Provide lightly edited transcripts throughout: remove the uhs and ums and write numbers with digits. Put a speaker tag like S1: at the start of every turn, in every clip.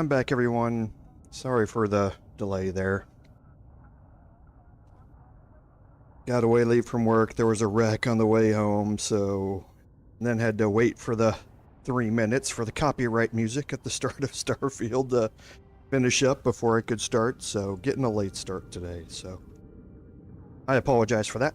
S1: I'm back, everyone. Sorry for the delay there. Got away late from work. There was a wreck on the way home, so then had to wait for the 3 minutes for the copyright music at the start of Starfield to finish up before I could start, so getting a late start today, so I apologize for that.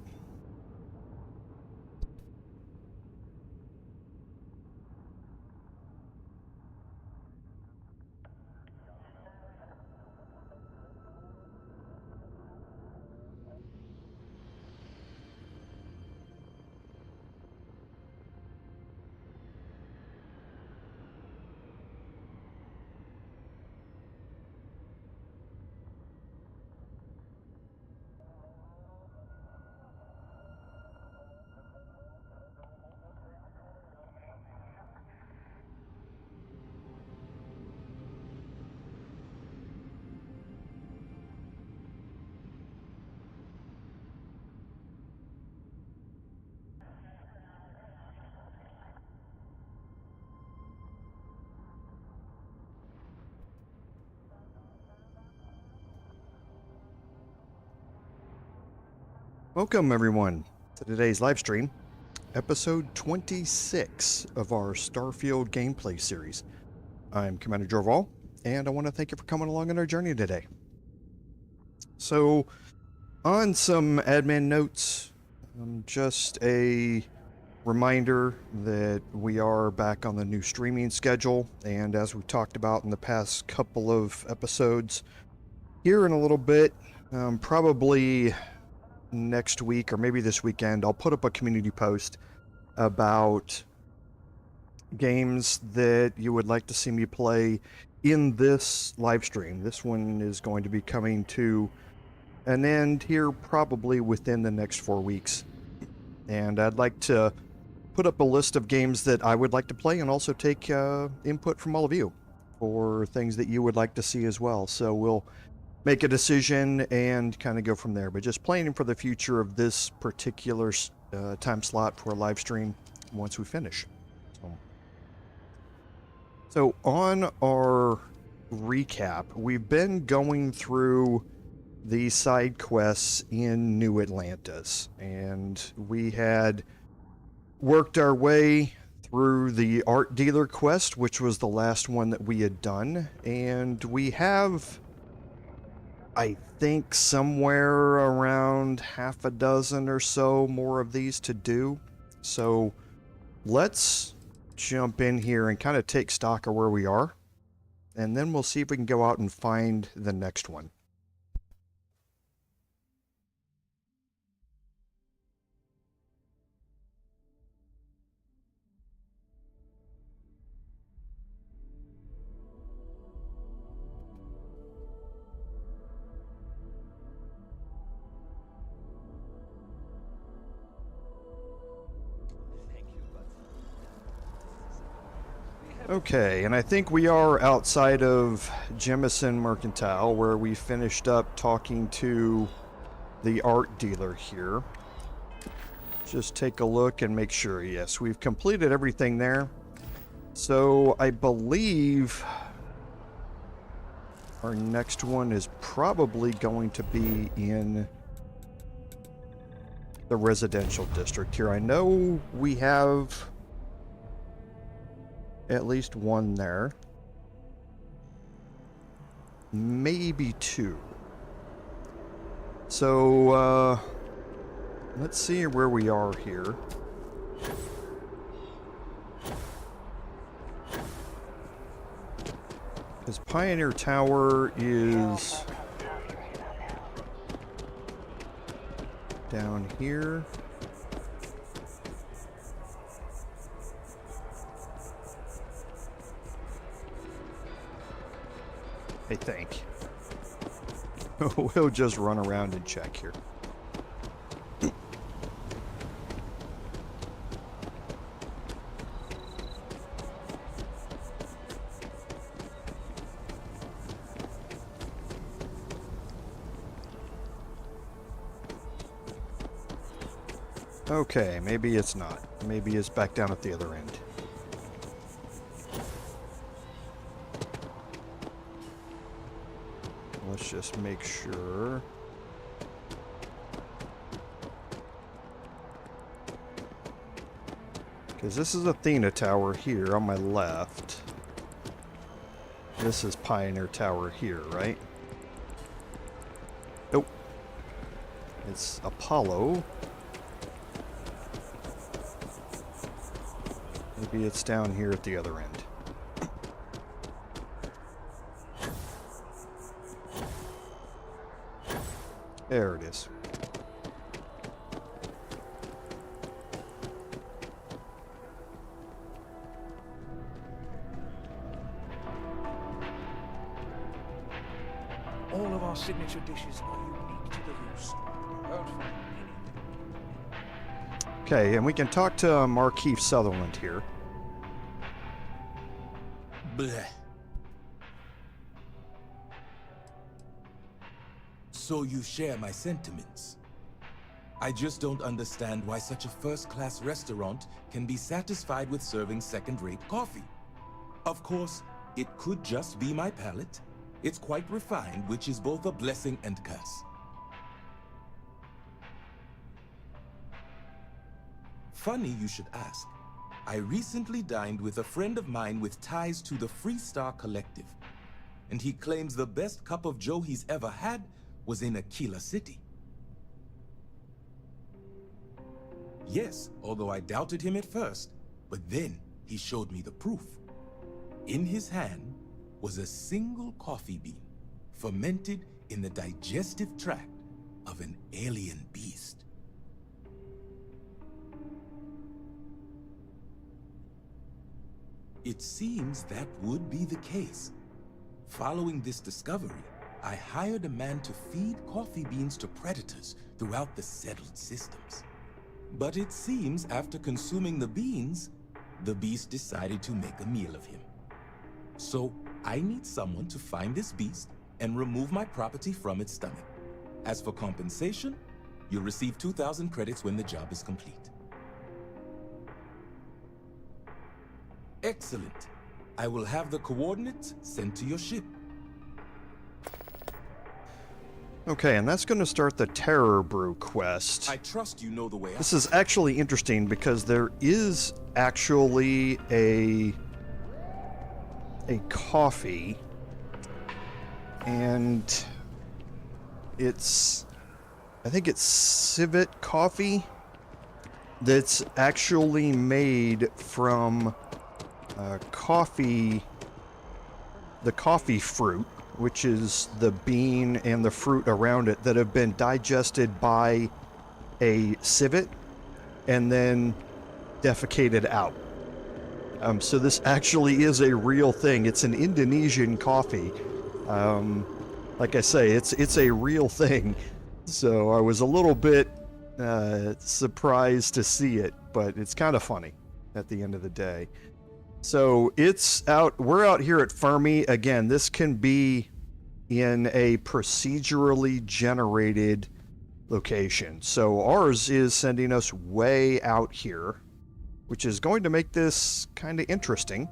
S1: Welcome, everyone, to today's live stream, episode 26 of our Starfield gameplay series. I'm Commander Jorval, and I want to thank you for coming along on our journey today. So, on some admin notes, just a reminder that we are back on the new streaming schedule, and as we talked about in the past couple of episodes, here in a little bit, probably next week or maybe this weekend, I'll put up a community post about games that you would like to see me play in this live stream. This one is going to be coming to an end here probably within the next 4 weeks, and I'd like to put up a list of games that I would like to play and also take input from all of you for things that you would like to see as well. So we'll make a decision and kind of go from there, but just planning for the future of this particular time slot for a live stream once we finish. So on our recap, we've been going through the side quests in New Atlantis, and we had worked our way through the art dealer quest, which was the last one that we had done, and we have, I think, somewhere around half a dozen or so more of these to do. So let's jump in here and kind of take stock of where we are, and then we'll see if we can go out and find the next one. Okay, and I think we are outside of Jemison Mercantile, where we finished up talking to the art dealer here. Just take a look and make sure. Yes, we've completed everything there. So I believe our next one is probably going to be in the residential district here. I know we have at least one there. Maybe two. So, let's see where we are here. Because Pioneer Tower is down here. I think. We'll just run around and check here. Okay, maybe it's not. Maybe it's back down at the other end. let's just make sure. Because this is Athena Tower here on my left. This is Pioneer Tower here, right? Nope. It's Apollo. Maybe it's down here at the other end. There it is.
S2: All of our signature dishes are unique to the Roost. Won't find anything.
S1: Okay, and we can talk to Markeith Sutherland here.
S3: Bleh. So you share my sentiments. I just don't understand why such a first-class restaurant can be satisfied with serving second-rate coffee. Of course, it could just be my palate. It's quite refined, which is both a blessing and curse. Funny you should ask. I recently dined with a friend of mine with ties to the Freestar Collective, and he claims the best cup of joe he's ever had was in Aquila City. Yes, although I doubted him at first, but then he showed me the proof. In his hand was a single coffee bean, fermented in the digestive tract of an alien beast. It seems that would be the case. Following this discovery, I hired a man to feed coffee beans to predators throughout the settled systems. But it seems after consuming the beans, the beast decided to make a meal of him. So I need someone to find this beast and remove my property from its stomach. As for compensation, you'll receive 2,000 credits when the job is complete. Excellent. I will have the coordinates sent to your ship.
S1: Okay, and that's going to start the Terror Brew quest.
S3: I trust you know the way out.
S1: This is actually interesting because there is actually a coffee, and I think it's civet coffee that's actually made from the coffee fruit, which is the bean and the fruit around it that have been digested by a civet and then defecated out. So this actually is a real thing. It's an Indonesian coffee. Like I say, it's a real thing. So I was a little bit surprised to see it, but it's kind of funny at the end of the day. So we're out here at Fermi. Again, this can be in a procedurally generated location. So ours is sending us way out here, which is going to make this kind of interesting.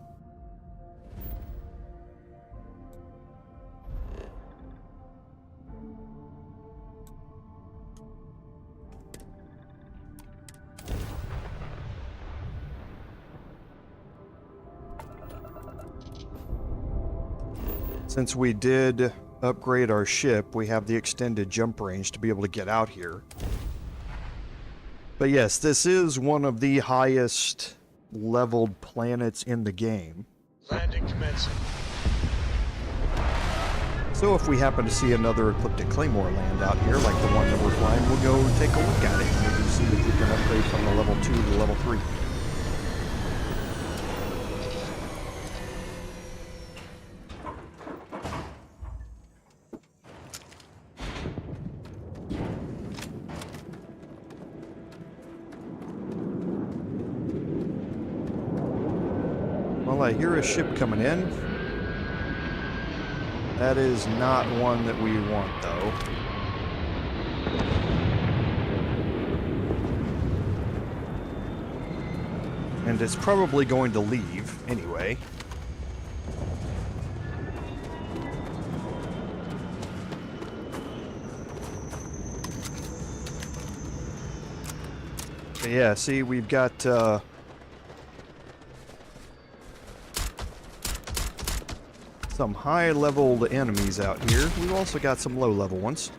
S1: Since we did upgrade our ship, we have the extended jump range to be able to get out here. But yes, this is one of the highest leveled planets in the game.
S2: Landing commencing.
S1: So if we happen to see another Ecliptic Claymore land out here, like the one that we're flying, we'll go take a look at it and maybe see if we can upgrade from the level 2 to level 3. I hear a ship coming in. That is not one that we want, though. And it's probably going to leave anyway. Yeah, see, we've got some high-leveled enemies out here. We've also got some low-level ones.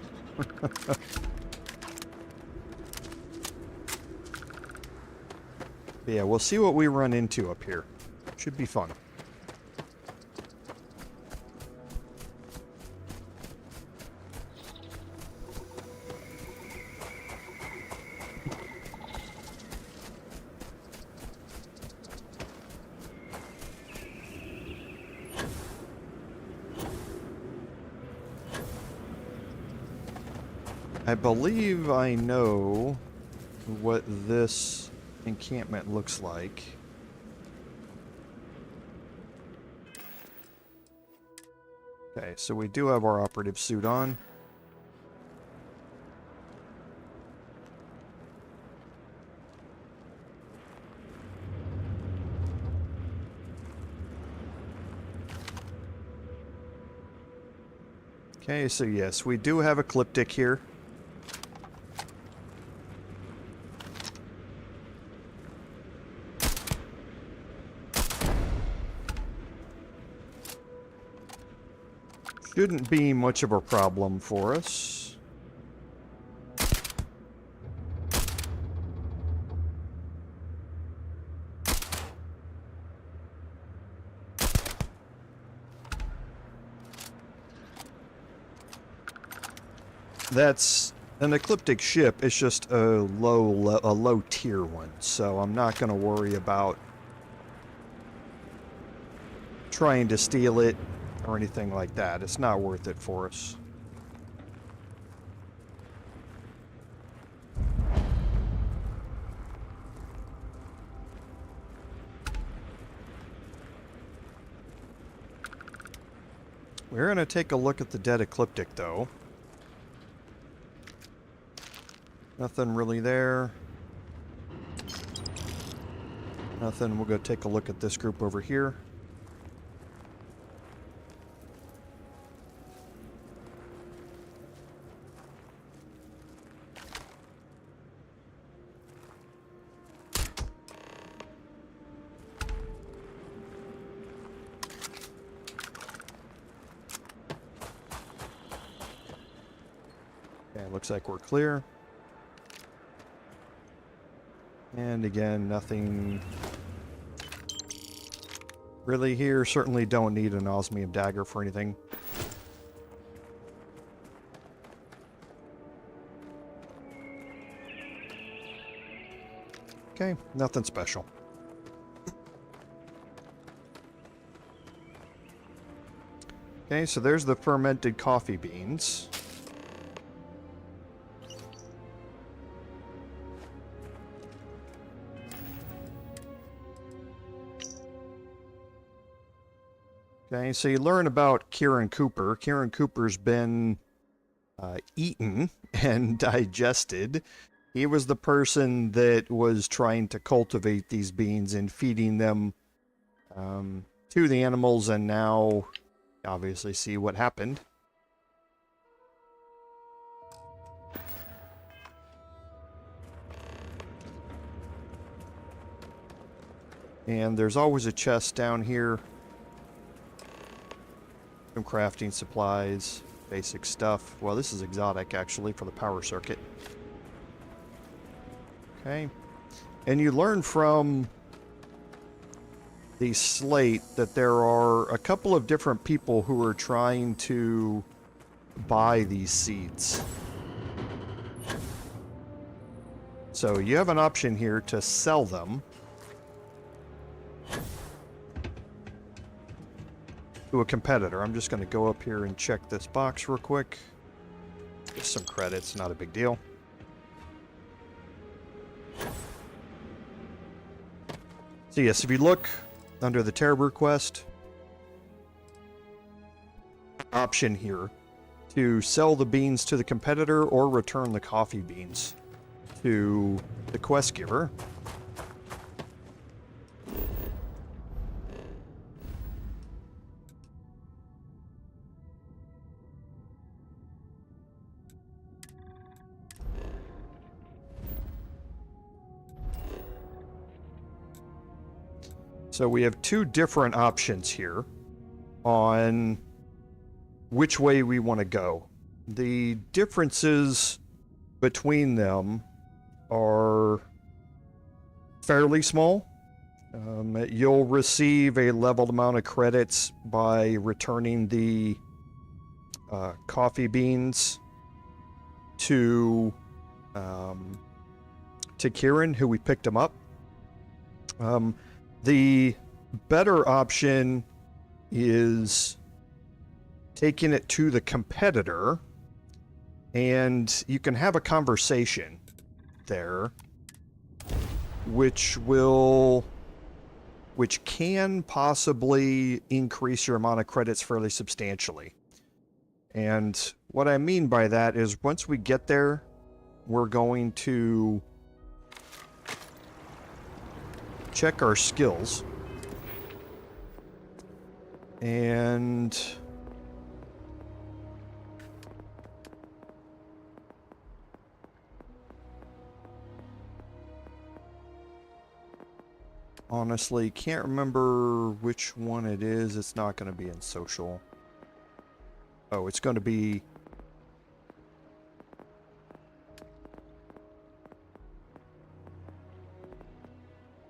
S1: Yeah, we'll see what we run into up here. Should be fun. I believe I know what this encampment looks like. Okay, so we do have our operative suit on. Okay, so yes, we do have Ecliptic here. Shouldn't be much of a problem for us. That's an Ecliptic ship. It's just a low tier one, so I'm not going to worry about trying to steal it or anything like that. It's not worth it for us. We're going to take a look at the dead Ecliptic, though. Nothing really there. Nothing. We'll go take a look at this group over here. Okay, looks like we're clear. And again, nothing really here. Certainly don't need an osmium dagger for anything. Okay, nothing special. Okay, so there's the fermented coffee beans. Okay, so you learn about Kieran Cooper. Kieran Cooper's been eaten and digested. He was the person that was trying to cultivate these beans and feeding them to the animals, and now obviously see what happened. And there's always a chest down here. Some crafting supplies, basic stuff. Well, this is exotic, actually, for the power circuit. Okay. And you learn from the slate that there are a couple of different people who are trying to buy these seeds. So you have an option here to sell them to a competitor. I'm just going to go up here and check this box real quick. Just some credits, not a big deal. So yes, if you look under the Brew quest, option here to sell the beans to the competitor or return the coffee beans to the quest giver. So we have two different options here on which way we want to go. The differences between them are fairly small. You'll receive a leveled amount of credits by returning the coffee beans to Kieran, who we picked them up. The better option is taking it to the competitor, and you can have a conversation there, which can possibly increase your amount of credits fairly substantially. And what I mean by that is once we get there, we're going to check our skills. And honestly, can't remember which one it is. It's not going to be in social. Oh, it's going to be...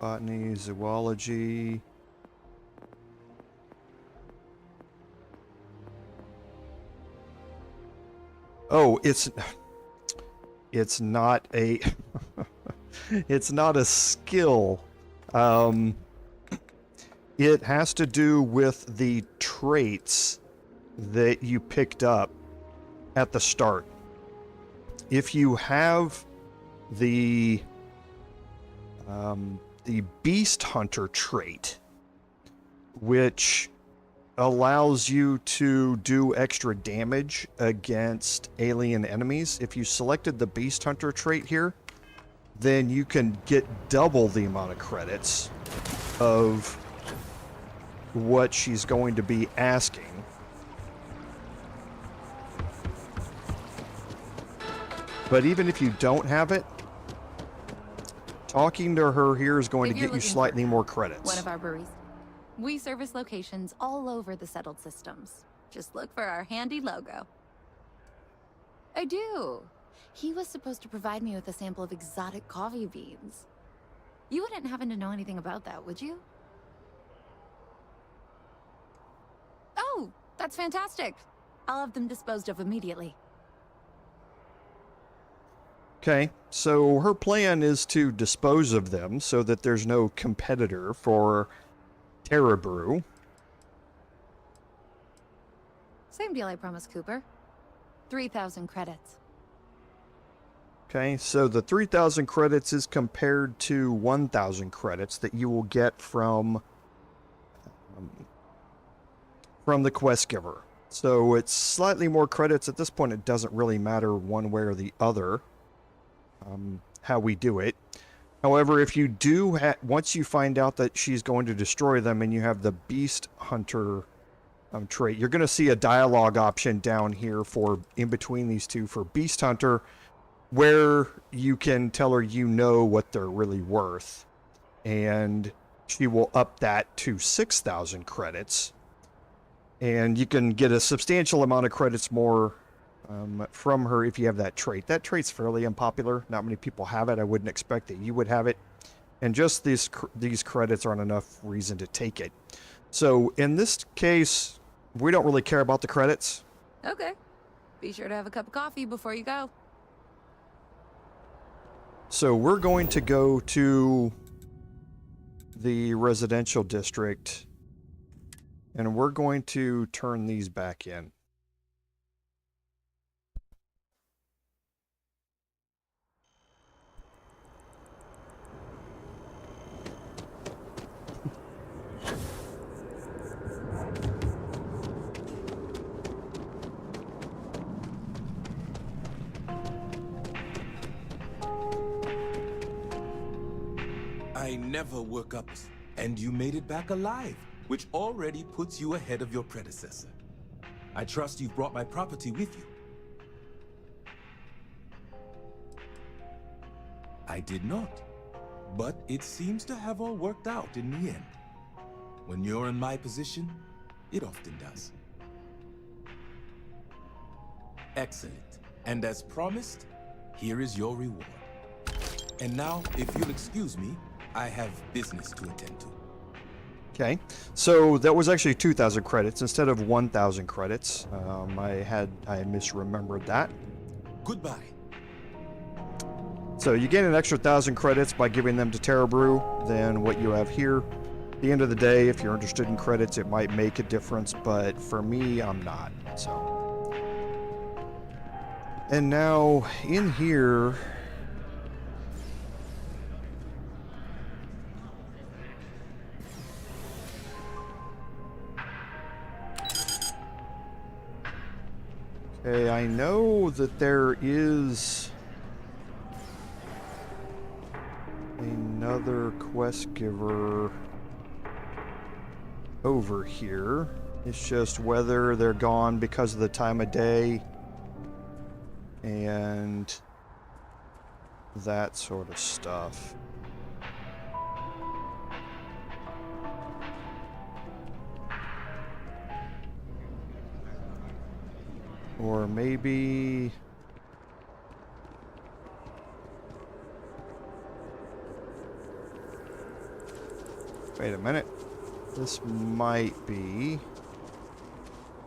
S1: botany, zoology... Oh, it's not a... it's not a skill. It has to do with the traits that you picked up at the start. If you have the Beast Hunter trait, which allows you to do extra damage against alien enemies, if you selected the Beast Hunter trait here, then you can get double the amount of credits of what she's going to be asking. But even if you don't have it, talking to her here is going to get you slightly more credits.
S4: One of our breweries. We service locations all over the settled systems. Just look for our handy logo. I do. He was supposed to provide me with a sample of exotic coffee beans. You wouldn't happen to know anything about that, would you? Oh, that's fantastic. I'll have them disposed of immediately.
S1: Okay, so her plan is to dispose of them so that there's no competitor for Terra Brew.
S4: Same deal I promised Cooper. 3,000 credits.
S1: Okay, so the 3,000 credits is compared to 1,000 credits that you will get from the quest giver. So it's slightly more credits. At this point, it doesn't really matter one way or the other how we do it. However, if you do, once you find out that she's going to destroy them and you have the Beast Hunter trait, you're going to see a dialogue option down here for in between these two for Beast Hunter, where you can tell her you know what they're really worth, and she will up that to 6,000 credits, and you can get a substantial amount of credits more from her if you have that trait. That trait's fairly unpopular. Not many people have it. I wouldn't expect that you would have it, and just these credits aren't enough reason to take it. So in this case, we don't really care about the credits.
S4: Okay. Be sure to have a cup of coffee before you go.
S1: So we're going to go to the residential district, and we're going to turn these back in.
S3: I never woke up, and you made it back alive, which already puts you ahead of your predecessor. I trust you've brought my property with you. I did not, but it seems to have all worked out in the end. When you're in my position, it often does. Excellent. And as promised, here is your reward. And now, if you'll excuse me, I have business to attend to.
S1: Okay, so that was actually 2,000 credits instead of 1,000 credits. I misremembered that.
S3: Goodbye.
S1: So you gain an extra 1,000 credits by giving them to Brew than what you have here. At the end of the day, if you're interested in credits, it might make a difference, but for me, I'm not. So. And now, in here... Okay, I know that there is another quest giver over here. It's just whether they're gone because of the time of day and that sort of stuff. Or maybe... Wait a minute. This might be...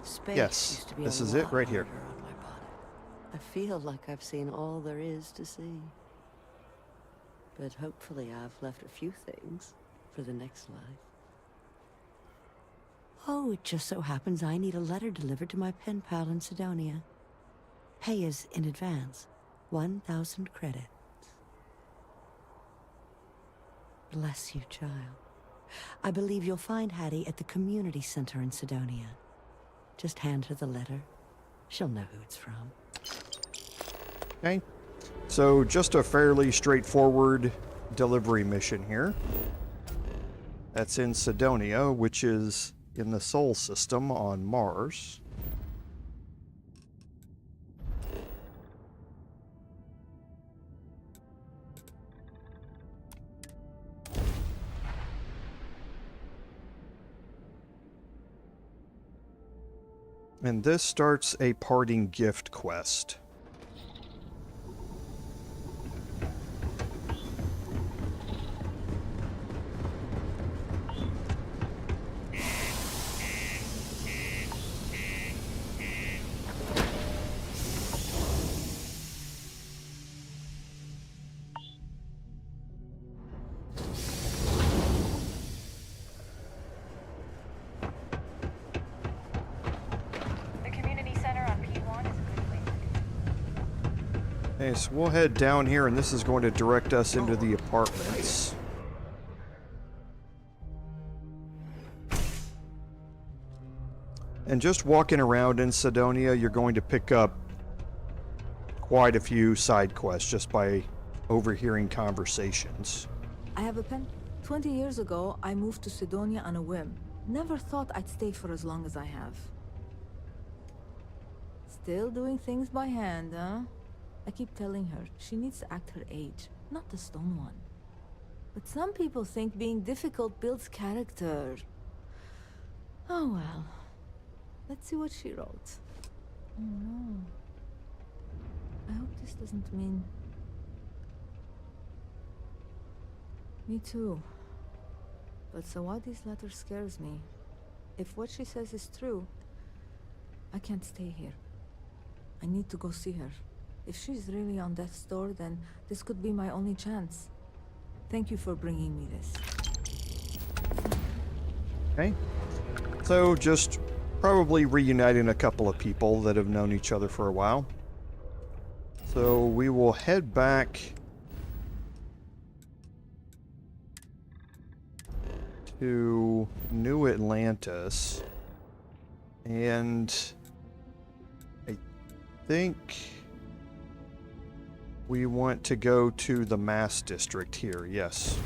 S5: Space
S1: Yes,
S5: used to be
S1: this
S5: a
S1: is it
S5: lot
S1: right here.
S5: harder on my body. I feel like I've seen all there is to see. But hopefully I've left a few things for the next life. Oh, it just so happens I need a letter delivered to my pen pal in Cydonia. Pay is in advance. 1,000 credits. Bless you, child. I believe you'll find Hattie at the community center in Cydonia. Just hand her the letter. She'll know who it's from.
S1: Okay. So just a fairly straightforward delivery mission here. That's in Cydonia, which is in the Sol system on Mars. And this starts a parting gift quest. Okay, so we'll head down here, and this is going to direct us into the apartments. And just walking around in Cydonia, you're going to pick up quite a few side quests just by overhearing conversations.
S6: I have a pen. 20 years ago, I moved to Cydonia on a whim. Never thought I'd stay for as long as I have. Still doing things by hand, huh? I keep telling her she needs to act her age, not the stone one. But some people think being difficult builds character. Oh well. Let's see what she wrote. Oh no. I hope this doesn't mean... Me too. But Sawadi's letter scares me. If what she says is true, I can't stay here. I need to go see her. If she's really on death's door, then this could be my only chance. Thank you for bringing me this.
S1: Okay. So just probably reuniting a couple of people that have known each other for a while. So we will head back to New Atlantis. And I think we want to go to the Mass District here, yes.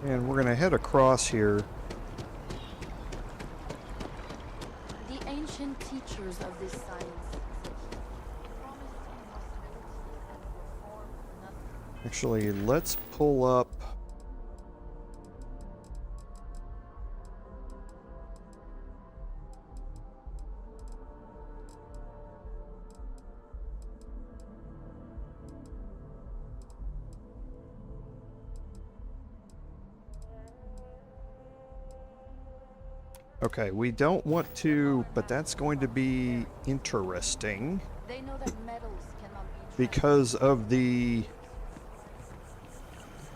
S1: And we're gonna head across here.
S4: The ancient teachers of this science promised immortality and reform for nothing.
S1: Actually, let's pull up. Okay, we don't want to, but that's going to be interesting
S4: They know that metals cannot be
S1: because of the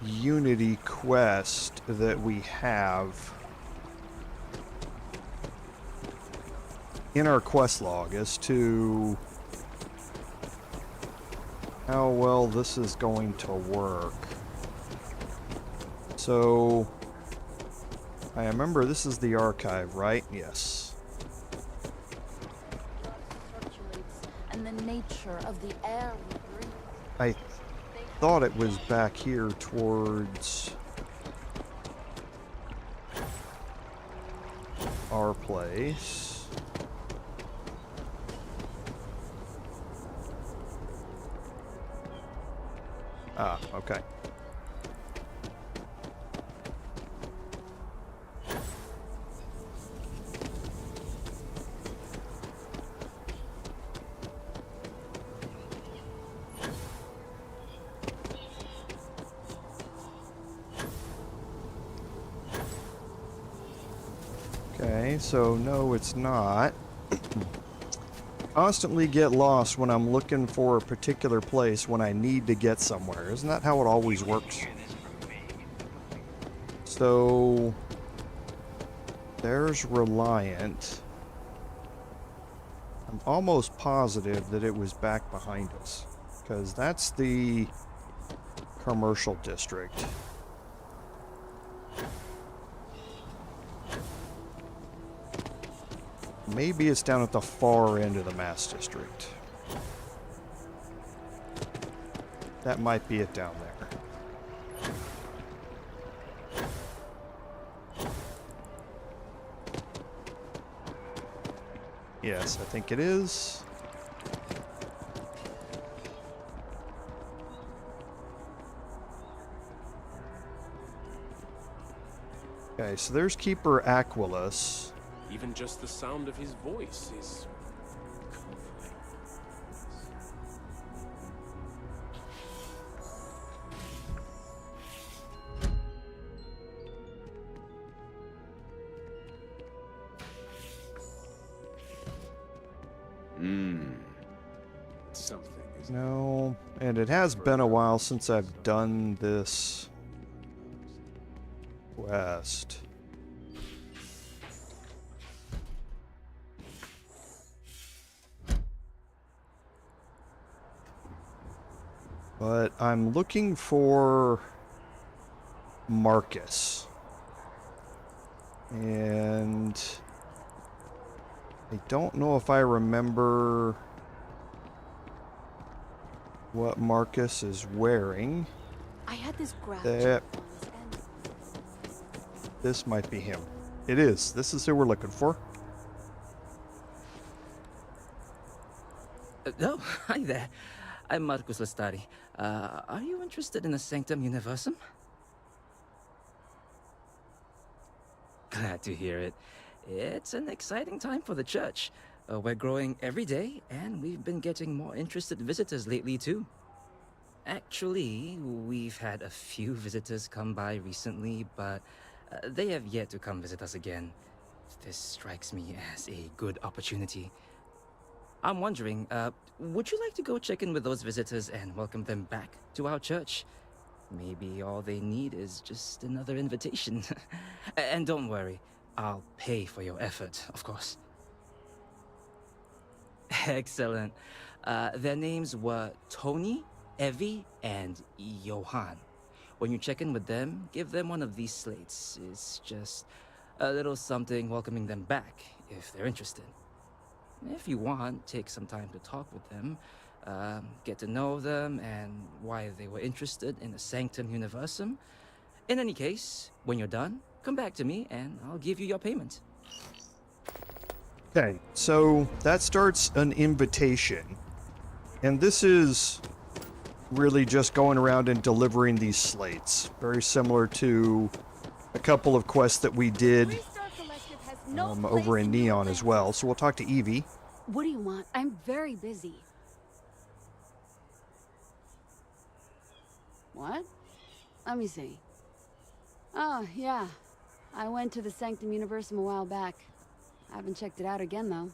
S1: Unity quest that we have in our quest log as to how well this is going to work. So I remember this is the archive, right? Yes.
S4: circulates, and the nature of the air we breathe.
S1: I thought it was back here towards our place. Ah, okay. Okay, so no, it's not. Constantly get lost when I'm looking for a particular place when I need to get somewhere. Isn't that how it always works? So there's Reliant. I'm almost positive that it was back behind us, because that's the commercial district. Maybe it's down at the far end of the mass district. That might be it down there. Yes, I think it is. Okay, so there's Keeper Aquilus.
S7: Even just the sound of his voice is comforting. Something is
S1: No, and it has been a while since I've done this quest. But I'm looking for Marcus. And I don't know if I remember what Marcus is wearing.
S4: I had this graph
S1: That
S4: once, and
S1: this might be him. It is. This is who we're looking for.
S8: Oh, hi there. I'm Marcus Lestari. Are you interested in the Sanctum Universum? Glad to hear it. It's an exciting time for the church. We're growing every day, and we've been getting more interested visitors lately, too. Actually, we've had a few visitors come by recently, but they have yet to come visit us again. This strikes me as a good opportunity. I'm wondering, would you like to go check in with those visitors and welcome them back to our church? Maybe all they need is just another invitation. And don't worry, I'll pay for your effort, of course. Excellent. Their names were Tony, Evie, and Johan. When you check in with them, give them one of these slates. It's just a little something welcoming them back, if they're interested. If you want, take some time to talk with them, get to know them and why they were interested in the Sanctum Universum. In any case, when you're done, come back to me and I'll give you your payment.
S1: Okay, so that starts an invitation. And this is really just going around and delivering these slates. Very similar to a couple of quests that we did over in Neon as well. So we'll talk to Evie.
S9: What do you want? I'm very busy. What? Let me see. Oh, yeah. I went to the Sanctum Universum a while back. I haven't checked it out again, though.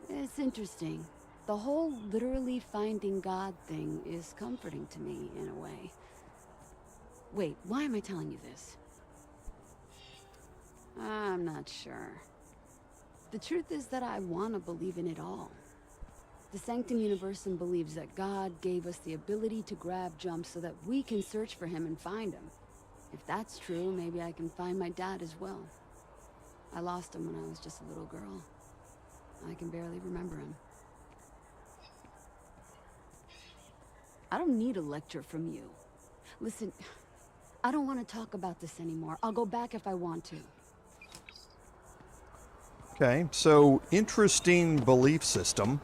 S9: It's interesting. The whole literally finding God thing is comforting to me, in a way. Wait, why am I telling you this? I'm not sure. The truth is that I want to believe in it all. The Sanctum Universum believes that God gave us the ability to grab jumps so that we can search for him and find him. If that's true, maybe I can find my dad as well. I lost him when I was just a little girl. I can barely remember him. I don't need a lecture from you. Listen, I don't want to talk about this anymore. I'll go back if I want to.
S1: Okay, so interesting belief system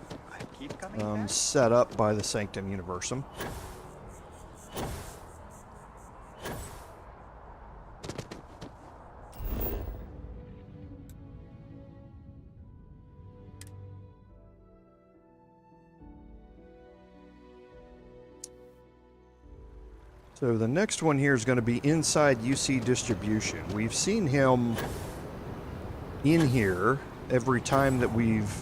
S1: set up by the Sanctum Universum. So the next one here is going to be inside UC Distribution. We've seen him in here every time that we've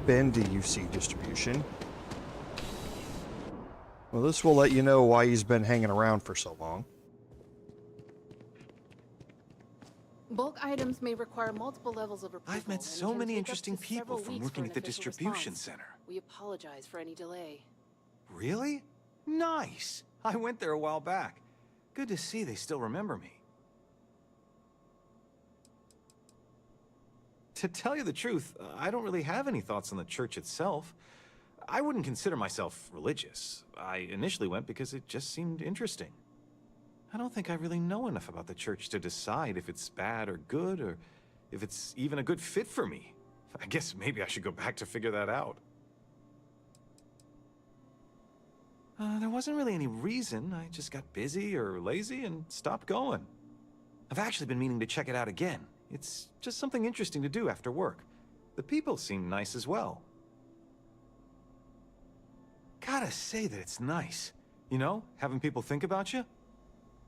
S1: been to UC Distribution. Well, this will let you know why he's been hanging around for so long.
S10: Bulk items may require multiple levels of approval.
S2: I've met
S10: and
S2: so
S10: can
S2: many
S10: take up
S2: interesting
S10: to
S2: people
S10: several
S2: from
S10: weeks
S2: working
S10: for
S2: at
S10: an
S2: the
S10: official
S2: distribution
S10: response.
S2: center.
S10: We apologize for any delay.
S2: Really? Nice. I went there a while back. Good to see they still remember me. To tell you the truth, I don't really have any thoughts on the church itself. I wouldn't consider myself religious. I initially went because it just seemed interesting. I don't think I really know enough about the church to decide if it's bad or good, or if it's even a good fit for me. I guess maybe I should go back to figure that out. There wasn't really any reason. I just got busy or lazy and stopped going. I've actually been meaning to check it out again. It's just something interesting to do after work. The people seem nice as well. Gotta say that it's nice. You know, having people think about you.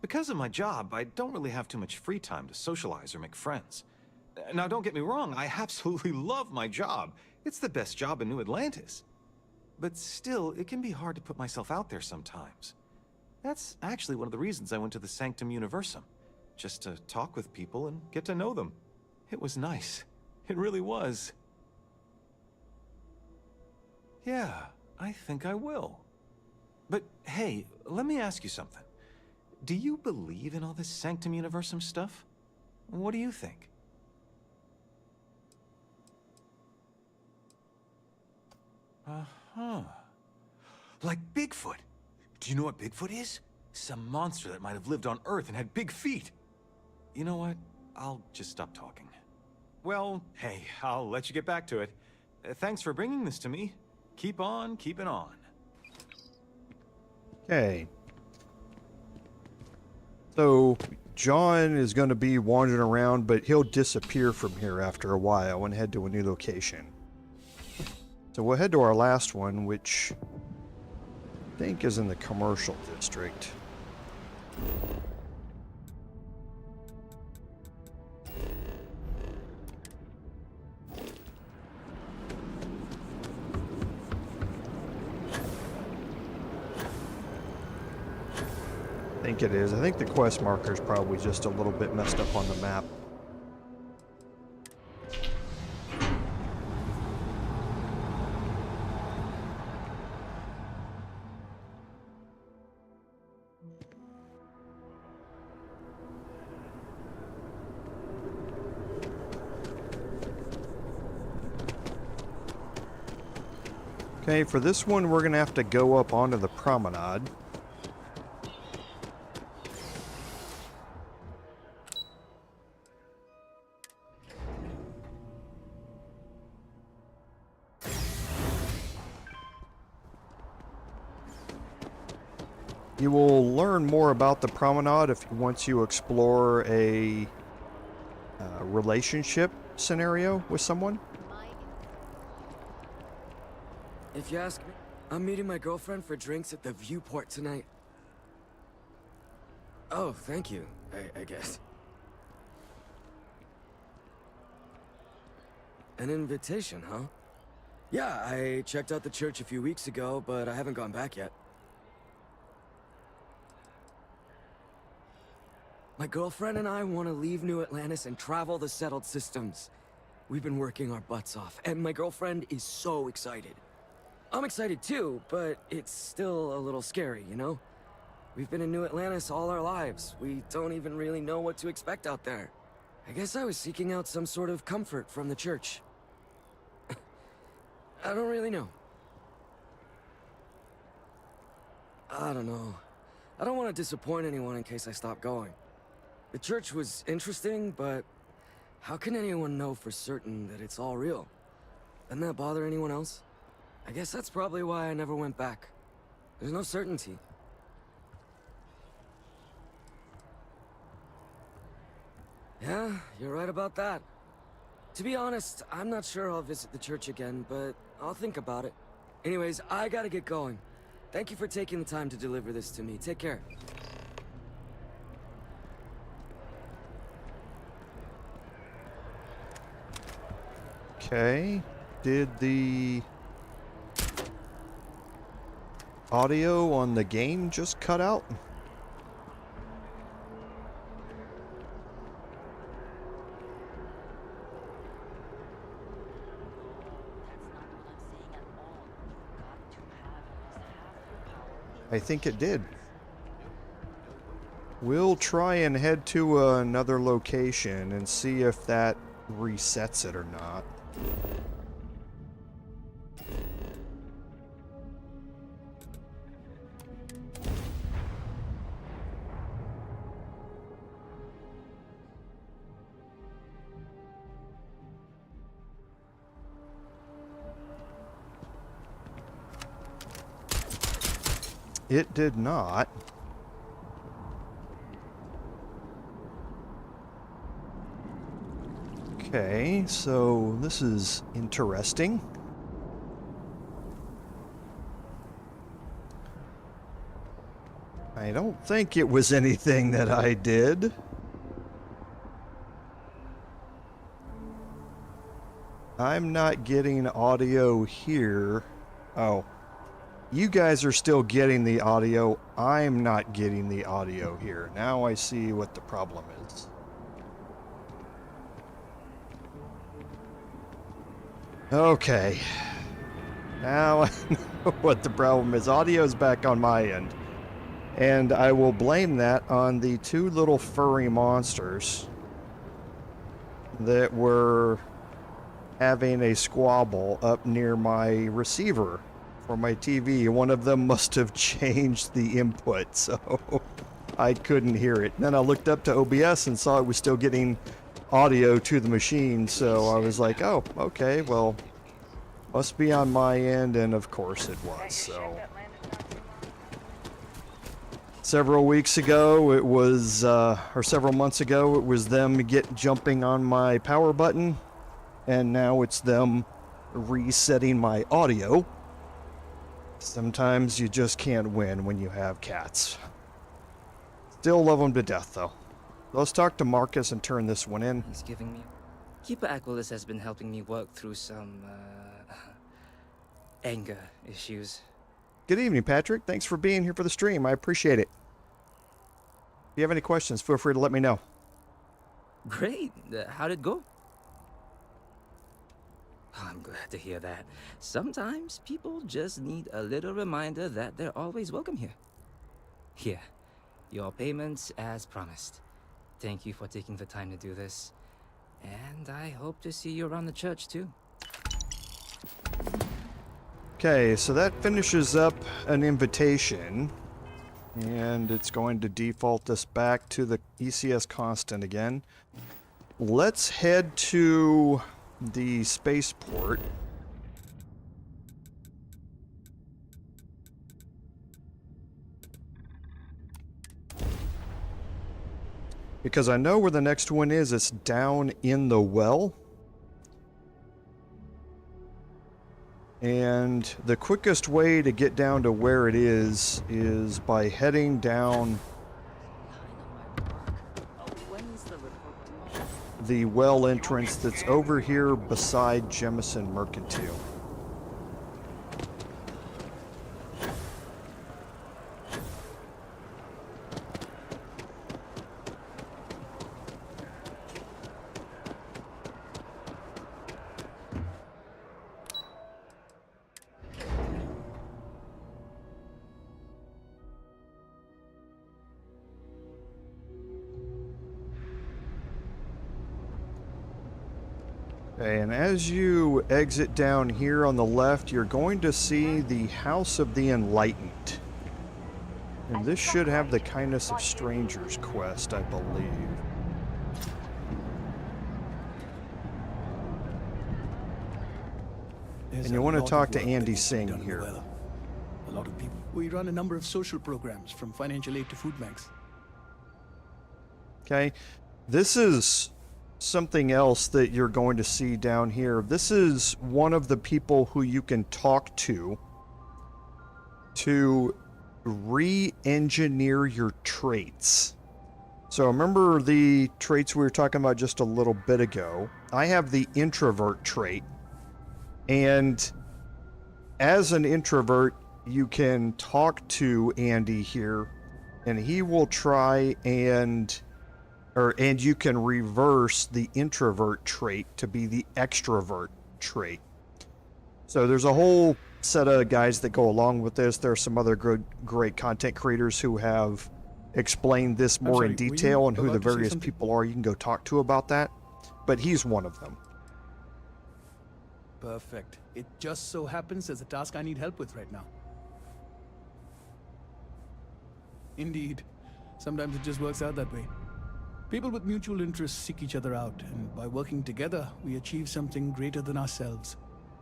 S2: Because of my job, I don't really have too much free time to socialize or make friends. Now, don't get me wrong, I absolutely love my job. It's the best job in New Atlantis. But still, it can be hard to put myself out there sometimes. That's actually one of the reasons I went to the Sanctum Universum. Just to talk with people and get to know them. It was nice. It really was. Yeah, I think I will. But hey, let me ask you something. Do you believe in all this Sanctum Universum stuff? What do you think? Uh-huh. Like Bigfoot. Do you know what Bigfoot is? Some monster that might have lived on Earth and had big feet. You know what? I'll just stop talking. Well, hey, I'll let you get back to it. Thanks for bringing this to me. Keep on keeping on.
S1: Okay. So, John is going to be wandering around, but he'll disappear from here after a while and head to a new location. So we'll head to our last one, which I think is in the commercial district. I think it is. I think the quest marker is probably just a little bit messed up on the map. Okay, for this one, we're gonna have to go up onto the promenade. You will learn more about the promenade if once you explore a relationship scenario with someone.
S11: If you ask me, I'm meeting my girlfriend for drinks at the Viewport tonight. Oh, thank you, I guess. An invitation, huh? Yeah, I checked out the church a few weeks ago, but I haven't gone back yet. My girlfriend and I want to leave New Atlantis and travel the settled systems. We've been working our butts off, and my girlfriend is so excited. I'm excited too, but it's still a little scary, you know? We've been in New Atlantis all our lives. We don't even really know what to expect out there. I guess I was seeking out some sort of comfort from the church. I don't really know. I don't know. I don't want to disappoint anyone in case I stop going. The church was interesting, but how can anyone know for certain that it's all real? Doesn't that bother anyone else? I guess that's probably why I never went back. There's no certainty. Yeah, you're right about that. To be honest, I'm not sure I'll visit the church again, but I'll think about it. Anyways, I gotta get going. Thank you for taking the time to deliver this to me. Take care.
S1: Okay. Did the audio on the game just cut out? I think it did. We'll try and head to another location and see if that resets it or not. It did not. Okay, so this is interesting. I don't think it was anything that I did. I'm not getting audio here. Oh. You guys are still getting the audio. I'm not getting the audio here. Now I see what the problem is. Okay. Now I know what the problem is. Audio's back on my end. And I will blame that on the two little furry monsters that were having a squabble up near my receiver for my TV. One of them must have changed the input, so I couldn't hear it. Then I looked up to OBS and saw it was still getting audio to the machine, so I was like, oh, okay, well, must be on my end, and of course it was. So several weeks ago it was, or several months ago, it was them jumping on my power button, and now it's them resetting my audio. Sometimes you just can't win when you have cats. Still love them to death, though. Let's talk to Marcus and turn this one in.
S8: He's giving me... Keeper Aquilus has been helping me work through some, anger issues.
S1: Good evening, Patrick. Thanks for being here for the stream. I appreciate it. If you have any questions, feel free to let me know.
S8: Great. How'd it go? Oh, I'm glad to hear that. Sometimes people just need a little reminder that they're always welcome here. Here, your payments as promised. Thank you for taking the time to do this. And I hope to see you around the church too.
S1: Okay, so that finishes up an invitation. And it's going to default us back to the ECS constant again. Let's head to the spaceport. Because I know where the next one is. It's down in the well. And the quickest way to get down to where it is by heading down the well entrance that's over here beside Jemison Mercantile. Okay, and as you exit down here on the left, you're going to see the House of the Enlightened. And this should have the Kindness of Strangers quest, I believe. And you want to talk to Andy Singh here.
S12: A lot of people. We run a number of social programs, from financial aid to food banks.
S1: Okay, this is something else that you're going to see down here. This is one of the people who you can talk to re-engineer your traits. So remember the traits we were talking about just a little bit ago. I have the introvert trait, and as an introvert you can talk to Andy here and he will try and you can reverse the introvert trait to be the extrovert trait. So there's a whole set of guys that go along with this. There are some other great content creators who have explained this more in detail and who the various people are you can go talk to about that. But he's one of them.
S12: Perfect. It just so happens there's a task I need help with right now. Indeed. Sometimes it just works out that way. People with mutual interests seek each other out, and by working together, we achieve something greater than ourselves.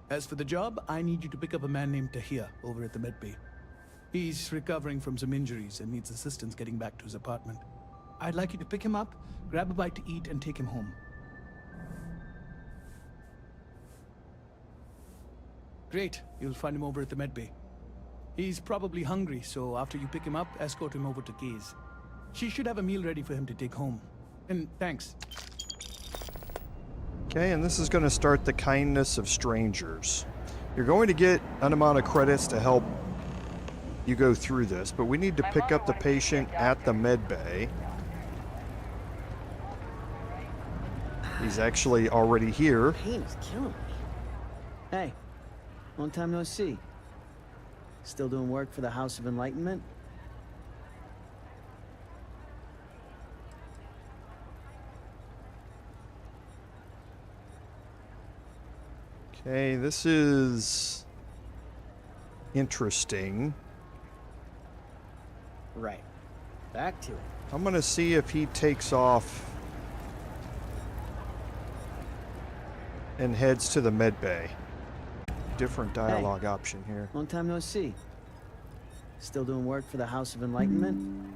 S12: As for the job, I need you to pick up a man named Tahir over at the medbay. He's recovering from some injuries and needs assistance getting back to his apartment. I'd like you to pick him up, grab a bite to eat, and take him home. Great, you'll find him over at the medbay. He's probably hungry, so after you pick him up, escort him over to Gaze. She should have a meal ready for him to take home. And thanks.
S1: Okay, and this is going to start the Kindness of Strangers. You're going to get an amount of credits to help you go through this, but we need to pick up the patient at the med bay. He's actually already here.
S13: Pain is killing me. Hey, long time no see. Still doing work for the House of Enlightenment?
S1: Okay, this is interesting.
S13: Right. Back to it.
S1: I'm gonna see if he takes off and heads to the med bay. Different dialogue option here.
S13: Long time no see. Still doing work for the House of Enlightenment?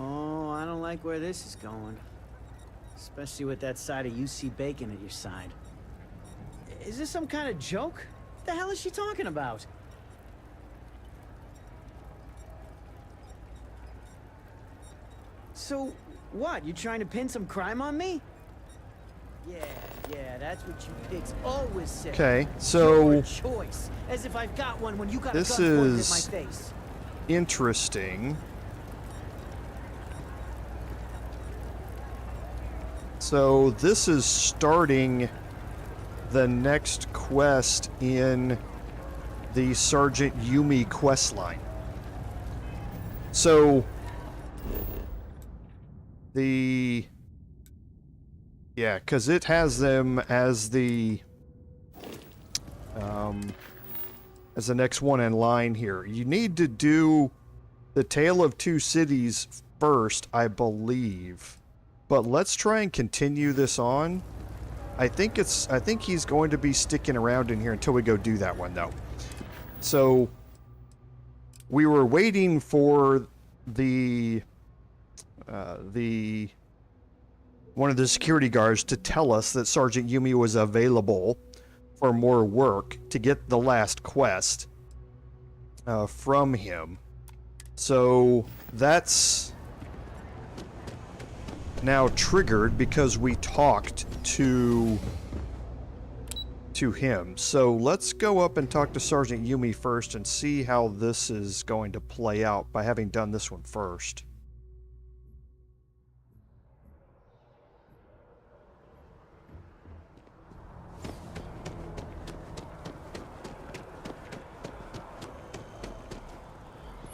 S13: Oh, I don't like where this is going. Especially with that side of UC bacon at your side. Is this some kind of joke? What the hell is she talking about? So, what? You trying to pin some crime on me? Yeah, that's what you pigs always say.
S1: Okay, so
S13: your choice. As if I've got one when you got
S1: this
S13: a gun pointed at
S1: is
S13: my face.
S1: interesting. So this is starting the next quest in the Sergeant Yumi quest line. So the Yeah, because it has them as the next one in line here. You need to do the Tale of Two Cities first, I believe. But let's try and continue this on. I think he's going to be sticking around in here until we go do that one, though. So we were waiting for the one of the security guards to tell us that Sergeant Yumi was available for more work to get the last quest from him. So that's now triggered because we talked to him. So let's go up and talk to Sergeant Yumi first and see how this is going to play out by having done this one first.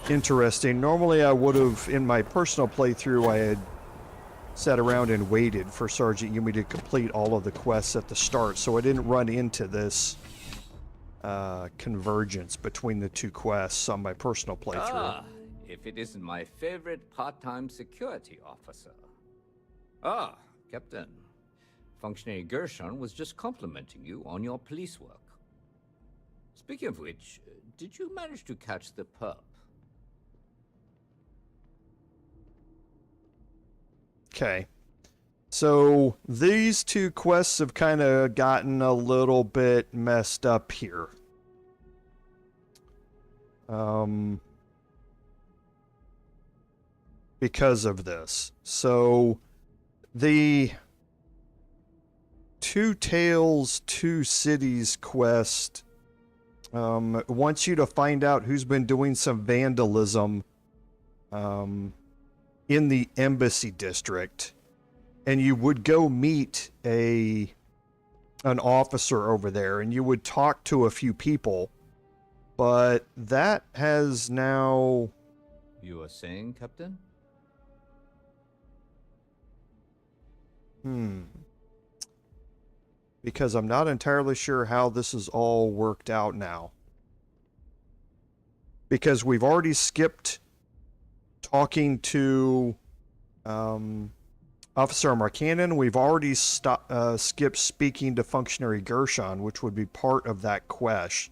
S1: Interesting. Normally I would have, in my personal playthrough, I had sat around and waited for Sergeant Yumi to complete all of the quests at the start, so I didn't run into this convergence between the two quests on my personal playthrough.
S14: Ah, if it isn't my favorite part-time security officer. Ah, Captain. Functionary Gershon was just complimenting you on your police work. Speaking of which, did you manage to catch the perp?
S1: Okay, so these two quests have kind of gotten a little bit messed up here. Because of this. So the Two Tales, Two Cities quest wants you to find out who's been doing some vandalism in the embassy district, and you would go meet an officer over there, and you would talk to a few people, but that has now...
S14: You are saying, Captain?
S1: Because I'm not entirely sure how this is all worked out now. Because we've already skipped talking to Officer Marcanon. We've already skipped speaking to Functionary Gershon, which would be part of that quest.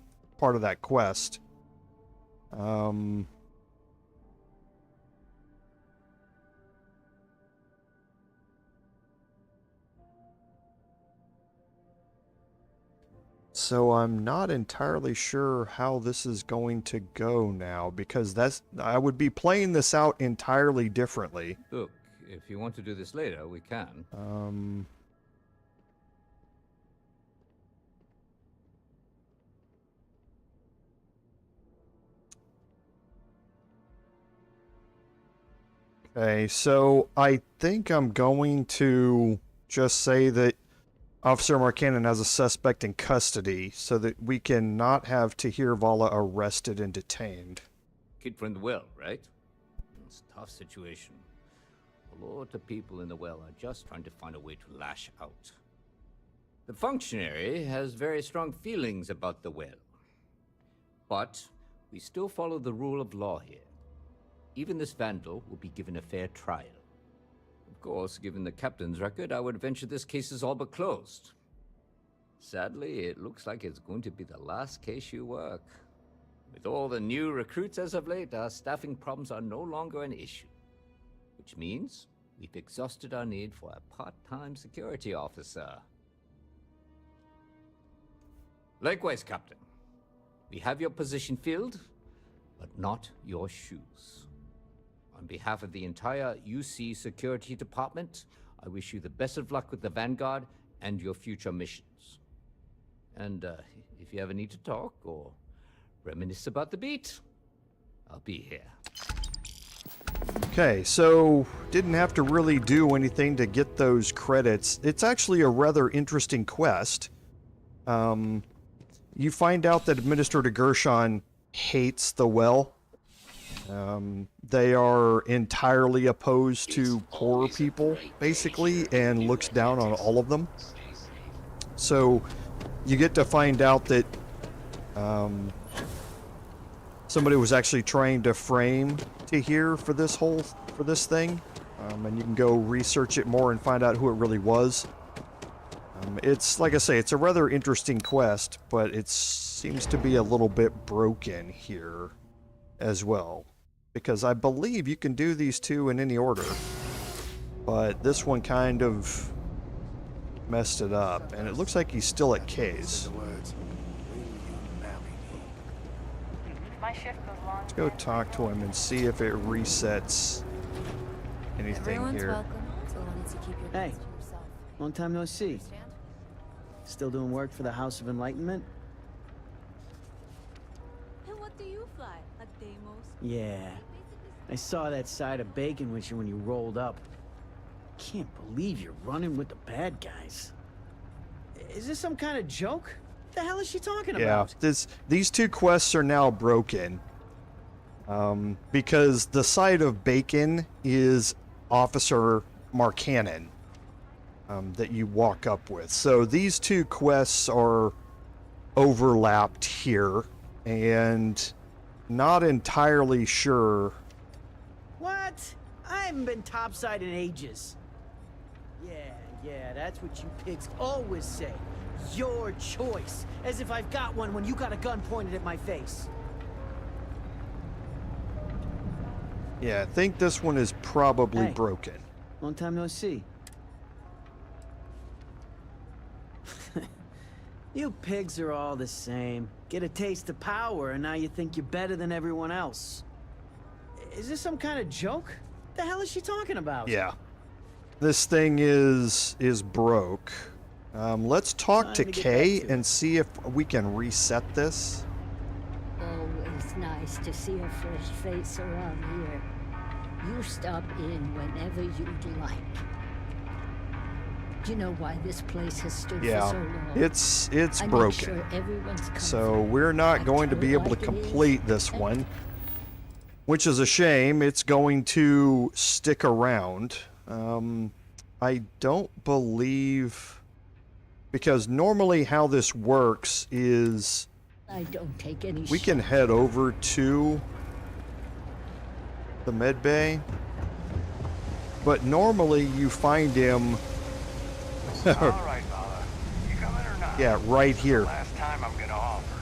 S1: So I'm not entirely sure how this is going to go now, because I would be playing this out entirely differently.
S14: Look, if you want to do this later, we can.
S1: Okay, so I think I'm going to just say that Officer Marcanon has a suspect in custody, so that we can not have Tahir Vala arrested and detained.
S14: Kid from the well, right? It's a tough situation. A lot of people in the well are just trying to find a way to lash out. The functionary has very strong feelings about the well. But we still follow the rule of law here. Even this vandal will be given a fair trial. Of course, given the captain's record, I would venture this case is all but closed. Sadly, it looks like it's going to be the last case you work. With all the new recruits as of late, our staffing problems are no longer an issue. Which means we've exhausted our need for a part-time security officer. Likewise, Captain. We have your position filled, but not your shoes. On behalf of the entire UC Security Department, I wish you the best of luck with the Vanguard and your future missions. And if you ever need to talk or reminisce about the beat, I'll be here.
S1: Okay, so didn't have to really do anything to get those credits. It's actually a rather interesting quest. You find out that Administrator Gershon hates the well. They are entirely opposed to poor people, basically, and looks down on all of them. So you get to find out that somebody was actually trying to frame Tahir for this thing, and you can go research it more and find out who it really was. It's, like I say, it's a rather interesting quest, but it seems to be a little bit broken here as well. Because I believe you can do these two in any order. But this one kind of messed it up. And it looks like he's still at K's. Let's go talk to him and see if it resets anything
S6: Everyone's
S1: here.
S6: welcome, so long as you keep your
S13: Hey, long time no see. Still doing work for the House of Enlightenment?
S6: And what do you fly? A Deimos?
S13: Yeah. I saw that side of bacon with you when you rolled up. Can't believe you're running with the bad guys. Is this some kind of joke? What the hell is she talking about?
S1: Yeah, these two quests are now broken. Because the side of bacon is Officer Marcannon. That you walk up with. So these two quests are overlapped here, and not entirely sure.
S13: What? I haven't been topside in ages. Yeah, that's what you pigs always say. Your choice. As if I've got one when you got a gun pointed at my face.
S1: Yeah, I think this one is probably
S13: Hey.
S1: broken.
S13: Long time no see. You pigs are all the same. Get a taste of power, and now you think you're better than everyone else. Is this some kind of joke? What the hell is she talking about?
S1: Yeah. This thing is broke. Let's talk
S13: Time
S1: to
S13: to get
S1: Kay
S13: back to
S1: and see if we can reset this.
S15: Always nice to see a fresh face around here. You stop in whenever you'd like. Do you know why this place has stood for so
S1: Yeah,
S15: long?
S1: it's
S15: I make
S1: broken.
S15: sure everyone's
S1: So we're not going to be able to complete this one, which is a shame. It's going to stick around. I don't believe, because normally how this works is
S15: I don't take any
S1: we can head over to the med bay, but normally you find him
S16: All right, Vala. You coming or not?
S1: yeah, right here.
S16: Last time I'm gonna offer.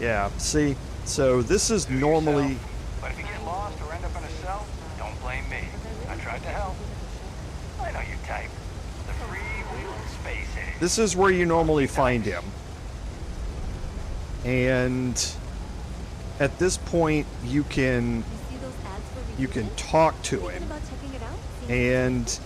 S1: Yeah, see, so this is normally
S16: But if you get lost or end up in a cell, don't blame me. I tried to help. I know your type. The freewheeling space age.
S1: this is where you normally find him. And at this point you can talk to him, and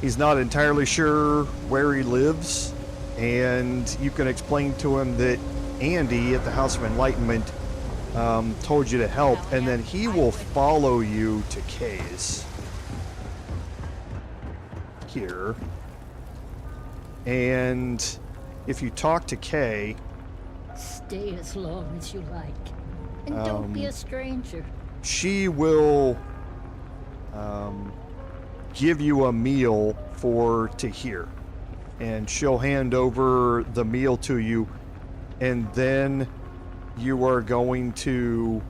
S1: he's not entirely sure where he lives, and you can explain to him that Andy at the House of Enlightenment told you to help, and then he will follow you to Kay's here. And if you talk to Kay,
S15: Stay as long as you like. And don't be a stranger.
S1: she will give you a meal for Tahir, and she'll hand over the meal to you, and then you are going to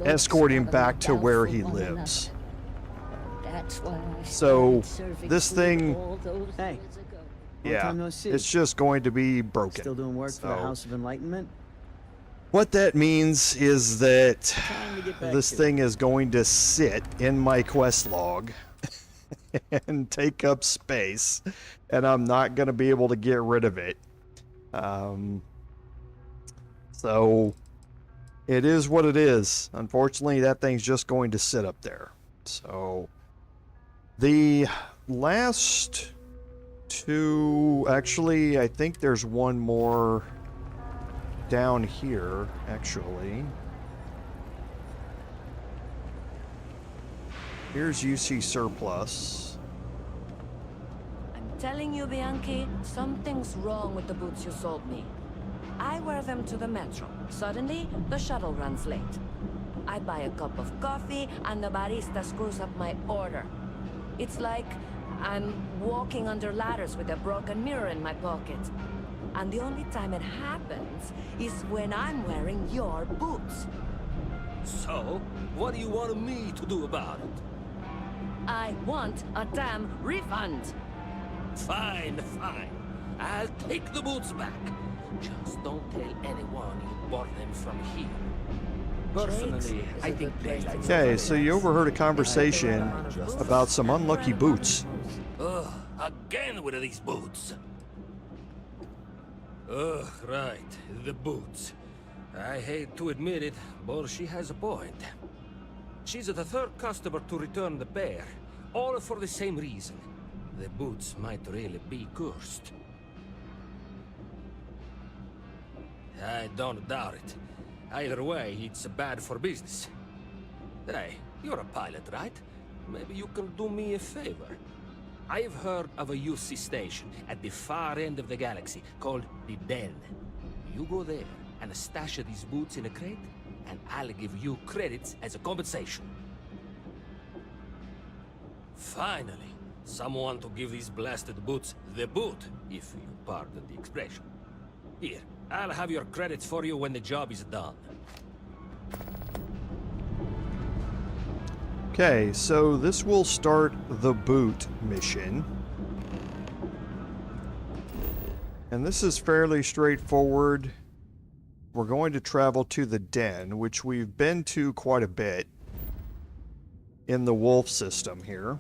S1: escort him back to where he lives.
S15: That's why I
S1: So
S15: started serving
S1: this
S15: food
S1: thing,
S15: all those
S13: Hey,
S15: years ago.
S1: yeah,
S13: time no see.
S1: it's just going to be broken.
S13: Still doing work for the
S1: So
S13: House of Enlightenment?
S1: what that means is that
S13: Time to get back
S1: this
S13: to
S1: thing is going to sit in my quest log and take up space, and I'm not going to be able to get rid of it. So it is what it is. Unfortunately, that thing's just going to sit up there. So the last two, actually, I think there's one more down here, actually. Here's UC surplus.
S5: telling you, Bianchi, something's wrong with the boots you sold me. I wear them to the metro. Suddenly, the shuttle runs late. I buy a cup of coffee, and the barista screws up my order. It's like I'm walking under ladders with a broken mirror in my pocket. And the only time it happens is when I'm wearing your boots.
S17: So, what do you want me to do about it?
S5: I want a damn refund.
S17: Fine, fine. I'll take the boots back. Just don't tell anyone you bought them from here. Personally, I think daylight.
S1: Okay, so you overheard a conversation about some unlucky boots.
S17: Ugh, again with these boots. Ugh, right, the boots. I hate to admit it, but she has a point. She's the third customer to return the pair, all for the same reason. The boots might really be cursed. I don't doubt it. Either way, it's bad for business. Hey, you're a pilot, right? Maybe you can do me a favor. I've heard of a UC station at the far end of the galaxy called the Den. You go there and stash these boots in a crate, and I'll give you credits as a compensation. Finally, someone to give these blasted boots the boot, if you pardon the expression. Here, I'll have your credits for you when the job is done.
S1: Okay, so this will start the boot mission. And this is fairly straightforward. We're going to travel to the Den, which we've been to quite a bit in the Wolf system here.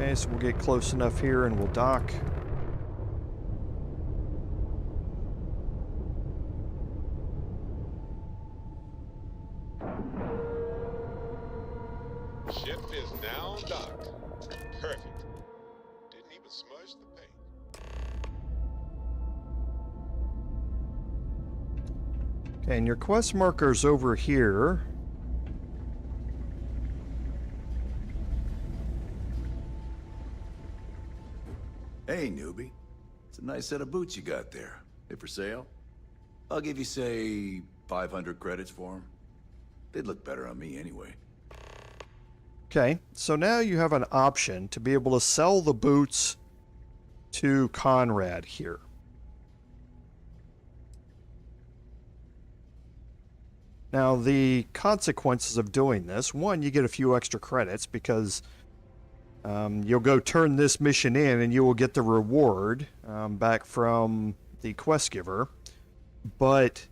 S1: Okay, so we'll get close enough here and we'll dock.
S18: Ship is now docked. Perfect. Didn't even smudge the paint.
S1: Okay, and your quest marker's over here.
S19: Hey, newbie. It's a nice set of boots you got there. They for sale? I'll give you, say, 500 credits for them. They'd look better on me anyway.
S1: Okay, so now you have an option to be able to sell the boots to Conrad here. Now, the consequences of doing this, one, you get a few extra credits because you'll go turn this mission in and you will get the reward back from the quest giver. But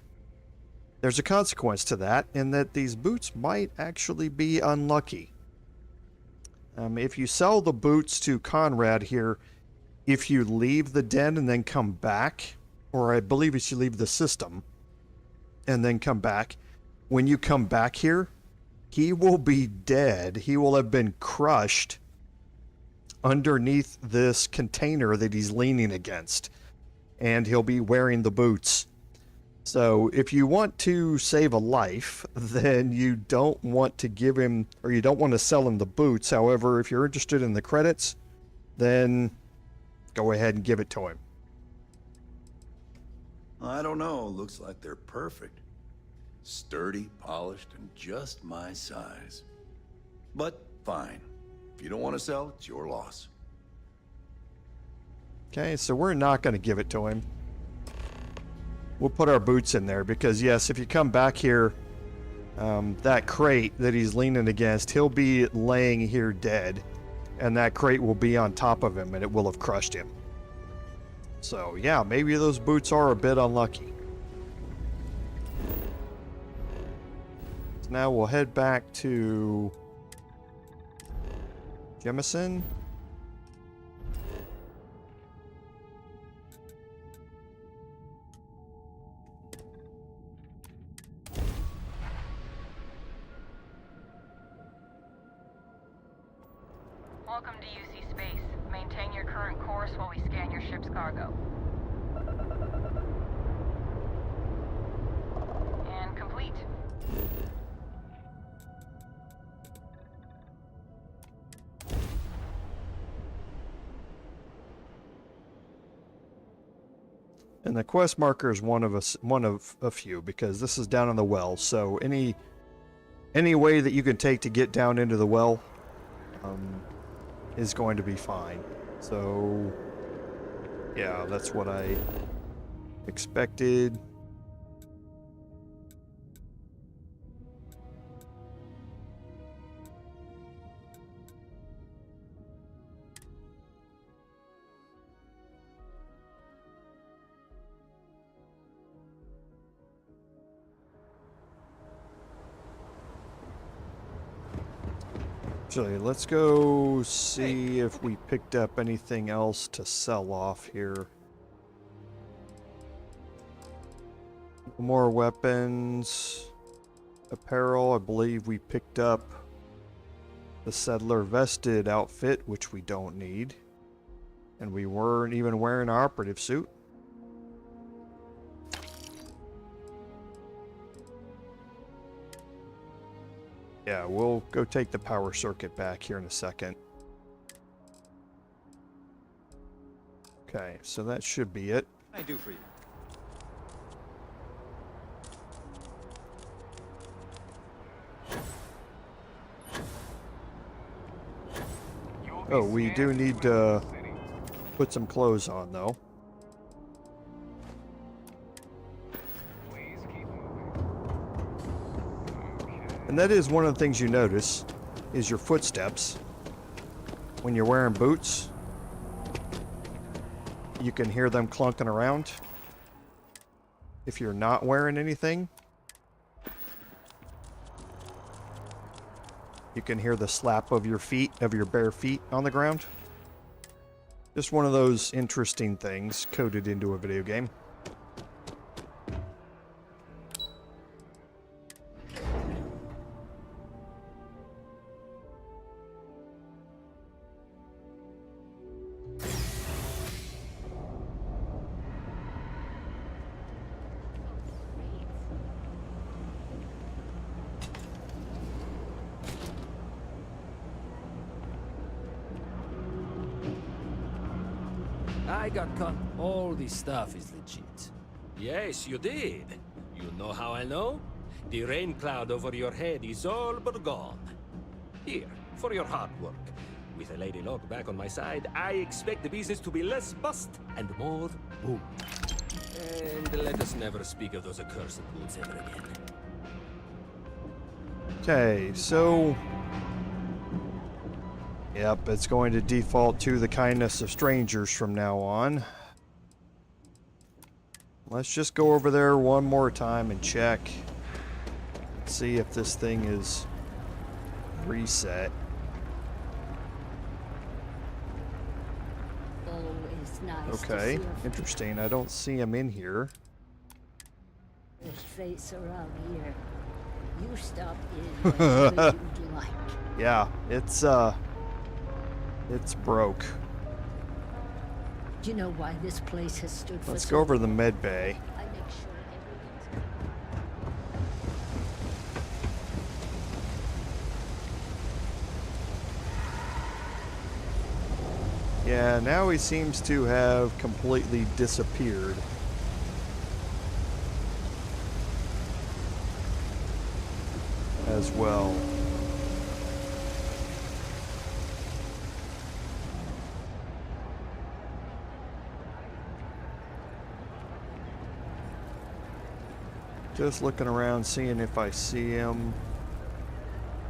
S1: there's a consequence to that in that these boots might actually be unlucky. If you sell the boots to Conrad here, if you leave the Den and then come back, or I believe if you leave the system and then come back, when you come back here, he will be dead. He will have been crushed underneath this container that he's leaning against, and he'll be wearing the boots. So if you want to save a life, then you don't want to give him, or you don't want to sell him the boots. However, if you're interested in the credits, then go ahead and give it to him.
S19: I don't know. Looks like they're perfect. Sturdy, polished, and just my size. But fine. If you don't want to sell, it's your loss.
S1: Okay, so we're not going to give it to him. We'll put our boots in there because, yes, if you come back here, that crate that he's leaning against, he'll be laying here dead, and that crate will be on top of him, and it will have crushed him. So, yeah, maybe those boots are a bit unlucky. So now we'll head back to Jemison.
S20: Welcome to UC Space. Maintain your current course while we scan your ship's cargo. And complete.
S1: And the quest marker is one of a few, because this is down in the well. So any way that you can take to get down into the well is going to be fine. So yeah, that's what I expected. Actually, let's go see if we picked up anything else to sell off here. More weapons, apparel. I believe we picked up the settler vested outfit, which we don't need. And we weren't even wearing our operative suit. Yeah, we'll go take the power circuit back here in a second. Okay, so that should be it.
S2: I do for you.
S1: Oh, we do need to put some clothes on, though. And that is one of the things you notice, is your footsteps. When you're wearing boots, you can hear them clunking around. If you're not wearing anything, you can hear the slap of your feet, of your bare feet on the ground. Just one of those interesting things coded into a video game.
S17: I got caught. All this stuff is legit. Yes, you did. You know how I know? The rain cloud over your head is all but gone. Here, for your hard work. With a Lady Luck back on my side, I expect the business to be less bust and more boom. And let us never speak of those accursed boots ever again.
S1: Okay, so... Yep, it's going to default to the kindness of strangers from now on. Let's just go over there one more time and check. See if this thing is reset.
S15: Always nice
S1: Okay,
S15: to see a
S1: interesting. I don't see him in here.
S15: fresh face around here. You stop in whenever you'd like.
S1: Yeah, it's broke.
S15: Do you know why this place has stood for
S1: Let's
S15: so
S1: go over to the
S15: long?
S1: med bay.
S15: I make sure
S1: Yeah, now he seems to have completely disappeared. As well. Just looking around, seeing if I see him.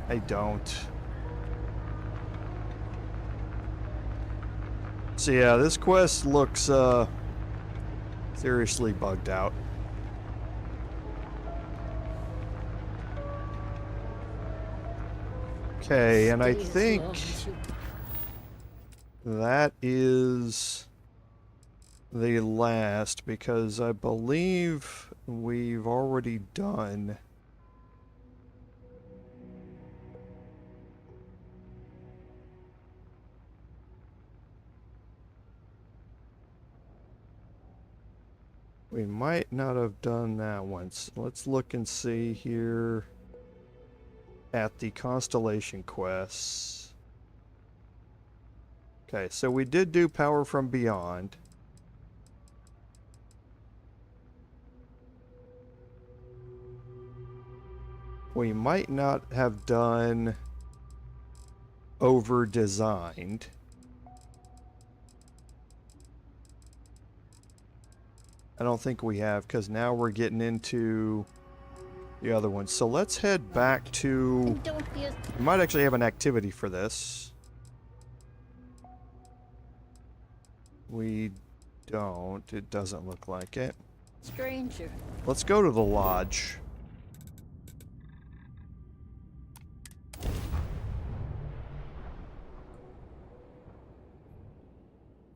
S1: I don't. So yeah, this quest looks seriously bugged out. Okay, and I
S15: Stay as
S1: think
S15: long as you-
S1: that is the last, because I believe we've already done We might not have done that once. Let's look and see here at the Constellation quests. Okay, so we did do Power from Beyond. We might not have done Overdesigned. I don't think we have, because now we're getting into the other ones. So let's head back to... We might actually have an activity for this. We don't. It doesn't look like it.
S15: Stranger.
S1: Let's go to the lodge.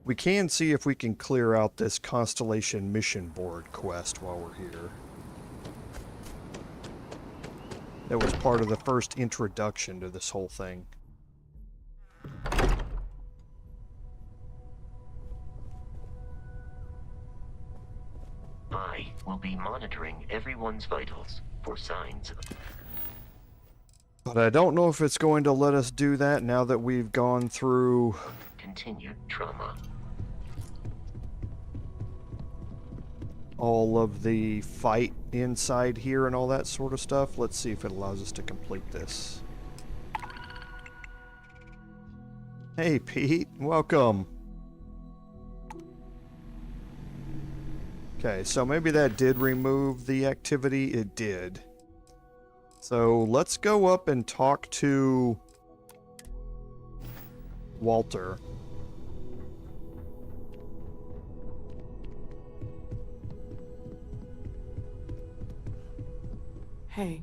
S1: We can see if we can clear out this Constellation Mission Board quest while we're here. That was part of the first introduction to this whole thing.
S21: I will be monitoring everyone's vitals for signs of...
S1: But I don't know if it's going to let us do that now that we've gone through...
S21: continued trauma.
S1: All of the fight inside here and all that sort of stuff. Let's see if it allows us to complete this. Hey, Pete. Welcome. Okay, so maybe that did remove the activity. It did. So let's go up and talk to Walter.
S22: Hey,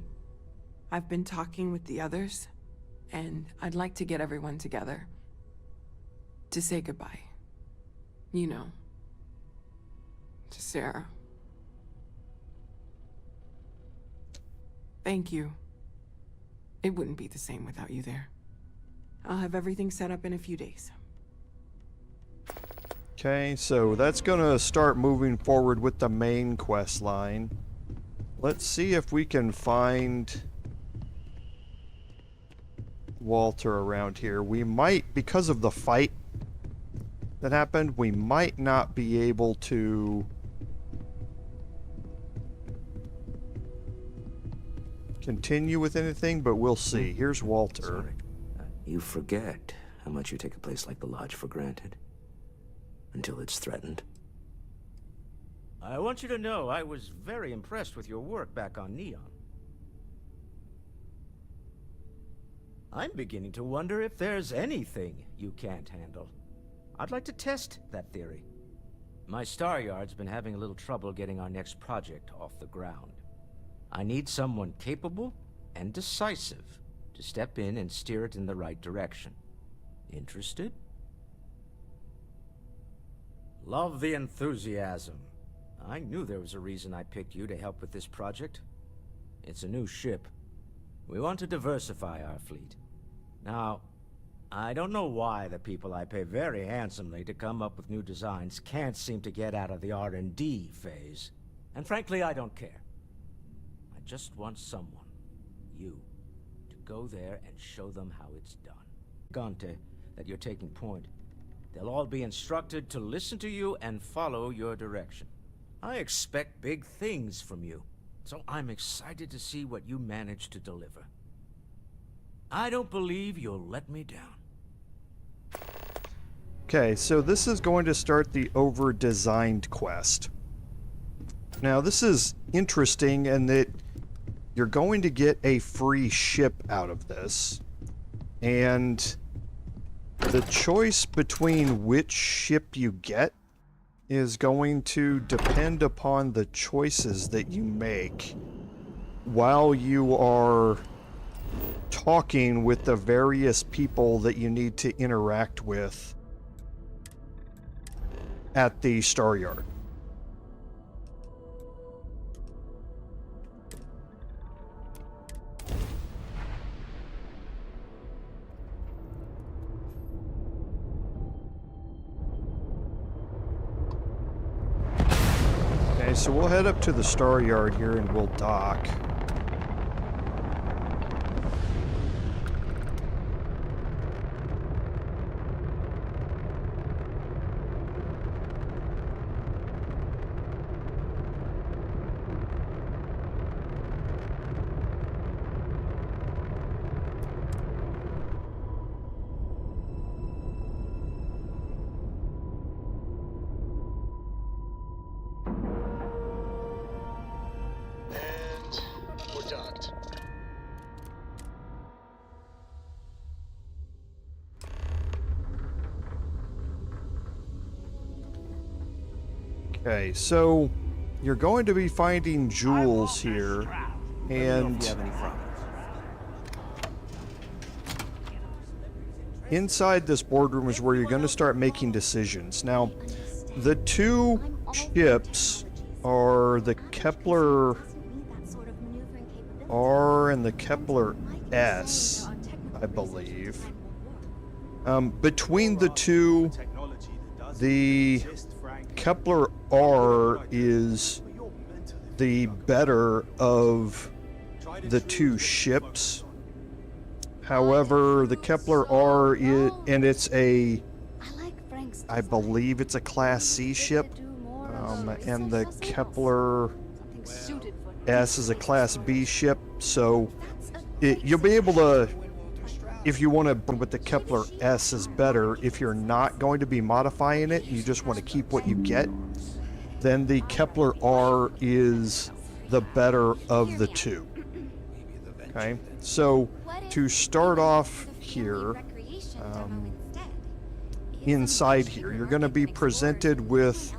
S22: I've been talking with the others, and I'd like to get everyone together to say goodbye. You know, to Sarah. Thank you. It wouldn't be the same without you there. I'll have everything set up in a few days.
S1: Okay, so that's gonna start moving forward with the main quest line. Let's see if we can find Walter around here. We might, because of the fight that happened, we might not be able to continue with anything, but we'll see. Here's Walter.
S23: Sorry. You forget how much you take a place like the Lodge for granted. Until it's threatened.
S24: I want you to know I was very impressed with your work back on Neon. I'm beginning to wonder if there's anything you can't handle. I'd like to test that theory. My Star Yard's been having a little trouble getting our next project off the ground. I need someone capable and decisive to step in and steer it in the right direction. Interested? Love the enthusiasm. I knew there was a reason I picked you to help with this project. It's a new ship. We want to diversify our fleet. Now, I don't know why the people I pay very handsomely to come up with new designs can't seem to get out of the R&D phase. And frankly, I don't care. I just want someone, you, to go there and show them how it's done. Gante, that you're taking point. They'll all be instructed to listen to you and follow your direction. I expect big things from you, so I'm excited to see what you manage to deliver. I don't believe you'll let me down.
S1: Okay, so this is going to start the Overdesigned Quest. Now, this is interesting in that you're going to get a free ship out of this, and the choice between which ship you get is going to depend upon the choices that you make while you are talking with the various people that you need to interact with at the Star Yard. so we'll head up to the Star Yard here and we'll dock. Okay, so you're going to be finding jewels here, and inside this boardroom is where you're going to start making decisions. Now, the two ships are the Kepler R and the Kepler S, I believe. Between the two, the Kepler R is the better of the two ships. However, the Kepler R is, and it's a, I believe it's a Class C ship, and the Kepler S is a Class B ship, so you'll be able to, if you want to, but the Kepler S is better. If you're not going to be modifying it, you just want to keep what you get, then the Kepler R is the better of the two. Okay, so to start off here, inside here, you're going to be presented with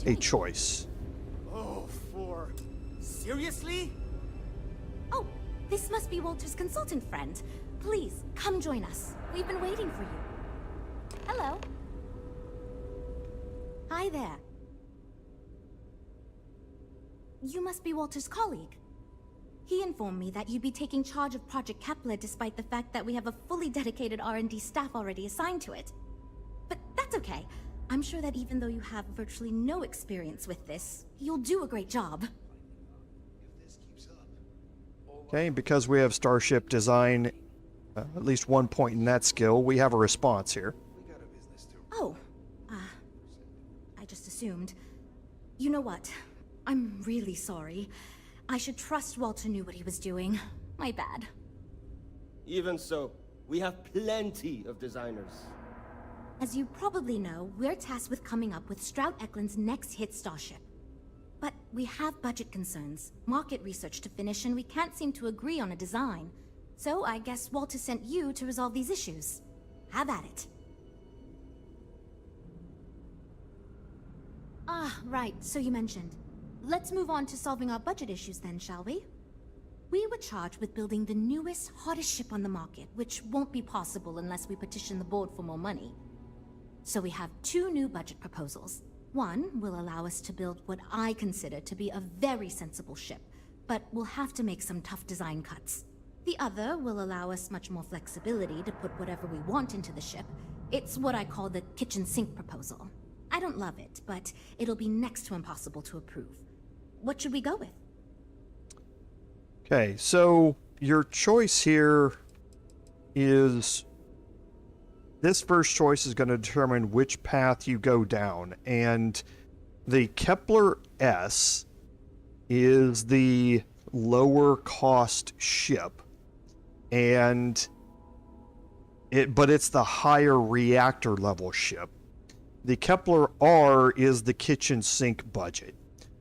S1: a choice.
S3: Seriously? Oh, this must be Walter's consultant friend. Please, come join us. We've been waiting for you. Hello. Hi there. You must be Walter's colleague. He informed me that you'd be taking charge of Project Kepler despite the fact that we have a fully dedicated R&D staff already assigned to it. But that's okay. I'm sure that even though you have virtually no experience with this, you'll do a great job.
S1: Okay, because we have Starship Design, at least 1 point in that skill, we have a response here.
S3: Oh, I just assumed. You know what? I'm really sorry. I should trust Walter knew what he was doing. My bad.
S4: Even so, we have plenty of designers.
S3: As you probably know, we're tasked with coming up with Stroud Eklund's next hit starship. But we have budget concerns, market research to finish, and we can't seem to agree on a design. So I guess Walter sent you to resolve these issues. Have at it. Ah, right, so you mentioned. Let's move on to solving our budget issues then, shall we? We were charged with building the newest, hottest ship on the market, which won't be possible unless we petition the board for more money. So we have two new budget proposals. One will allow us to build what I consider to be a very sensible ship, but we'll have to make some tough design cuts. The other will allow us much more flexibility to put whatever we want into the ship. It's what I call the kitchen sink proposal. I don't love it, but it'll be next to impossible to approve. What should we go with?
S1: Okay, so your choice here is, this first choice is going to determine which path you go down, and the Kepler S is the lower cost ship, and but it's the higher reactor level ship. The Kepler R is the kitchen sink budget.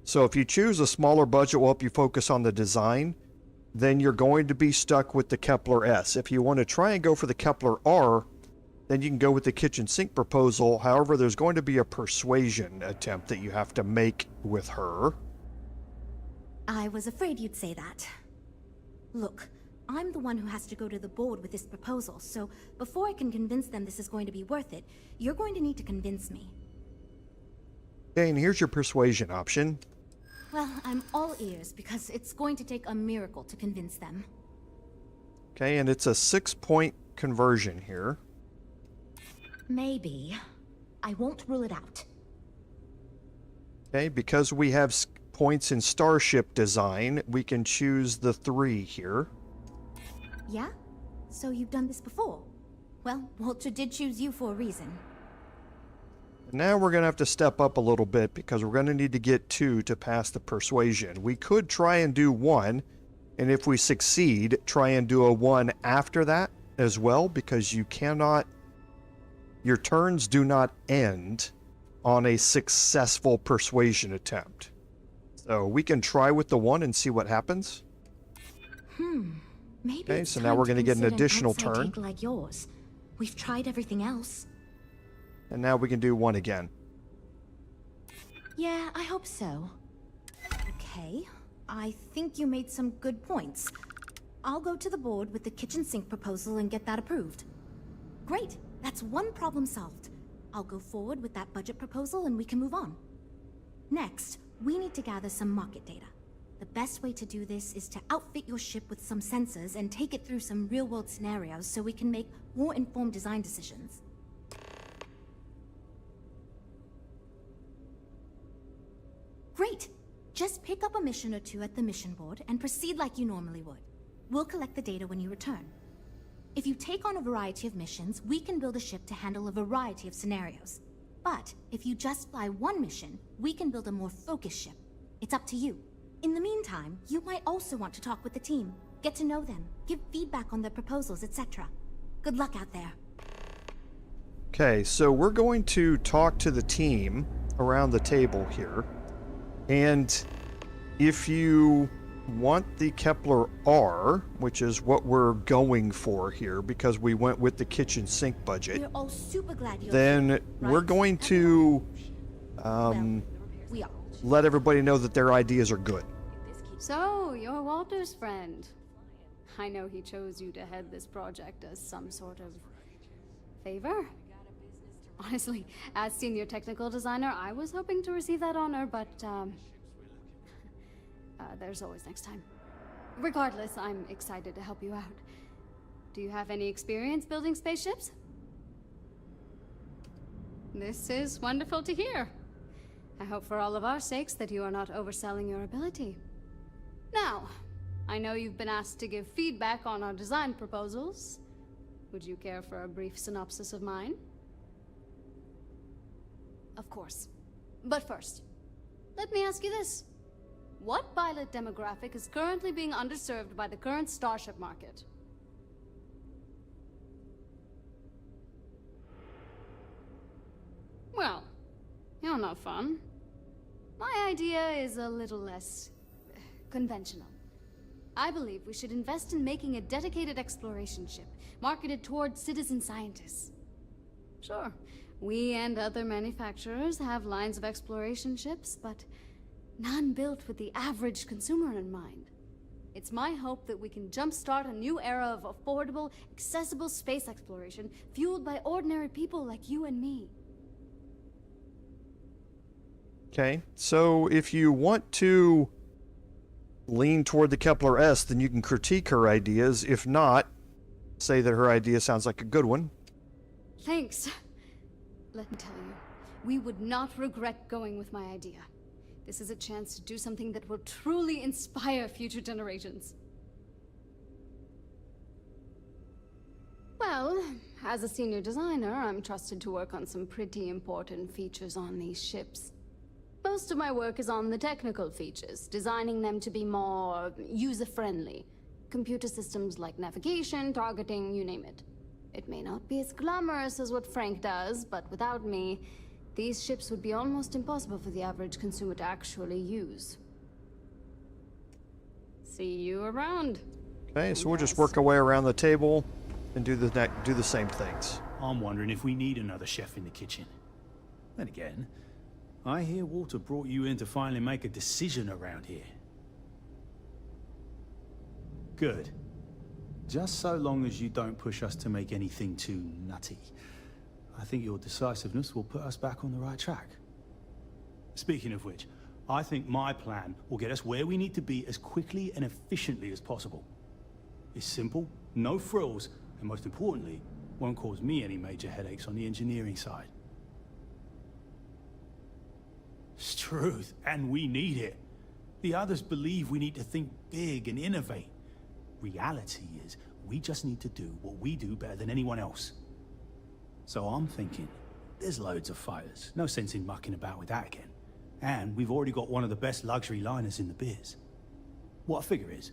S1: So if you choose a smaller budget will help you focus on the design, then you're going to be stuck with the Kepler S. If you want to try and go for the Kepler R, then you can go with the kitchen sink proposal. However, there's going to be a persuasion attempt that you have to make with her.
S3: I was afraid you'd say that. Look, I'm the one who has to go to the board with this proposal, so before I can convince them this is going to be worth it, you're going to need to convince me.
S1: Okay, and here's your persuasion option.
S3: Well, I'm all ears because it's going to take a miracle to convince them.
S1: Okay, and it's a 6-point conversion here.
S3: Maybe. I won't rule it out.
S1: Okay, because we have points in starship design, we can choose the 3 here.
S3: Yeah? So you've done this before? Well, Walter did choose you for a reason.
S1: Now we're going to have to step up a little bit because we're going to need to get 2 to pass the persuasion. We could try and do 1, and if we succeed, try and do a 1 after that as well, because you cannot... Your turns do not end on a successful persuasion attempt. So we can try with the 1 and see what happens.
S3: Maybe
S1: Okay,
S3: it's
S1: so now
S3: time
S1: we're
S3: to
S1: going to get an
S3: consider
S1: additional
S3: outside
S1: turn.
S3: take like yours. We've tried everything else.
S1: And now we can do 1 again.
S3: Yeah, I hope so. Okay, I think you made some good points. I'll go to the board with the kitchen sink proposal and get that approved. Great, that's 1 problem solved. I'll go forward with that budget proposal and we can move on. Next, we need to gather some market data. The best way to do this is to outfit your ship with some sensors and take it through some real-world scenarios so we can make more informed design decisions. Great! Just pick up a mission or 2 at the mission board and proceed like you normally would. We'll collect the data when you return. If you take on a variety of missions, we can build a ship to handle a variety of scenarios. But if you just fly 1 mission, we can build a more focused ship. It's up to you. In the meantime, you might also want to talk with the team, get to know them, give feedback on their proposals, etc. Good luck out there.
S1: Okay, so we're going to talk to the team around the table here. And if you want the Kepler R, which is what we're going for here because we went with the kitchen sink budget,
S3: We're all super glad you're
S1: then
S3: here,
S1: we're
S3: right?
S1: going to
S3: We are.
S1: let everybody know that their ideas are good.
S7: So, you're Walter's friend. I know he chose you to head this project as some sort of favor. Honestly, as senior technical designer, I was hoping to receive that honor, but there's always next time. Regardless, I'm excited to help you out. Do you have any experience building spaceships? This is wonderful to hear. I hope for all of our sakes that you are not overselling your ability. Now, I know you've been asked to give feedback on our design proposals. Would you care for a brief synopsis of mine? Of course. But first, let me ask you this. What pilot demographic is currently being underserved by the current starship market? Well, you're not fun. My idea is a little less conventional. I believe we should invest in making a dedicated exploration ship, marketed towards citizen scientists. Sure, we and other manufacturers have lines of exploration ships, but none built with the average consumer in mind. It's my hope that we can jumpstart a new era of affordable, accessible space exploration, fueled by ordinary people like you and me.
S1: Okay, so if you want to lean toward the Kepler S, then you can critique her ideas. If not, say that her idea sounds like a good one.
S7: Thanks. Let me tell you, we would not regret going with my idea. This is a chance to do something that will truly inspire future generations. Well, as a senior designer, I'm trusted to work on some pretty important features on these ships. Most of my work is on the technical features, designing them to be more user-friendly. Computer systems like navigation, targeting, you name it. It may not be as glamorous as what Frank does, but without me, these ships would be almost impossible for the average consumer to actually use. See you around.
S1: Okay, so we'll just work our way around the table and do the same things.
S9: I'm wondering if we need another chef in the kitchen. Then again, I hear Walter brought you in to finally make a decision around here. Good. Just so long as you don't push us to make anything too nutty. I think your decisiveness will put us back on the right track. Speaking of which, I think my plan will get us where we need to be as quickly and efficiently as possible. It's simple, no frills, and most importantly, won't cause me any major headaches on the engineering side. It's truth, and we need it. The others believe we need to think big and innovate. Reality is, we just need to do what we do better than anyone else. So I'm thinking, there's loads of fighters. No sense in mucking about with that again. And we've already got one of the best luxury liners in the biz. What I figure is,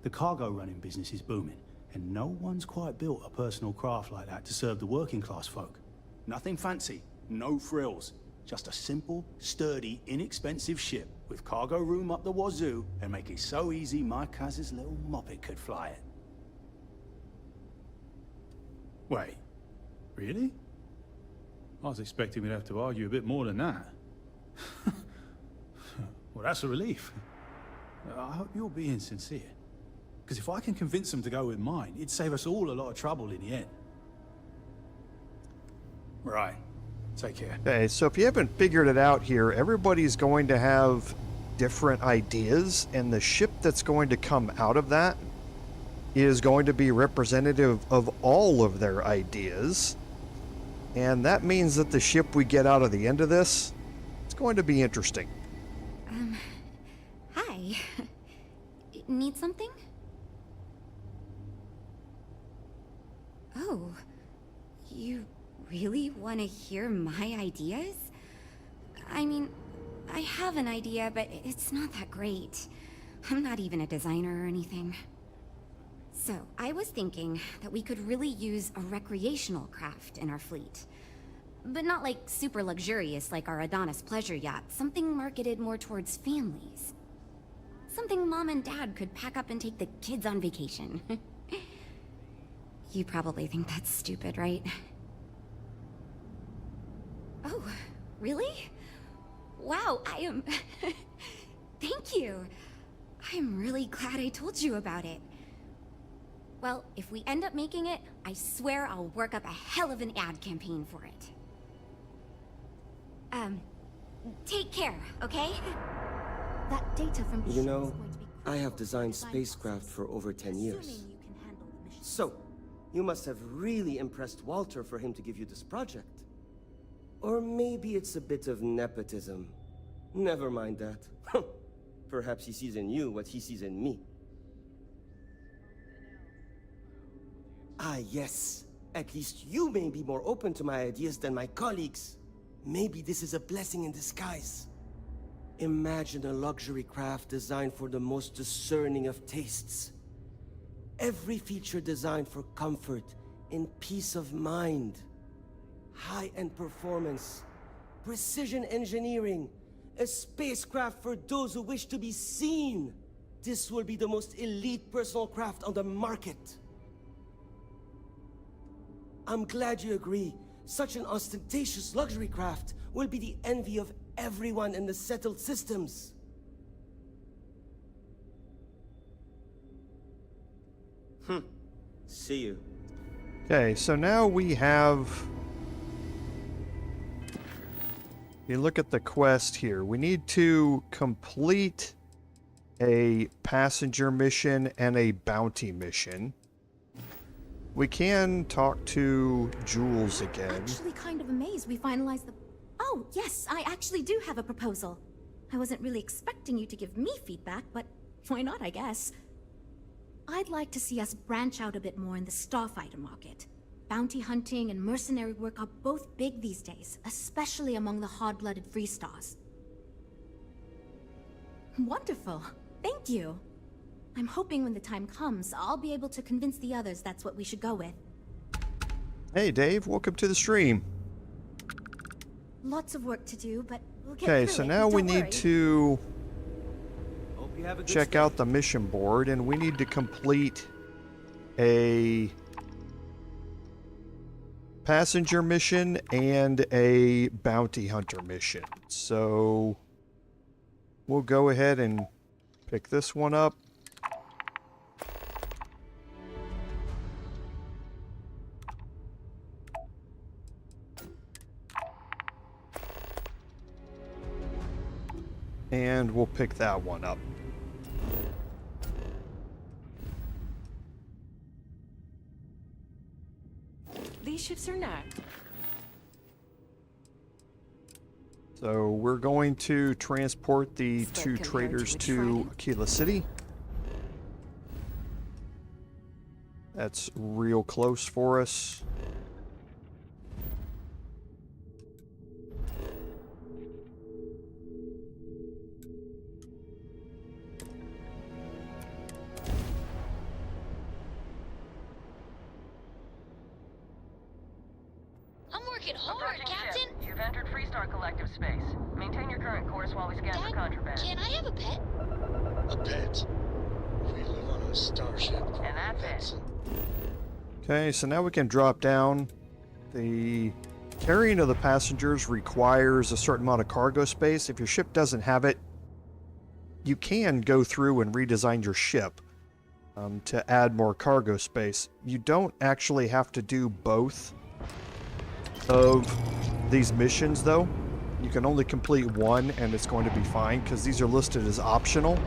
S9: the cargo running business is booming, and no one's quite built a personal craft like that to serve the working class folk. Nothing fancy, no frills. Just a simple, sturdy, inexpensive ship with cargo room up the wazoo and make it so easy my cousin's little moppet could fly it. Wait, really? I was expecting we'd have to argue a bit more than that. Well, that's a relief. I hope you're being sincere. Because if I can convince them to go with mine, it'd save us all a lot of trouble in the end. Right. Take care.
S1: Okay, so if you haven't figured it out here, everybody's going to have different ideas, and the ship that's going to come out of that is going to be representative of all of their ideas. And that means that the ship we get out of the end of this, it's going to be interesting.
S3: Hi. Need something? Oh, you really want to hear my ideas? I mean, I have an idea, but it's not that great. I'm not even a designer or anything. So, I was thinking that we could really use a recreational craft in our fleet. But not like super luxurious like our Adonis pleasure yacht. Something marketed more towards families. Something Mom and Dad could pack up and take the kids on vacation. You probably think that's stupid, right? Oh, really? Wow, I am... Thank you. I'm really glad I told you about it. Well, if we end up making it, I swear I'll work up a hell of an ad campaign for it. Take care, okay? That data from...
S4: You know, I have designed spacecraft for over 10 years. So, you must have really impressed Walter for him to give you this project. Or maybe it's a bit of nepotism. Never mind that. Perhaps he sees in you what he sees in me. Ah, yes. At least you may be more open to my ideas than my colleagues. Maybe this is a blessing in disguise. Imagine a luxury craft designed for the most discerning of tastes. Every feature designed for comfort and peace of mind. High-end performance, precision engineering, a spacecraft for those who wish to be seen. This will be the most elite personal craft on the market. I'm glad you agree. Such an ostentatious luxury craft will be the envy of everyone in the settled systems. See you.
S1: Okay, so now we have... You look at the quest here. We need to complete a passenger mission and a bounty mission. We can talk to Jules again.
S3: I'm actually kind of amazed we finalized the... Oh, yes, I actually do have a proposal. I wasn't really expecting you to give me feedback, but why not, I guess. I'd like to see us branch out a bit more in the starfighter market. Bounty hunting and mercenary work are both big these days, especially among the hard-blooded free stars. Wonderful. Thank you. I'm hoping when the time comes, I'll be able to convince the others that's what we should go with.
S1: Hey, Dave. Welcome to the stream.
S3: Lots of work to do, but we'll get
S1: Okay,
S3: through
S1: so
S3: it,
S1: now we
S3: don't
S1: need
S3: worry.
S1: to
S4: Hope you have a good
S1: check
S4: stay.
S1: out the mission board, and we need to complete a passenger mission and a bounty hunter mission. So we'll go ahead and pick this one up. And we'll pick that one up.
S22: These ships are not.
S1: So we're going to transport the
S6: Step
S1: two
S6: compared
S1: traders
S6: to a
S1: to
S6: trident.
S1: Aquila City. That's real close for us.
S8: I'm working hard,
S20: Approaching
S8: Captain.
S20: ship. You've entered Freestar Collective space. Maintain your current course while we scan for
S8: Dad,
S20: contraband.
S8: can I have a pet?
S10: A pet? We live on a starship.
S20: And that's it.
S1: Okay, so now we can drop down. The carrying of the passengers requires a certain amount of cargo space. If your ship doesn't have it, you can go through and redesign your ship to add more cargo space. You don't actually have to do both of these missions, though. You can only complete one, and it's going to be fine, because these are listed as optional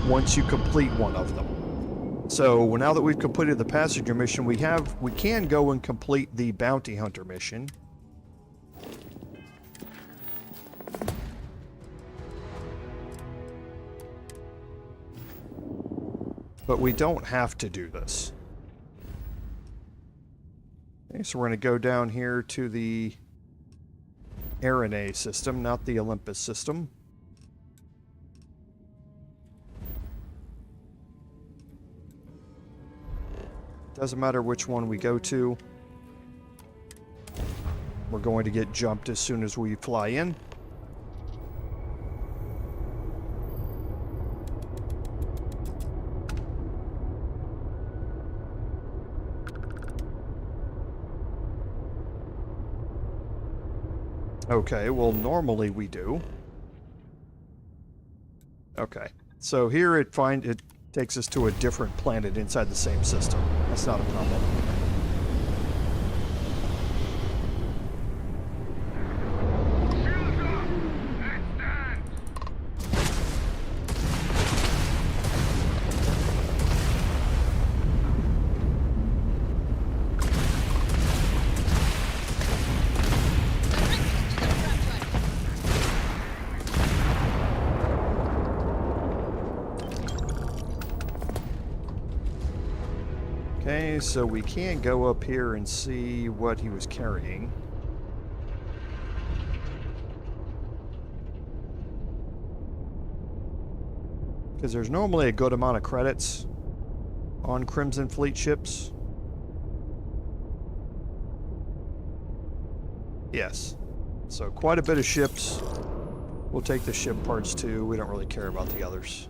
S1: once you complete one of them. So now that we've completed the passenger mission, we can go and complete the bounty hunter mission. But we don't have to do this. Okay, so we're going to go down here to the Arena system, not the Olympus system. Doesn't matter which one we go to. We're going to get jumped as soon as we fly in. Okay, well, normally we do. Okay, so here it takes us to a different planet inside the same system. That's not a problem. Okay, so we can go up here and see what he was carrying. Because there's normally a good amount of credits on Crimson Fleet ships. Yes. So quite a bit of ships. We'll take the ship parts too. We don't really care about the others.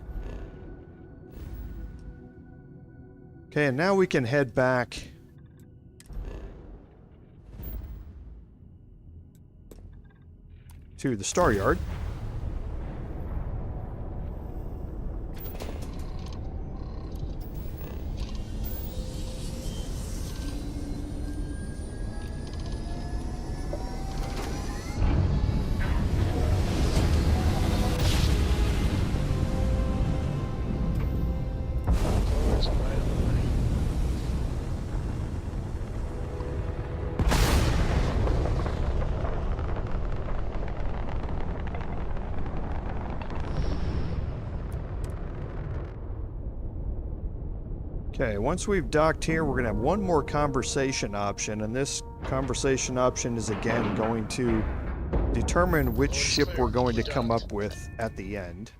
S1: Okay, and now we can head back to the Star Yard. Okay, once we've docked here, we're going to have one more conversation option, and this conversation option is again going to determine which ship we're going to come up with at the end.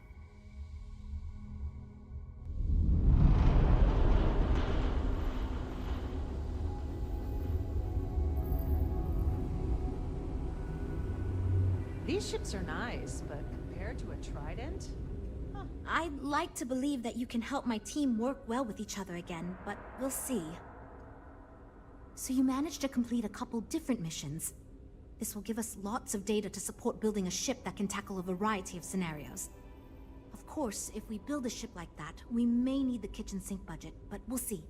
S6: These ships are nice, but compared to a trident?
S3: I'd like to believe that you can help my team work well with each other again, but we'll see. So you managed to complete a couple different missions. This will give us lots of data to support building a ship that can tackle a variety of scenarios. Of course, if we build a ship like that, we may need the kitchen sink budget, but we'll see.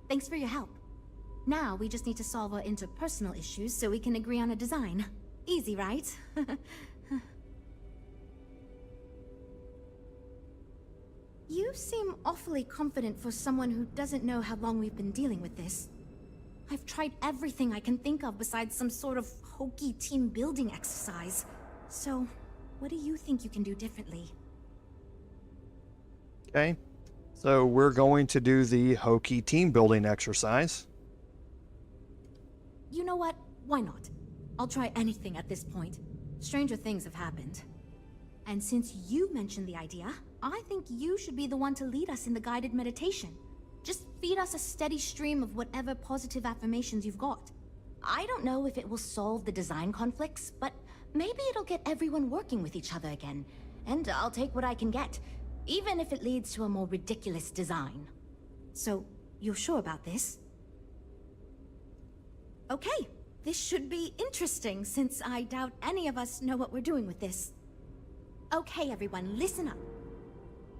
S3: Thanks for your help. Now we just need to solve our interpersonal issues so we can agree on a design. Easy, right? You seem awfully confident for someone who doesn't know how long we've been dealing with this. I've tried everything I can think of besides some sort of hokey team building exercise. So, what do you think you can do differently?
S1: Okay, so we're going to do the hokey team building exercise.
S3: You know what? Why not? I'll try anything at this point. Stranger things have happened. And since you mentioned the idea, I think you should be the one to lead us in the guided meditation. Just feed us a steady stream of whatever positive affirmations you've got. I don't know if it will solve the design conflicts, but maybe it'll get everyone working with each other again. And I'll take what I can get, even if it leads to a more ridiculous design. So, you're sure about this? Okay, this should be interesting since I doubt any of us know what we're doing with this. Okay, everyone, listen up.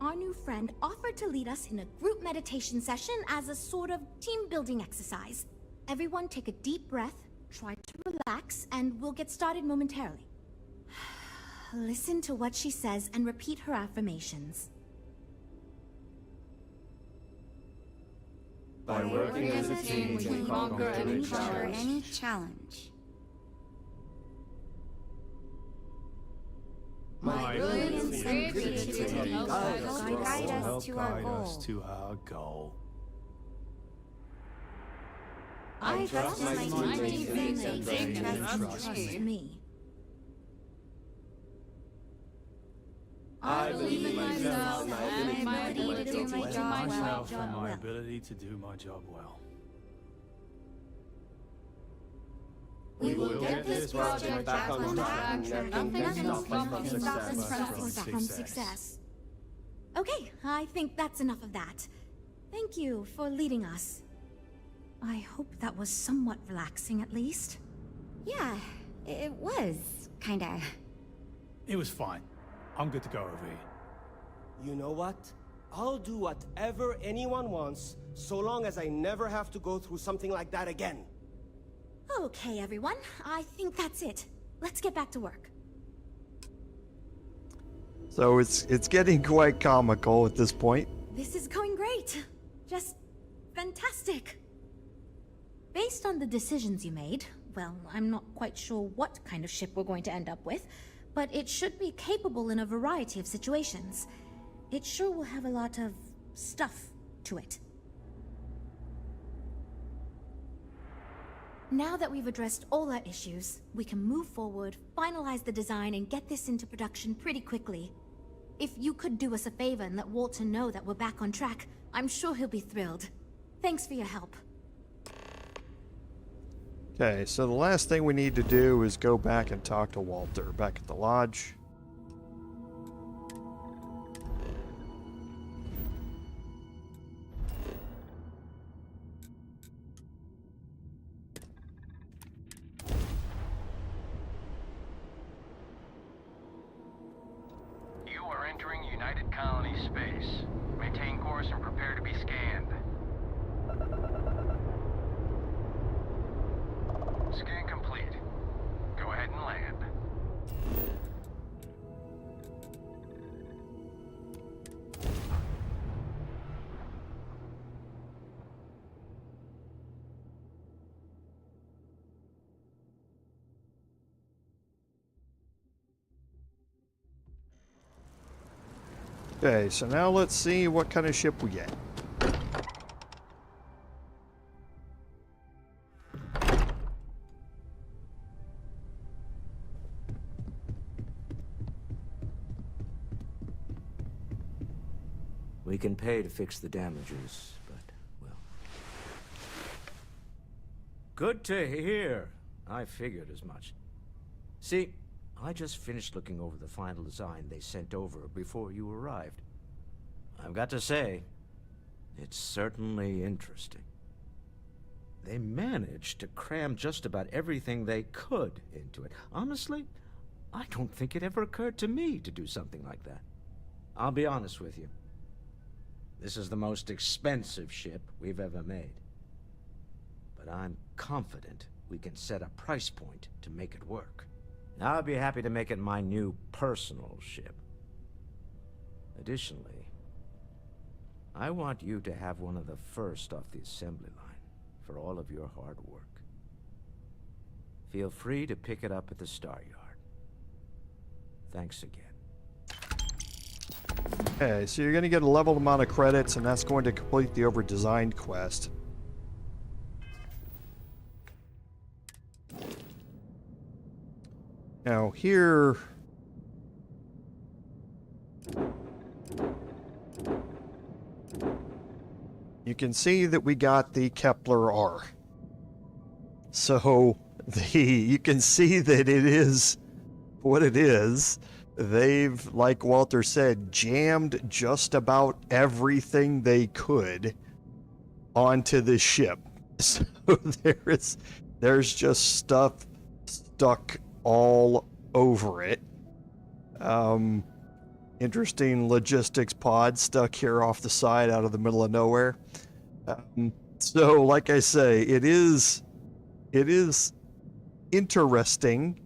S3: Our new friend offered to lead us in a group meditation session as a sort of team-building exercise. Everyone take a deep breath, try to relax, and we'll get started momentarily. Listen to what she says and repeat her affirmations.
S11: By working as a team, we can conquer any challenge. My brilliance and creativity help guide us to our goal.
S3: I trust my teammates and they trust me.
S11: I believe in myself and my ability to do my job well.
S9: And my ability to do my job well.
S11: We will get this project back on track. Nothing can stop us from
S3: success. Okay, I think that's enough of that. Thank you for leading us. I hope that was somewhat relaxing at least.
S11: Yeah, it was, kinda.
S9: It was fine. I'm good to go over here.
S4: You know what? I'll do whatever anyone wants, so long as I never have to go through something like that again.
S3: Okay, everyone. I think that's it. Let's get back to work.
S1: So it's getting quite comical at this point.
S3: This is going great. Just fantastic. Based on the decisions you made, well, I'm not quite sure what kind of ship we're going to end up with, but it should be capable in a variety of situations. It sure will have a lot of stuff to it. Now that we've addressed all our issues, we can move forward, finalize the design, and get this into production pretty quickly. If you could do us a favor and let Walter know that we're back on track, I'm sure he'll be thrilled. Thanks for your help.
S1: Okay, so the last thing we need to do is go back and talk to Walter back at the lodge.
S12: You are entering United Colony space. Maintain course and prepare to be scanned. Scan complete. Go ahead and land.
S1: Okay, so now let's see what kind of ship we get.
S23: We can pay to fix the damages, but, well...
S24: Good to hear. I figured as much. See, I just finished looking over the final design they sent over before you arrived. I've got to say, it's certainly interesting. They managed to cram just about everything they could into it. Honestly, I don't think it ever occurred to me to do something like that. I'll be honest with you. This is the most expensive ship we've ever made. But I'm confident we can set a price point to make it work. I'll be happy to make it my new personal ship. Additionally, I want you to have one of the first off the assembly line. for all of your hard work. Feel free to pick it up at the Star Yard. Thanks again.
S1: Okay, so you're going to get a leveled amount of credits, and that's going to complete the Overdesigned Quest. Now here... you can see that we got the Kepler R. So, you can see that it is what it is. They've, like Walter said, jammed just about everything they could onto this ship. So there's just stuff stuck all over it. Interesting logistics pod stuck here off the side out of the middle of nowhere. So, like I say, it is interesting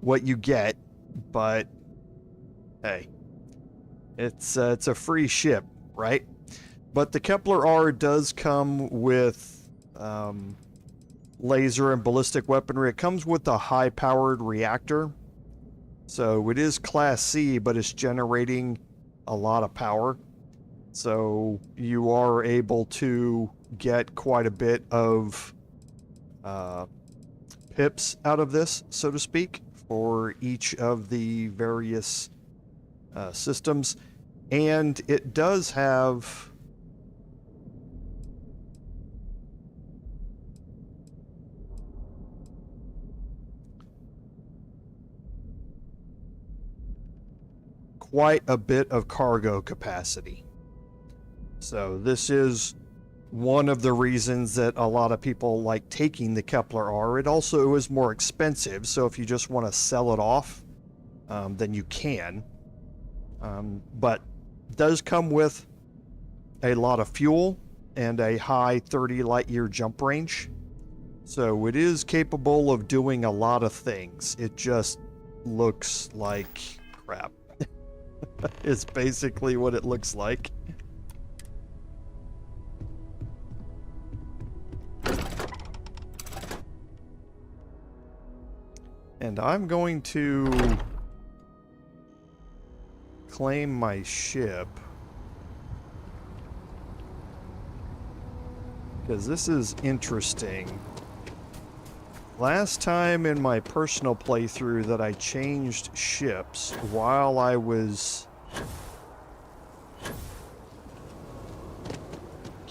S1: what you get, but hey, it's a free ship, right? But the Kepler R does come with laser and ballistic weaponry. It comes with a high-powered reactor. So it is Class C, but it's generating a lot of power. So you are able to get quite a bit of pips out of this, so to speak, for each of the various systems. And it does have... quite a bit of cargo capacity. So this is one of the reasons that a lot of people like taking the Kepler R. It also is more expensive, so if you just want to sell it off, then you can. But it does come with a lot of fuel and a high 30 light-year jump range. So it is capable of doing a lot of things. It just looks like crap. It's basically what it looks like. And I'm going to claim my ship, because this is interesting. Last time in my personal playthrough that I changed ships while I was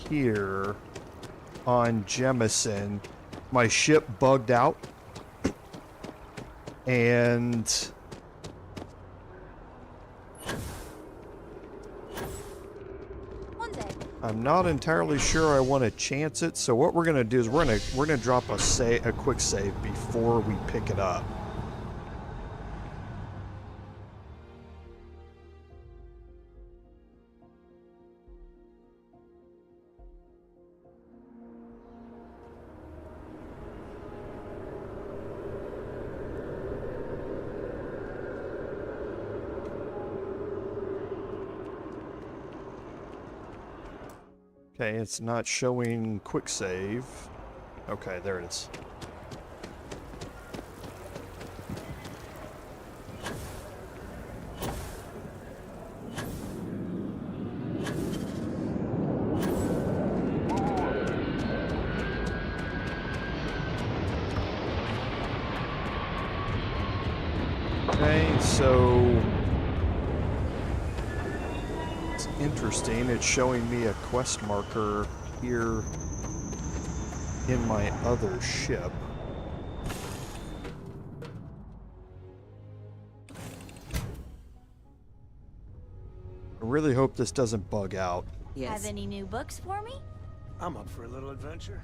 S1: here on Jemison, my ship bugged out, and I'm not entirely sure I want to chance it. So what we're gonna do is we're gonna drop a quick save before we pick it up. Okay, it's not showing quick save. Okay, there it is. Okay, so interesting. It's showing me a quest marker here in my other ship. I really hope this doesn't bug out.
S5: Yes. Have any new books for me?
S11: I'm up for a little adventure.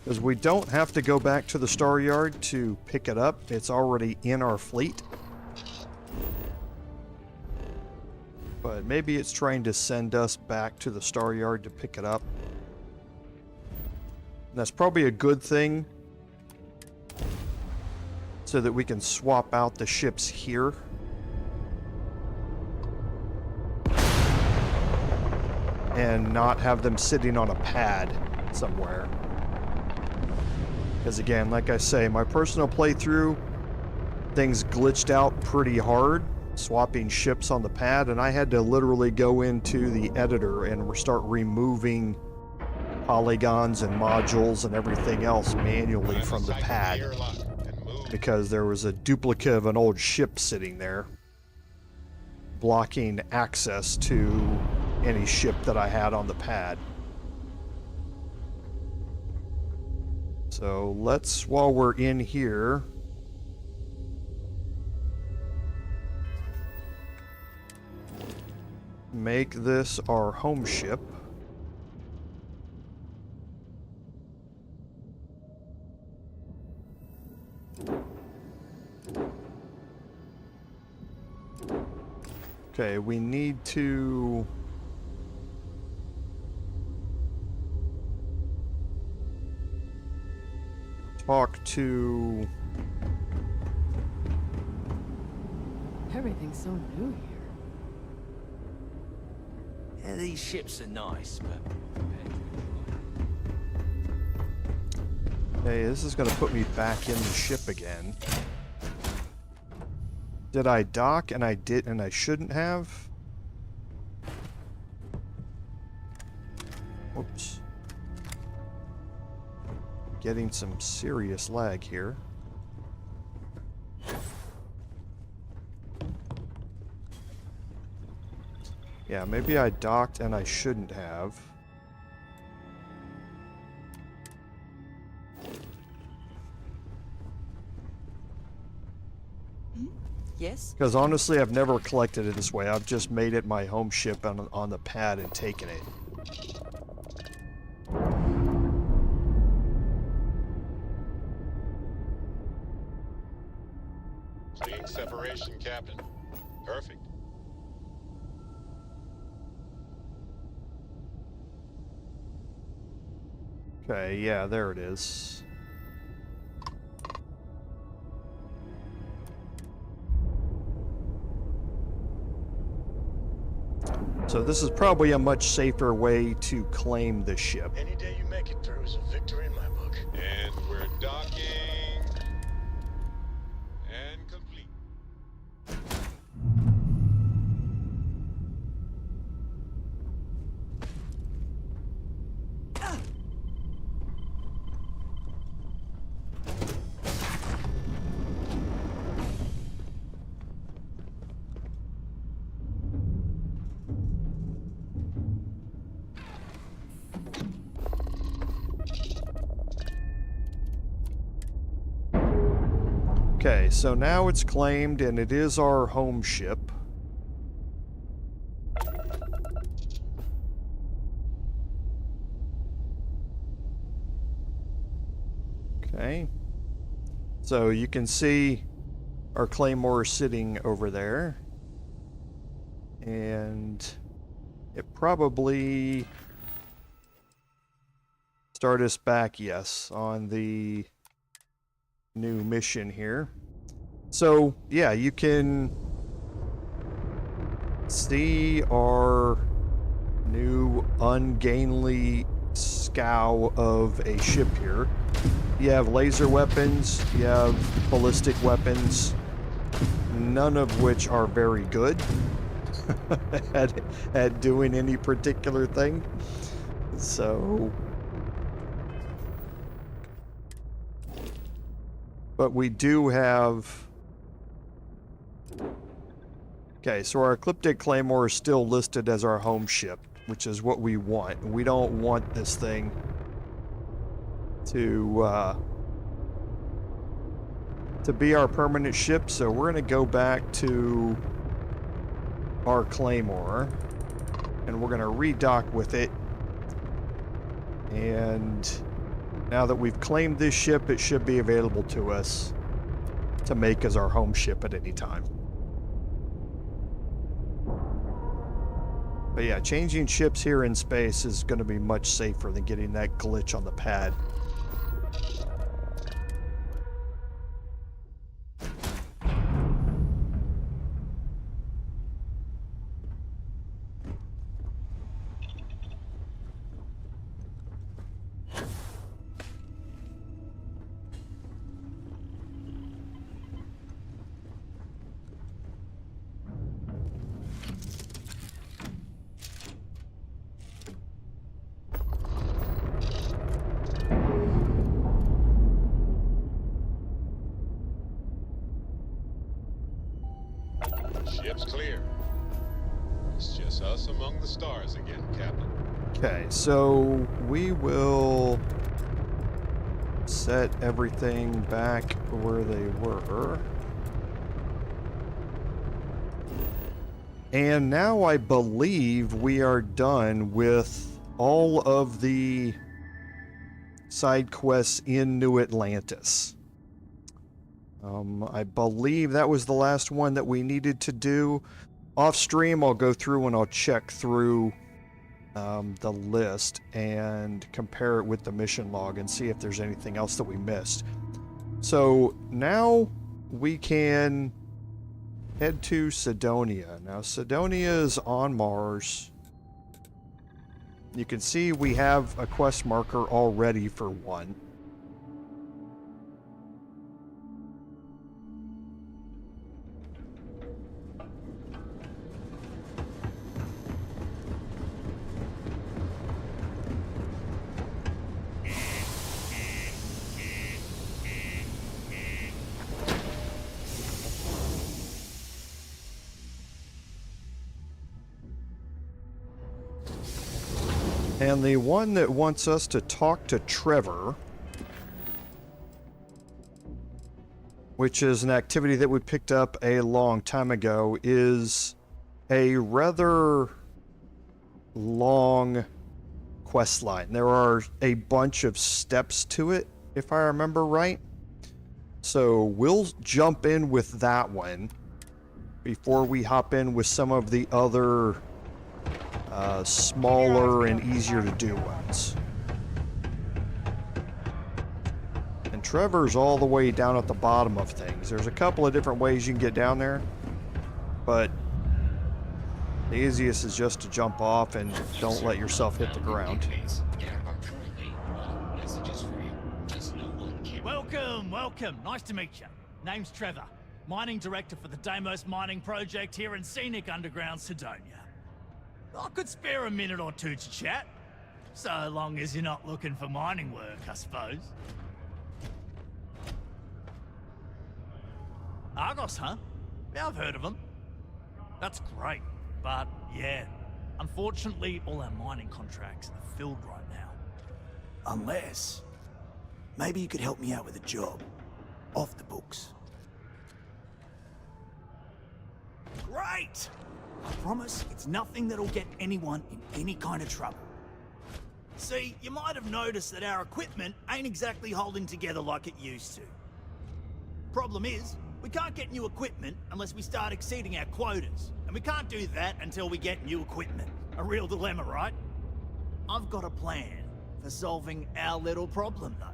S1: Because we don't have to go back to the Star Yard to pick it up. It's already in our fleet. But maybe it's trying to send us back to the Star Yard to pick it up. And that's probably a good thing. so that we can swap out the ships here. And not have them sitting on a pad somewhere. Because again, like I say, my personal playthrough, things glitched out pretty hard, swapping ships on the pad, and I had to literally go into the editor and start removing polygons and modules and everything else manually from the pad. Because there was a duplicate of an old ship sitting there, blocking access to any ship that I had on the pad. So let's, while we're in here, make this our home ship. Okay, we need to talk to...
S22: Everything's so new here.
S11: Yeah, these ships are nice, but...
S1: Hey, this is going to put me back in the ship again. Did I dock and I did and I shouldn't have? Whoops. Getting some serious lag here. Yeah, maybe I docked and I shouldn't have.
S11: Yes?
S1: Because honestly, I've never collected it this way. I've just made it my home ship on the pad and taken it.
S10: Fleeing separation, Captain. Perfect.
S1: Okay, yeah, there it is. So this is probably a much safer way to claim the ship.
S10: Any day you make it through is a victory in my book. And we're docking. And complete.
S1: Okay, so now it's claimed and it is our home ship. Okay. So you can see our Claymore sitting over there. And it probably start us back, yes, on the new mission here. So yeah, you can see our new ungainly scow of a ship here. You have laser weapons, you have ballistic weapons, none of which are very good at doing any particular thing. So but we do have... Okay, so our Ecliptic Claymore is still listed as our home ship, which is what we want. We don't want this thing to be our permanent ship, so we're going to go back to our Claymore, and we're going to redock with it. And now that we've claimed this ship, it should be available to us to make as our home ship at any time. But yeah, changing ships here in space is going to be much safer than getting that glitch on the pad.
S10: us among the stars again, Captain.
S1: Okay, so we will set everything back where they were. And now I believe we are done with all of the side quests in New Atlantis. I believe that was the last one that we needed to do. Off stream, I'll go through and I'll check through the list and compare it with the mission log and see if there's anything else that we missed. So now we can head to Cydonia. Now Cydonia is on Mars. You can see we have a quest marker already for one. And the one that wants us to talk to Trevor, which is an activity that we picked up a long time ago, is a rather long quest line. There are a bunch of steps to it, if I remember right. So we'll jump in with that one before we hop in with some of the other smaller and easier to do ones. And Trevor's all the way down at the bottom of things. There's a couple of different ways you can get down there, but the easiest is just to jump off and don't let yourself hit the ground.
S13: Welcome, welcome. Nice to meet you. Name's Trevor, mining director for the Deimos mining project here in scenic underground Cydonia. I could spare a minute or two to chat, so long as you're not looking for mining work, I suppose. Argos, huh? Yeah, I've heard of them. That's great, but yeah, unfortunately all our mining contracts are filled right now.
S14: Unless, maybe you could help me out with a job, off the books.
S13: Great! I promise it's nothing that'll get anyone in any kind of trouble. See, you might have noticed that our equipment ain't exactly holding together like it used to. Problem is, we can't get new equipment unless we start exceeding our quotas, and we can't do that until we get new equipment. A real dilemma, right? I've got a plan for solving our little problem, though.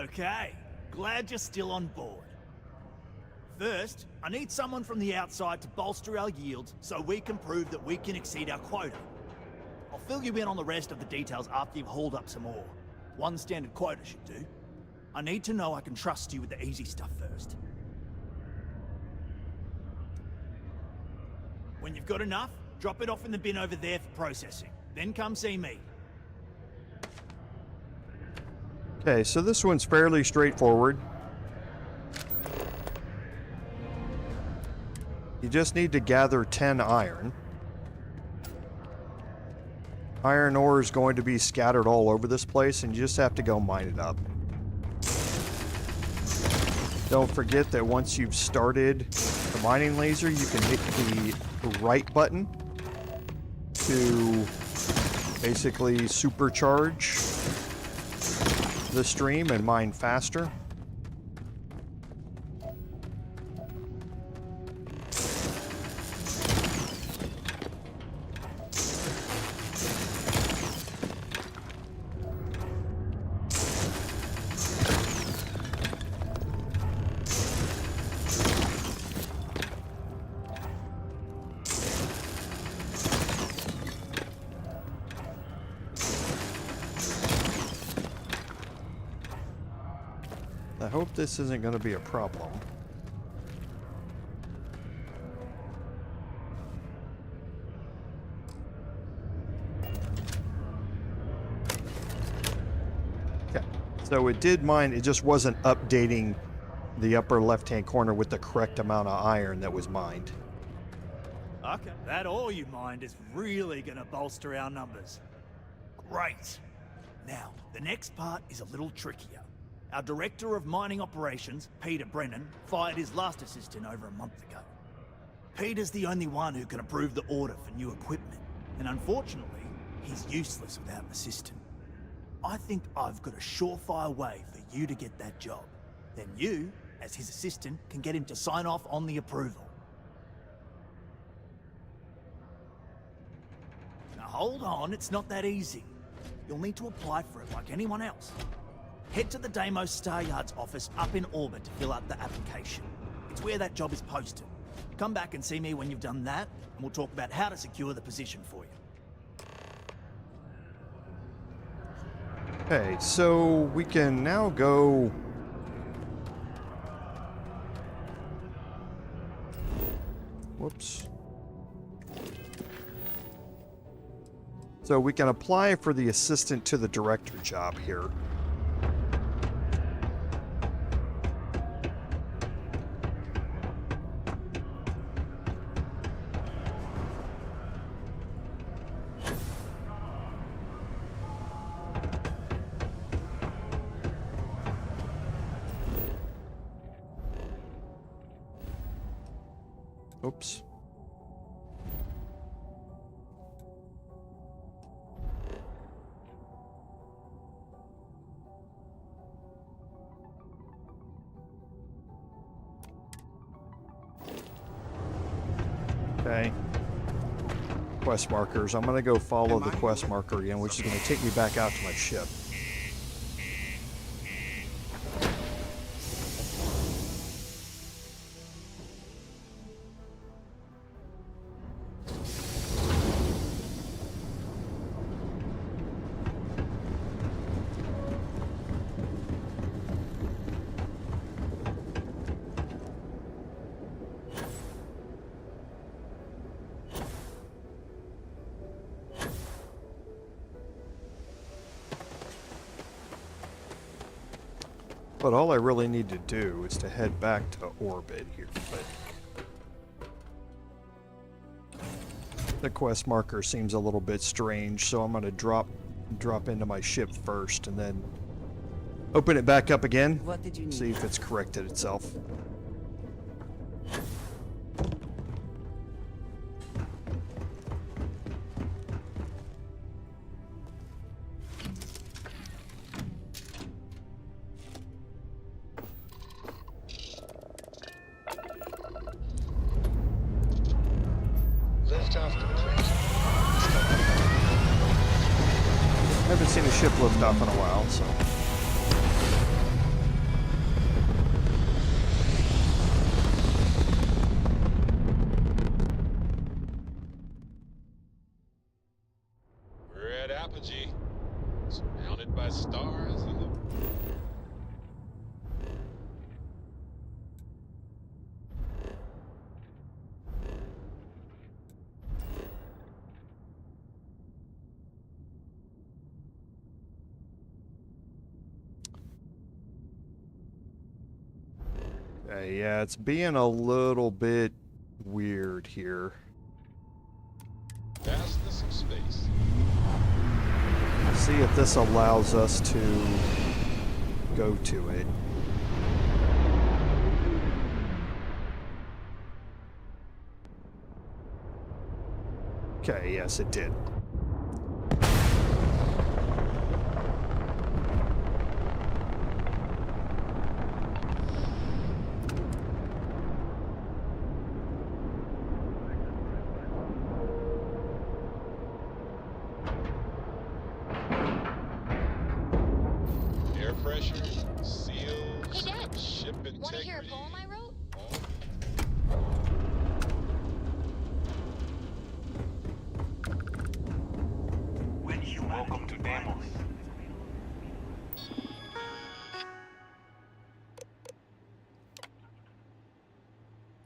S13: Okay, glad you're still on board. First, I need someone from the outside to bolster our yields so we can prove that we can exceed our quota. I'll fill you in on the rest of the details after you've hauled up some ore. One standard quota should do. I need to know I can trust you with the easy stuff first. When you've got enough, drop it off in the bin over there for processing. Then come see me.
S1: Okay, so this one's fairly straightforward. You just need to gather 10 iron. Iron ore is going to be scattered all over this place, and you just have to go mine it up. Don't forget that once you've started the mining laser, you can hit the right button to basically supercharge the stream and mine faster. I hope this isn't going to be a problem. Okay, so it did mine, it just wasn't updating the upper left-hand corner with the correct amount of iron that was mined.
S13: Okay, that all you mind is really gonna bolster our numbers. Great. Now, the next part is a little trickier. Our Director of Mining Operations, Peter Brennan, fired his last assistant over a month ago. Peter's the only one who can approve the order for new equipment, and unfortunately, he's useless without an assistant. I think I've got a surefire way for you to get that job. Then you, as his assistant, can get him to sign off on the approval. Now hold on, it's not that easy. You'll need to apply for it like anyone else. Head to the Deimos Star Yard's office up in Orbit to fill out the application. It's where that job is posted. Come back and see me when you've done that, and we'll talk about how to secure the position for you.
S1: Okay, so we can now go... Whoops. So we can apply for the assistant to the director job here. Oops. Okay. Quest markers. I'm going to go follow the quest marker again, which is going to take me back out to my ship. But all I really need to do is to head back to orbit here. But the quest marker seems a little bit strange, so I'm going to drop into my ship first and then open it back up again.
S2: What did you need?
S1: See if it's corrected itself. Haven't seen a ship lift off in a while, so.
S10: We're at Apogee, surrounded by stars and the...
S1: Yeah, it's being a little bit weird here.
S10: Vastness of space.
S1: See if this allows us to go to it. Okay, yes, it did.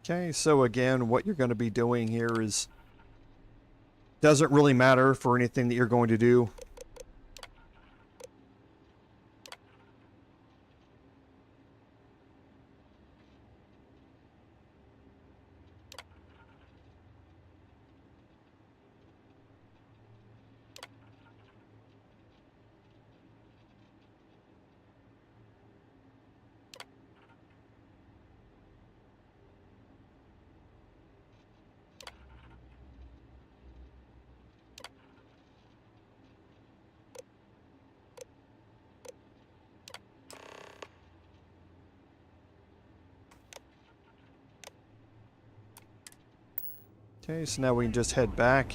S1: Okay, so again, what you're going to be doing here is doesn't really matter for anything that you're going to do. Okay, so now we can just head back.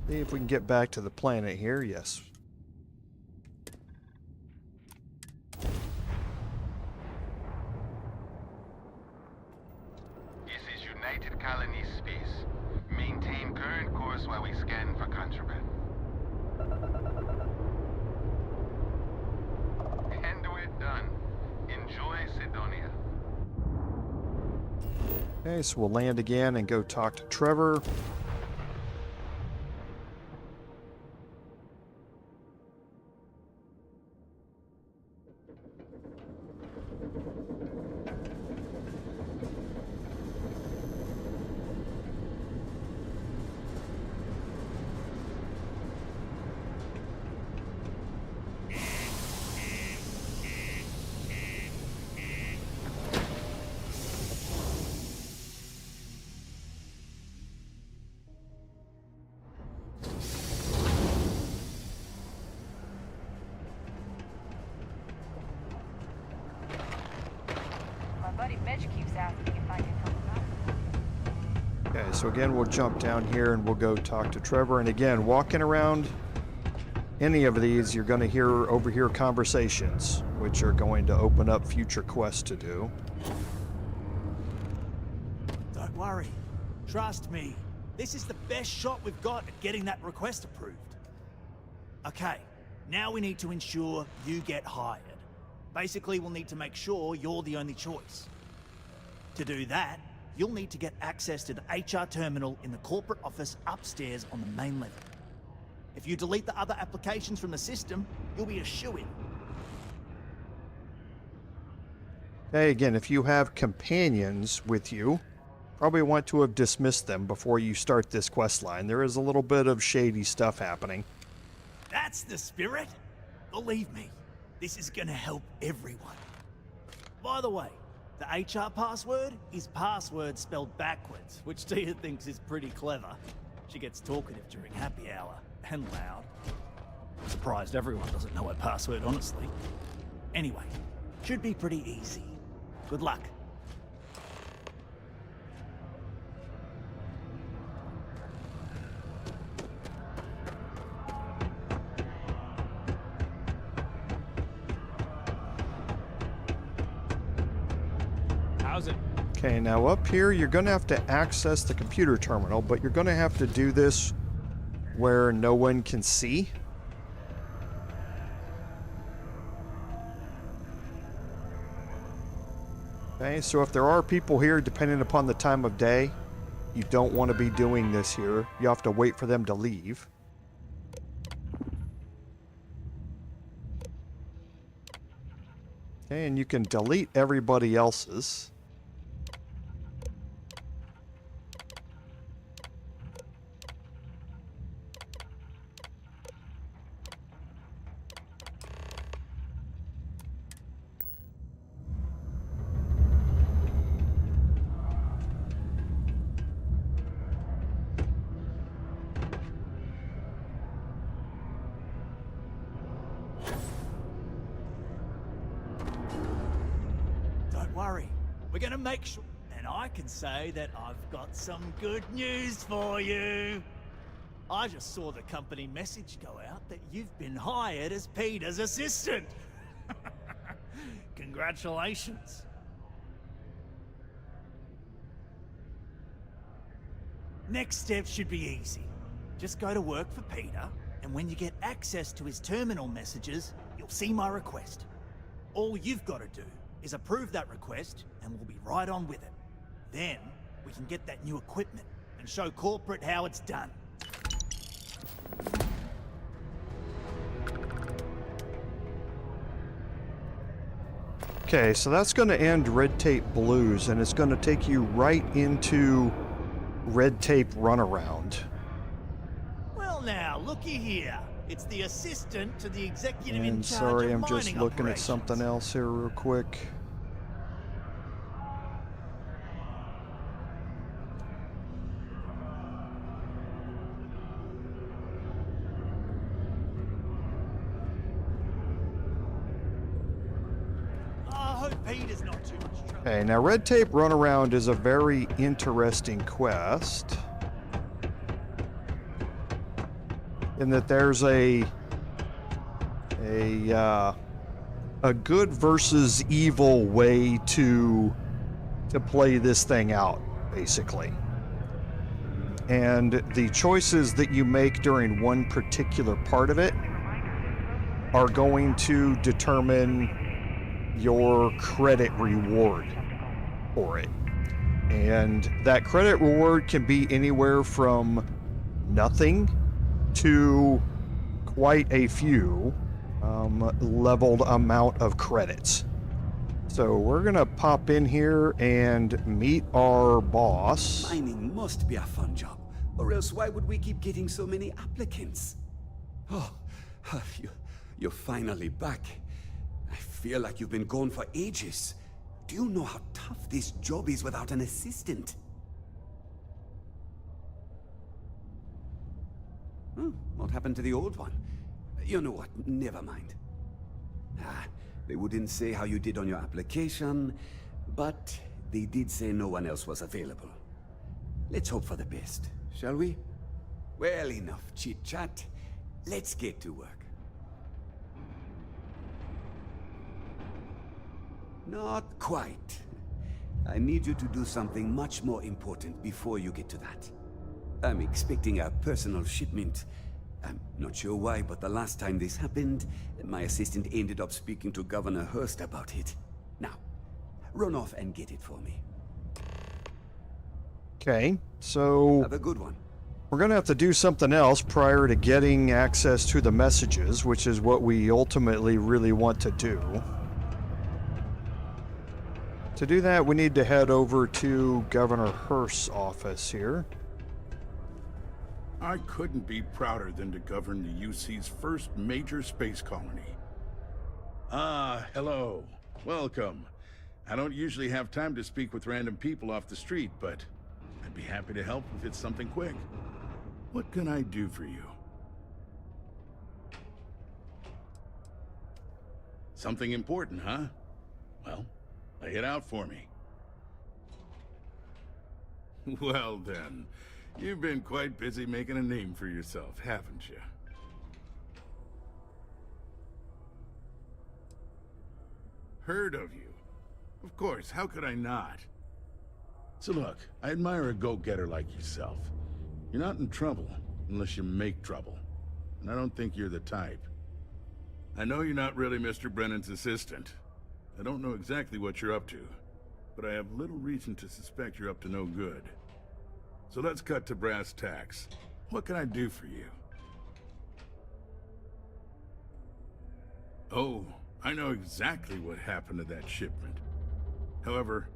S1: See if we can get back to the planet here. Yes.
S12: This is United Colony Space. Maintain current course while we scan for contraband. And we're done. Enjoy Cydonia.
S1: Okay, so we'll land again and go talk to Trevor. Okay, so again, we'll jump down here and we'll go talk to Trevor. And again, walking around any of these, you're going to overhear conversations, which are going to open up future quests to do.
S13: Don't worry. Trust me. This is the best shot we've got at getting that request approved. Okay, now we need to ensure you get hired. Basically, we'll need to make sure you're the only choice. To do that, you'll need to get access to the HR terminal in the corporate office upstairs on the main level. If you delete the other applications from the system, you'll be a shoo-in.
S1: Okay, again, if you have companions with you, probably want to have dismissed them before you start this quest line. There is a little bit of shady stuff happening.
S13: That's the spirit. Believe me, this is gonna help everyone. By the way, the HR password is password spelled backwards, which Tia thinks is pretty clever. She gets talkative during happy hour, and loud. Surprised everyone doesn't know her password, honestly. Anyway, should be pretty easy. Good luck.
S2: How's it?
S1: Okay, now up here, you're going to have to access the computer terminal, but you're going to have to do this where no one can see. Okay, so if there are people here, depending upon the time of day, you don't want to be doing this here. You have to wait for them to leave. Okay, and you can delete everybody else's.
S13: We're gonna make sure... And I can say that I've got some good news for you. I just saw the company message go out that you've been hired as Peter's assistant. Congratulations. Next step should be easy. Just go to work for Peter, and when you get access to his terminal messages, you'll see my request. All you've got to do is approve that request, and we'll be right on with it. Then, we can get that new equipment and show corporate how it's done.
S1: Okay, so that's going to end Red Tape Blues, and it's going to take you right into Red Tape Runaround.
S13: Well now, looky here. It's the assistant to the executive in
S1: And
S13: charge
S1: sorry,
S13: of
S1: I'm just
S13: mining
S1: looking at
S13: operations.
S1: something else here real quick.
S13: hope Peter's not too much trouble.
S1: Okay, now Red Tape Runaround is a very interesting quest. In that there's a good versus evil way to play this thing out, basically. And the choices that you make during one particular part of it are going to determine your credit reward for it. And that credit reward can be anywhere from nothing to quite a few leveled amount of credits. So we're gonna pop in here and meet our boss.
S16: Mining must be a fun job, or else why would we keep getting so many applicants? Oh, you're finally back. I feel like you've been gone for ages. Do you know how tough this job is without an assistant? What happened to the old one? You know what, never mind. They wouldn't say how you did on your application, but they did say no one else was available. Let's hope for the best, shall we? Well, enough chit-chat. Let's get to work. Not quite. I need you to do something much more important before you get to that. I'm expecting a personal shipment. I'm not sure why, but the last time this happened, my assistant ended up speaking to Governor Hurst about it. Now, run off and get it for me.
S1: Okay, so
S16: have a good one.
S1: We're gonna have to do something else prior to getting access to the messages, which is what we ultimately really want to do. To do that, we need to head over to Governor Hurst's office here.
S17: I couldn't be prouder than to govern the UC's first major space colony. Ah, hello. Welcome. I don't usually have time to speak with random people off the street, but I'd be happy to help if it's something quick. What can I do for you? Something important, huh? Well, lay it out for me. Well then. You've been quite busy making a name for yourself, haven't you? Heard of you. Of course, how could I not? So look, I admire a go-getter like yourself. You're not in trouble unless you make trouble. And I don't think you're the type. I know you're not really Mr. Brennan's assistant. I don't know exactly what you're up to, but I have little reason to suspect you're up to no good. So let's cut to brass tacks. What can I do for you? Oh, I know exactly what happened to that shipment. However,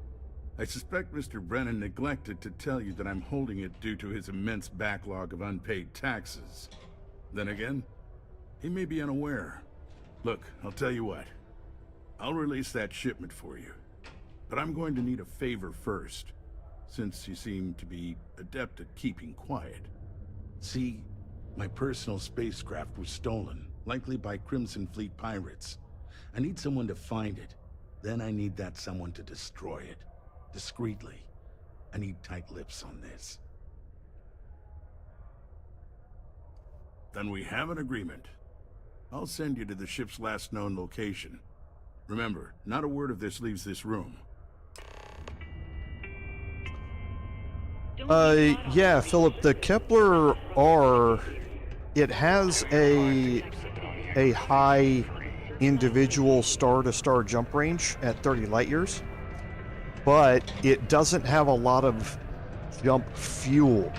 S17: I suspect Mr. Brennan neglected to tell you that I'm holding it due to his immense backlog of unpaid taxes. Then again, he may be unaware. Look, I'll tell you what. I'll release that shipment for you. But I'm going to need a favor first, since you seem to be adept at keeping quiet. See, my personal spacecraft was stolen, likely by Crimson Fleet pirates. I need someone to find it. Then I need that someone to destroy it. Discreetly. I need tight lips on this. Then we have an agreement. I'll send you to the ship's last known location. Remember, not a word of this leaves this room.
S1: Yeah, Philip, the Kepler R, it has a high individual star-to-star jump range at 30 light years, but it doesn't have a lot of jump fuel.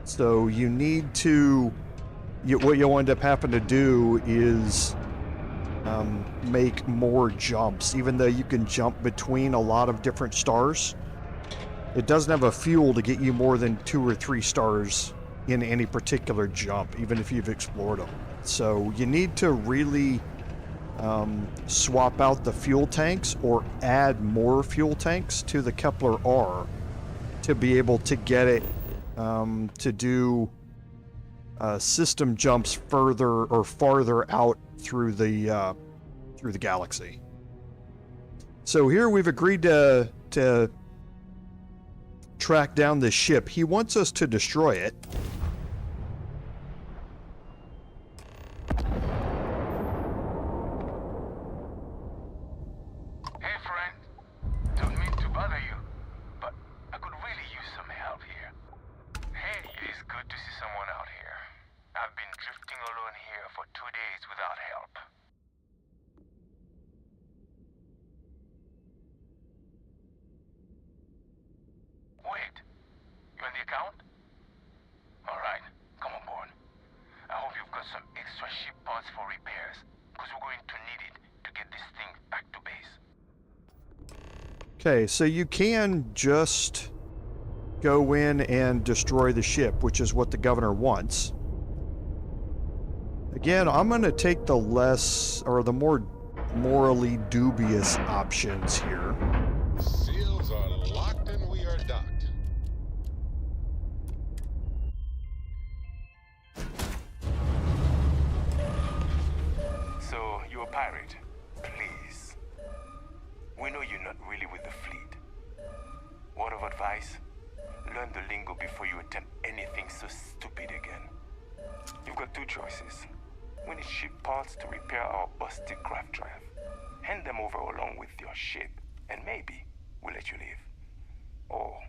S1: So you need to, what you'll end up having to do is make more jumps. Even though you can jump between a lot of different stars, it doesn't have a fuel to get you more than 2 or 3 stars in any particular jump, even if you've explored them. So you need to really swap out the fuel tanks or add more fuel tanks to the Kepler R to be able to get it to do system jumps further or farther out through the galaxy. So here we've agreed to track down this ship. He wants us to destroy it.
S12: Hey, friend. Don't mean to bother you, but I could really use some help here. Hey, it is good to see someone out here. I've been drifting alone here for 2 days without help. Wait, you on the account? Alright, come on board. I hope you've got some extra ship parts for repairs, because we're going to need it to get this thing back to base.
S1: Okay, so you can just go in and destroy the ship, which is what the governor wants. Again, I'm going to take the less, or the more morally dubious options here.
S10: Seals are locked and we are docked.
S12: So, you're a pirate. Please. We know you're not really with the fleet. Word of advice? Learn the lingo before you attempt anything so stupid again. You've got two choices. We need ship parts to repair our busted craft drive. Hand them over along with your ship, and maybe we'll let you leave. Or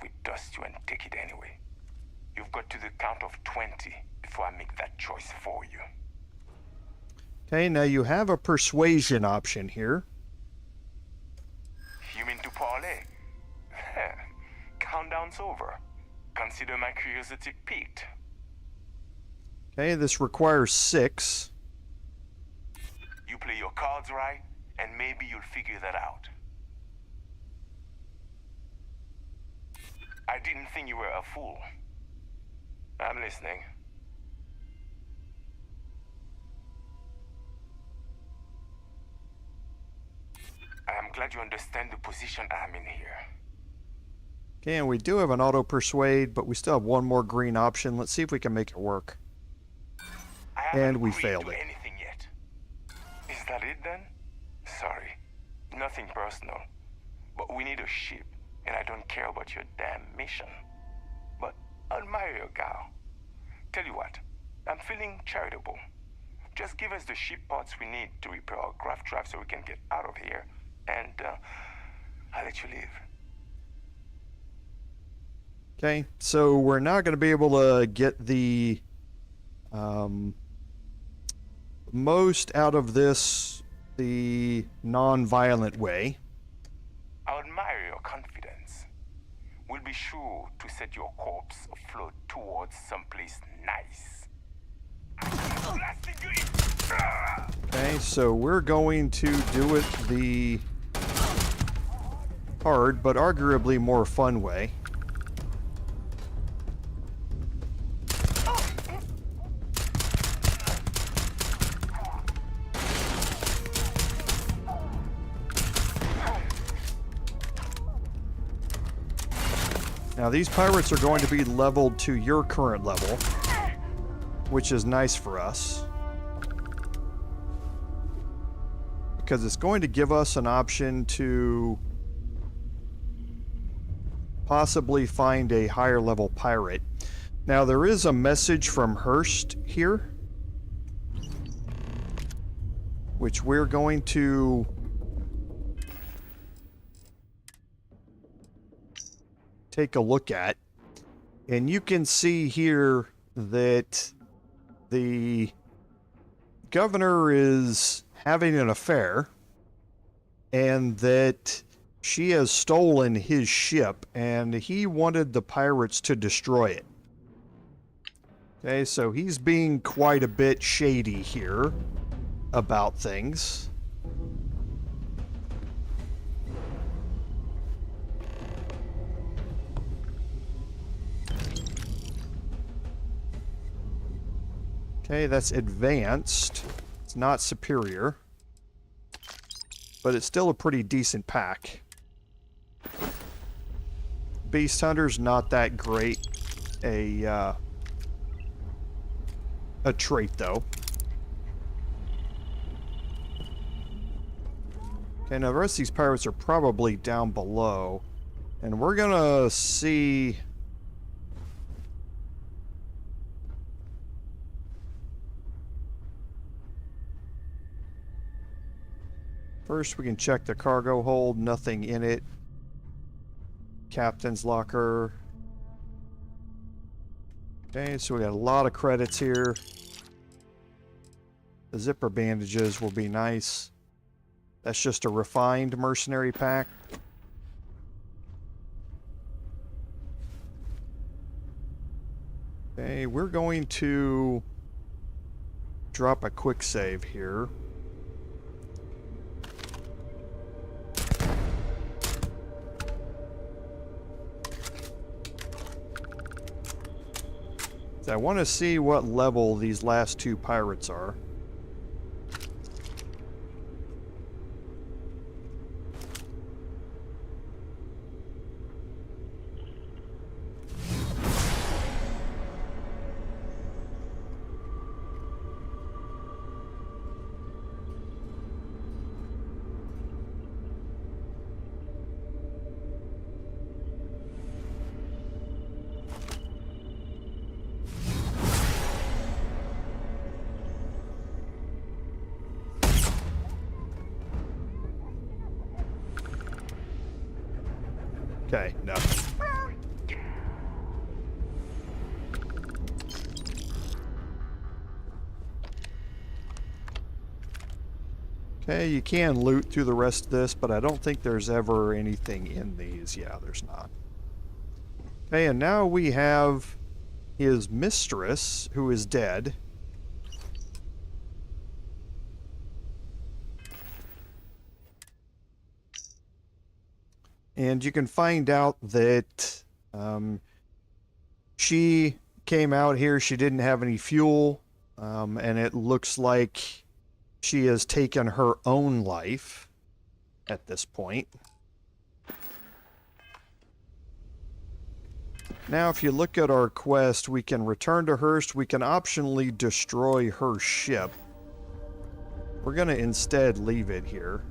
S12: we dust you and take it anyway. You've got to the count of 20 before I make that choice for you.
S1: Okay, now you have a persuasion option here.
S12: You mean to parlay? Countdown's over. Consider my curiosity piqued.
S1: Okay, this requires 6.
S12: You play your cards right, and maybe you'll figure that out. I didn't think you were a fool. I'm listening. I'm glad you understand the position I'm in here.
S1: Okay, and we do have an auto persuade, but we still have one more green option. Let's see if we can make it work. And we failed it.
S12: Anything yet? Is that it then? Sorry, nothing personal. But we need a ship, and I don't care about your damn mission. But I admire your gal. Tell you what, I'm feeling charitable. Just give us the ship parts we need to repair our craft drive so we can get out of here, and I'll let you leave.
S1: Okay, so we're not going to be able to get the most out of this the non-violent way.
S12: I admire your confidence. We'll be sure to set your corpse afloat towards someplace nice.
S1: Okay, so we're going to do it the hard but arguably more fun way. Now these pirates are going to be leveled to your current level, which is nice for us, because it's going to give us an option to possibly find a higher level pirate. Now there is a message from Hurst here, which we're going to take a look at, and you can see here that the governor is having an affair and that she has stolen his ship and he wanted the pirates to destroy it. Okay, so he's being quite a bit shady here about things. Okay, that's advanced. It's not superior, but it's still a pretty decent pack. Beast Hunter's not that great a trait, though. Okay, now the rest of these pirates are probably down below. And we're gonna see... First, we can check the cargo hold. Nothing in it. Captain's locker. Okay, so we got a lot of credits here. The zipper bandages will be nice. That's just a refined mercenary pack. Okay, we're going to drop a quick save here. So I want to see what level these last two pirates are. Okay, no. Okay, you can loot through the rest of this, but I don't think there's ever anything in these. Yeah, there's not. Okay, and now we have his mistress, who is dead. And you can find out that she came out here, she didn't have any fuel, and it looks like she has taken her own life at this point. Now, if you look at our quest, we can return to Hearst. We can optionally destroy her ship. We're going to instead leave it here.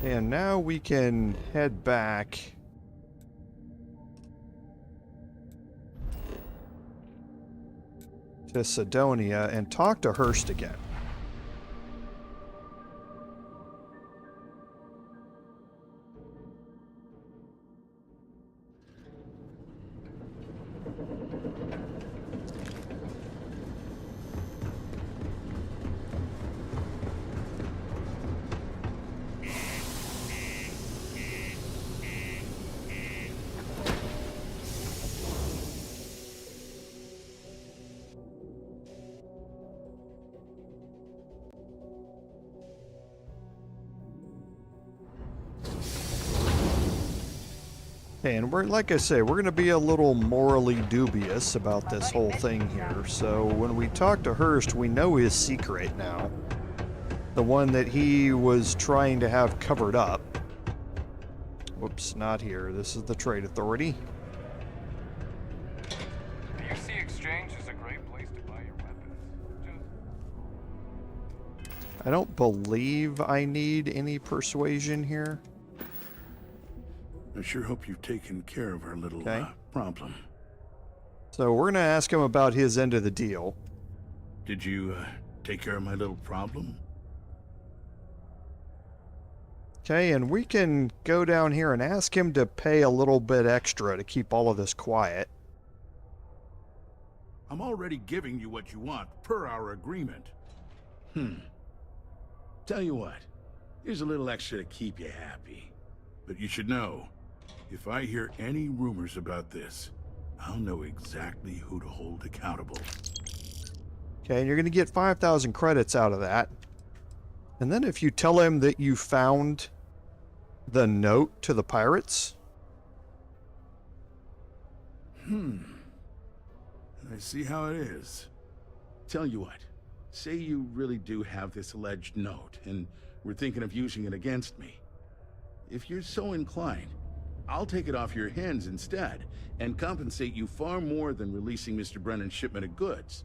S1: And now we can head back to Cydonia and talk to Hearst again. And we're, like I say, we're going to be a little morally dubious about this whole thing here. So when we talk to Hearst, we know his secret now. The one that he was trying to have covered up. Whoops, not here. This is the Trade Authority.
S15: DC Exchange is a great place to buy your weapons.
S1: I don't believe I need any persuasion here.
S17: I sure hope you've taken care of our little problem.
S1: So we're going to ask him about his end of the deal.
S17: Did you take care of my little problem?
S1: Okay, and we can go down here and ask him to pay a little bit extra to keep all of this quiet.
S17: I'm already giving you what you want, per our agreement. Tell you what, here's a little extra to keep you happy. But you should know, if I hear any rumors about this, I'll know exactly who to hold accountable.
S1: Okay, and you're going to get 5,000 credits out of that. And then if you tell him that you found the note to the pirates?
S17: I see how it is. Tell you what, say you really do have this alleged note, and we're thinking of using it against me. If you're so inclined, I'll take it off your hands instead, and compensate you far more than releasing Mr. Brennan's shipment of goods.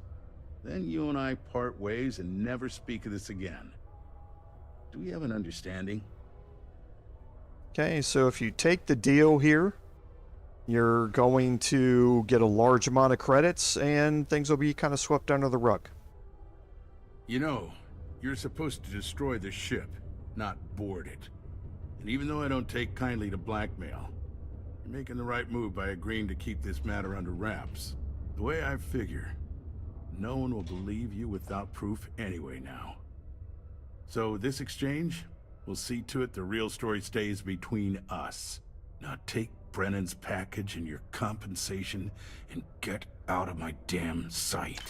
S17: Then you and I part ways and never speak of this again. Do we have an understanding?
S1: Okay, so if you take the deal here, you're going to get a large amount of credits, and things will be kind of swept under the rug.
S17: You know, you're supposed to destroy the ship, not board it. And even though I don't take kindly to blackmail, you're making the right move by agreeing to keep this matter under wraps. The way I figure, no one will believe you without proof anyway now. So this exchange, we'll see to it the real story stays between us. Now take Brennan's package and your compensation and get out of my damn sight.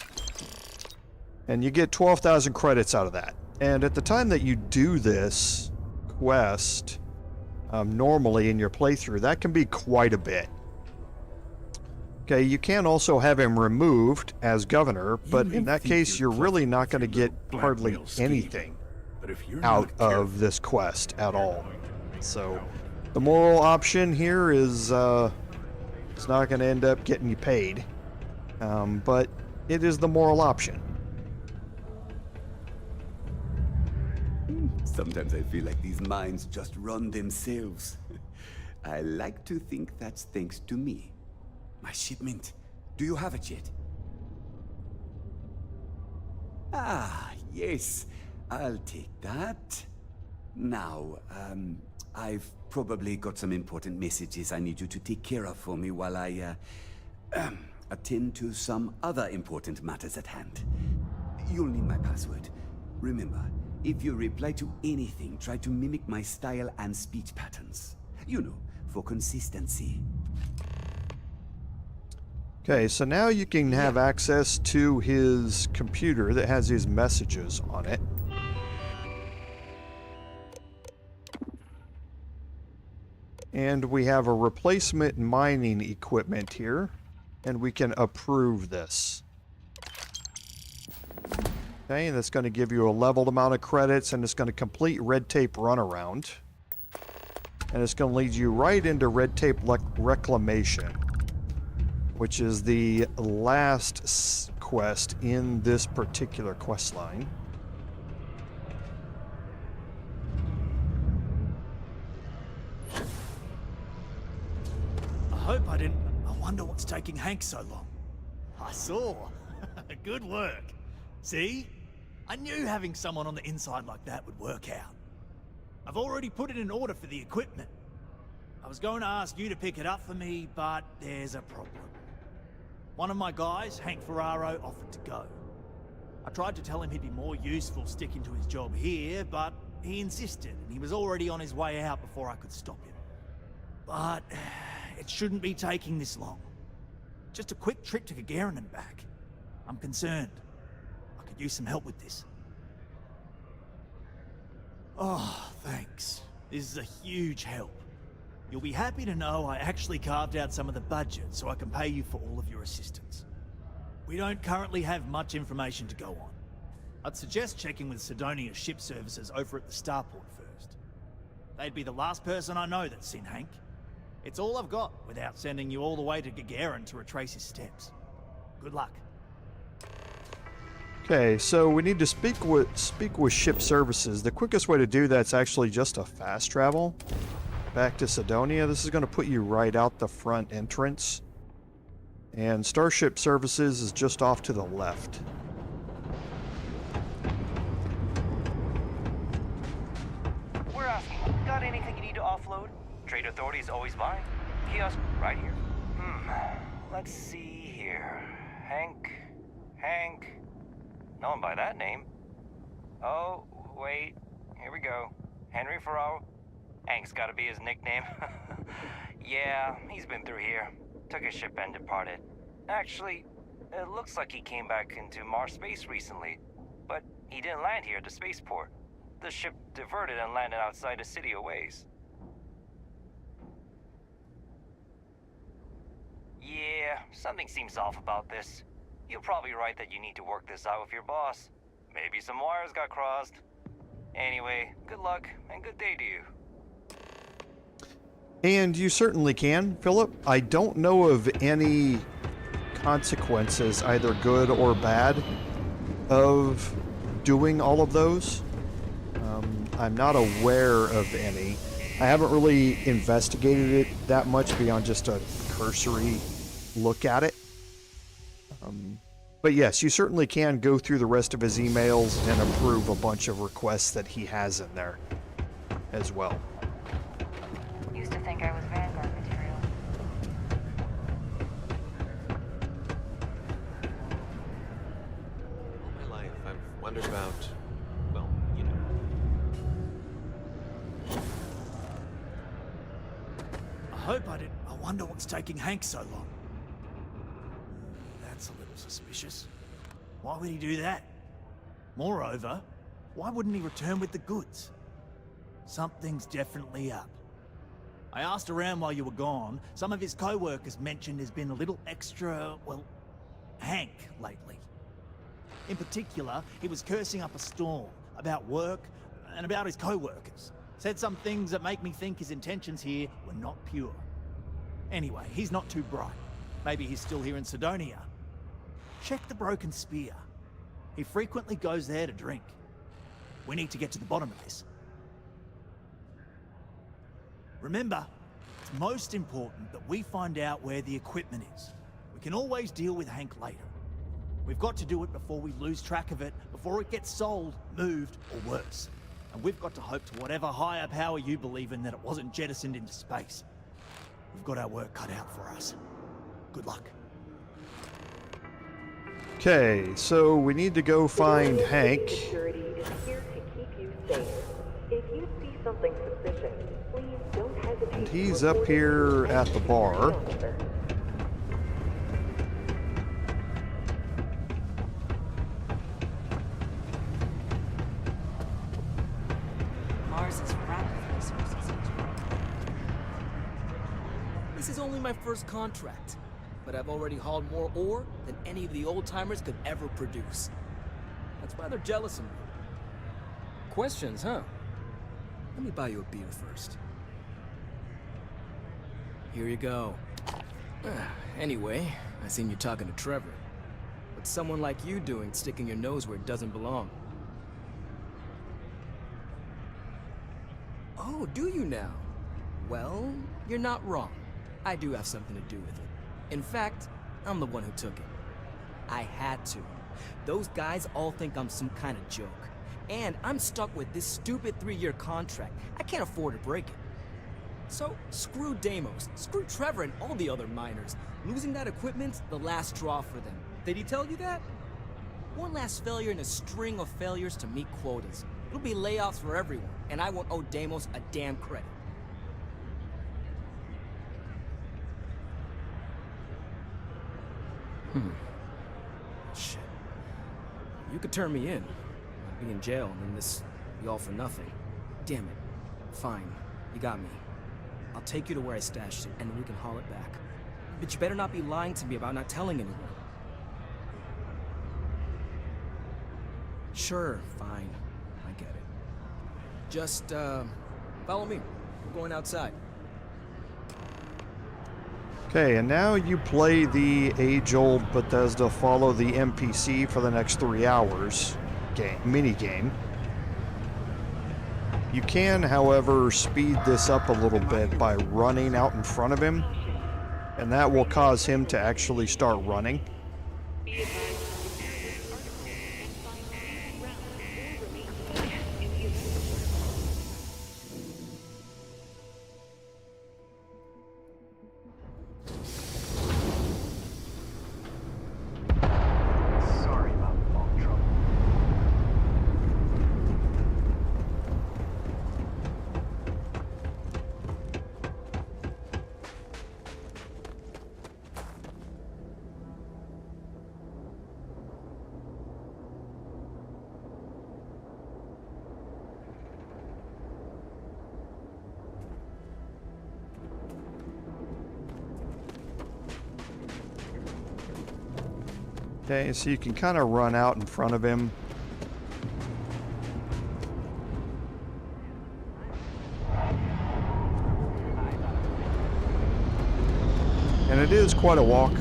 S1: And you get 12,000 credits out of that. And at the time that you do this quest, normally in your playthrough, that can be quite a bit. Okay, you can also have him removed as governor, but in that case, you're really not going to get hardly anything out of this quest at all. So the moral option here is it's not going to end up getting you paid, but it is the moral option.
S16: Sometimes I feel like these mines just run themselves. I like to think that's thanks to me. My shipment. Do you have it yet? Ah, yes. I'll take that. Now, I've probably got some important messages I need you to take care of for me while I, attend to some other important matters at hand. You'll need my password. Remember, if you reply to anything, try to mimic my style and speech patterns. You know, for consistency.
S1: Okay, so now you can have access to his computer that has his messages on it. And we have a replacement mining equipment here, and we can approve this. Okay, and that's going to give you a leveled amount of credits, and it's going to complete red tape runaround. And it's going to lead you right into red tape reclamation, which is the last quest in this particular quest line.
S13: I hope I didn't... I wonder what's taking Hank so long. I saw. Good work. See? I knew having someone on the inside like that would work out. I've already put in an order for the equipment. I was going to ask you to pick it up for me, but there's a problem. One of my guys, Hank Ferraro, offered to go. I tried to tell him he'd be more useful sticking to his job here, but he insisted, and he was already on his way out before I could stop him. But it shouldn't be taking this long. Just a quick trip to Gagarin and back. I'm concerned. I could use some help with this. Oh, thanks. This is a huge help. You'll be happy to know I actually carved out some of the budget so I can pay you for all of your assistance. We don't currently have much information to go on. I'd suggest checking with Cydonia's ship services over at the starport first. They'd be the last person I know that's seen Hank. It's all I've got without sending you all the way to Gagarin to retrace his steps. Good luck.
S1: Okay, so we need to speak with ship services. The quickest way to do that's actually just a fast travel back to Cydonia. This is going to put you right out the front entrance. And Starship Services is just off to the left.
S7: We're asking, got anything you need to offload? Trade Authority's always mine. Kiosk right here. Let's see here. Hank. No one by that name. Oh, wait. Here we go. Henry Ferraro. Hank's gotta be his nickname. Yeah, he's been through here. Took his ship and departed. Actually, it looks like he came back into Mars space recently. But he didn't land here at the spaceport. The ship diverted and landed outside the city a ways. something seems off about this. You're probably right that you need to work this out with your boss. Maybe some wires got crossed. Anyway, good luck and good day to you.
S1: And you certainly can, Philip. I don't know of any consequences, either good or bad, of doing all of those. I'm not aware of any. I haven't really investigated it that much beyond just a cursory look at it. But yes, you certainly can go through the rest of his emails and approve a bunch of requests that he has in there as well.
S20: Used to think I was Vanguard material.
S11: All my life, I've wondered about, well, you know.
S13: I hope I didn't. I wonder what's taking Hank so long. That's a little suspicious. Why would he do that? Moreover, why wouldn't he return with the goods? Something's definitely up. I asked around while you were gone. Some of his co-workers mentioned there's been a little extra, well, Hank lately. In particular, he was cursing up a storm about work and about his co-workers. Said some things that make me think his intentions here were not pure. Anyway, he's not too bright. Maybe he's still here in Cydonia. Check the Broken Spear. He frequently goes there to drink. We need to get to the bottom of this. Remember, it's most important that we find out where the equipment is. We can always deal with Hank later. We've got to do it before we lose track of it, before it gets sold, moved, or worse. And we've got to hope to whatever higher power you believe in that it wasn't jettisoned into space. We've got our work cut out for us. Good luck.
S1: Okay, so we need to go find Hank.
S8: Security is here to keep you safe. If you see something suspicious, please don't hesitate.
S1: And he's up here at the bar.
S18: Mars is wrapped with resources. This is only my first contract, but I've already hauled more ore than any of the old-timers could ever produce. That's why they're jealous of me. Questions, huh? Let me buy you a beer first. Here you go. Anyway, I seen you talking to Trevor. What's someone like you doing sticking your nose where it doesn't belong? Oh, do you now? Well, you're not wrong. I do have something to do with it. In fact, I'm the one who took it. I had to. Those guys all think I'm some kind of joke. And I'm stuck with this stupid 3-year contract. I can't afford to break it. So, screw Deimos, screw Trevor and all the other miners. Losing that equipment's the last straw for them. Did he tell you that? One last failure in a string of failures to meet quotas. It'll be layoffs for everyone, and I won't owe Deimos a damn credit. Shit. You could turn me in. I'd be in jail, and then this be all for nothing. Damn it. Fine. You got me. I'll take you to where I stashed it, and then we can haul it back. But you better not be lying to me about not telling anyone. Sure, fine. I get it. Just, follow me. We're going outside.
S1: Okay, and now you play the age-old Bethesda follow the NPC for the next 3 hours mini-game. You can, however, speed this up a little bit by running out in front of him, and that will cause him to actually start running. Okay, so you can kind of run out in front of him. And it is quite a walk.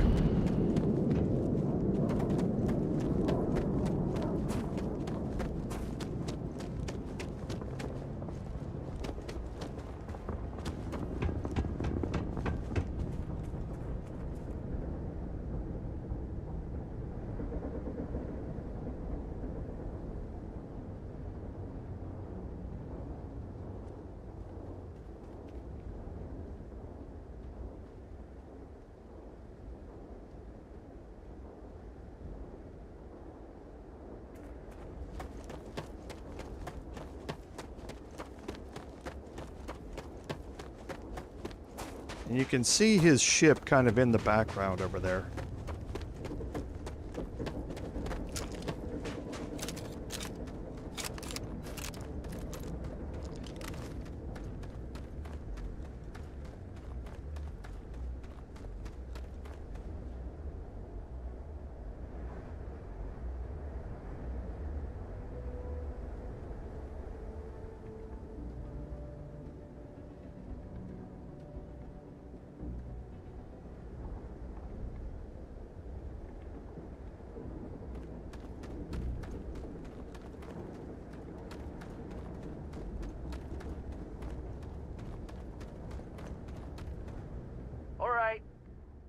S1: And you can see his ship kind of in the background over there.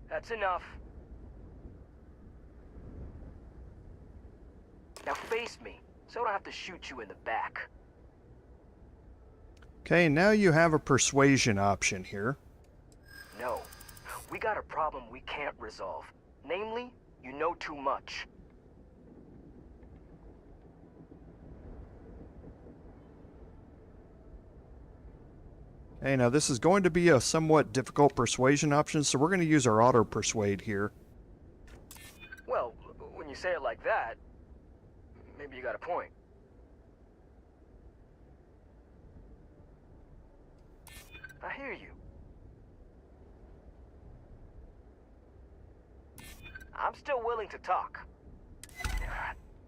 S18: That's enough. Now face me, so I don't have to shoot you in the back.
S1: Okay, now you have a persuasion option here.
S18: No, we got a problem we can't resolve. Namely, you know too much.
S1: Okay, now this is going to be a somewhat difficult persuasion option, so we're going to use our auto persuade here.
S18: Well, when you say it like that, maybe you got a point. I hear you. I'm still willing to talk.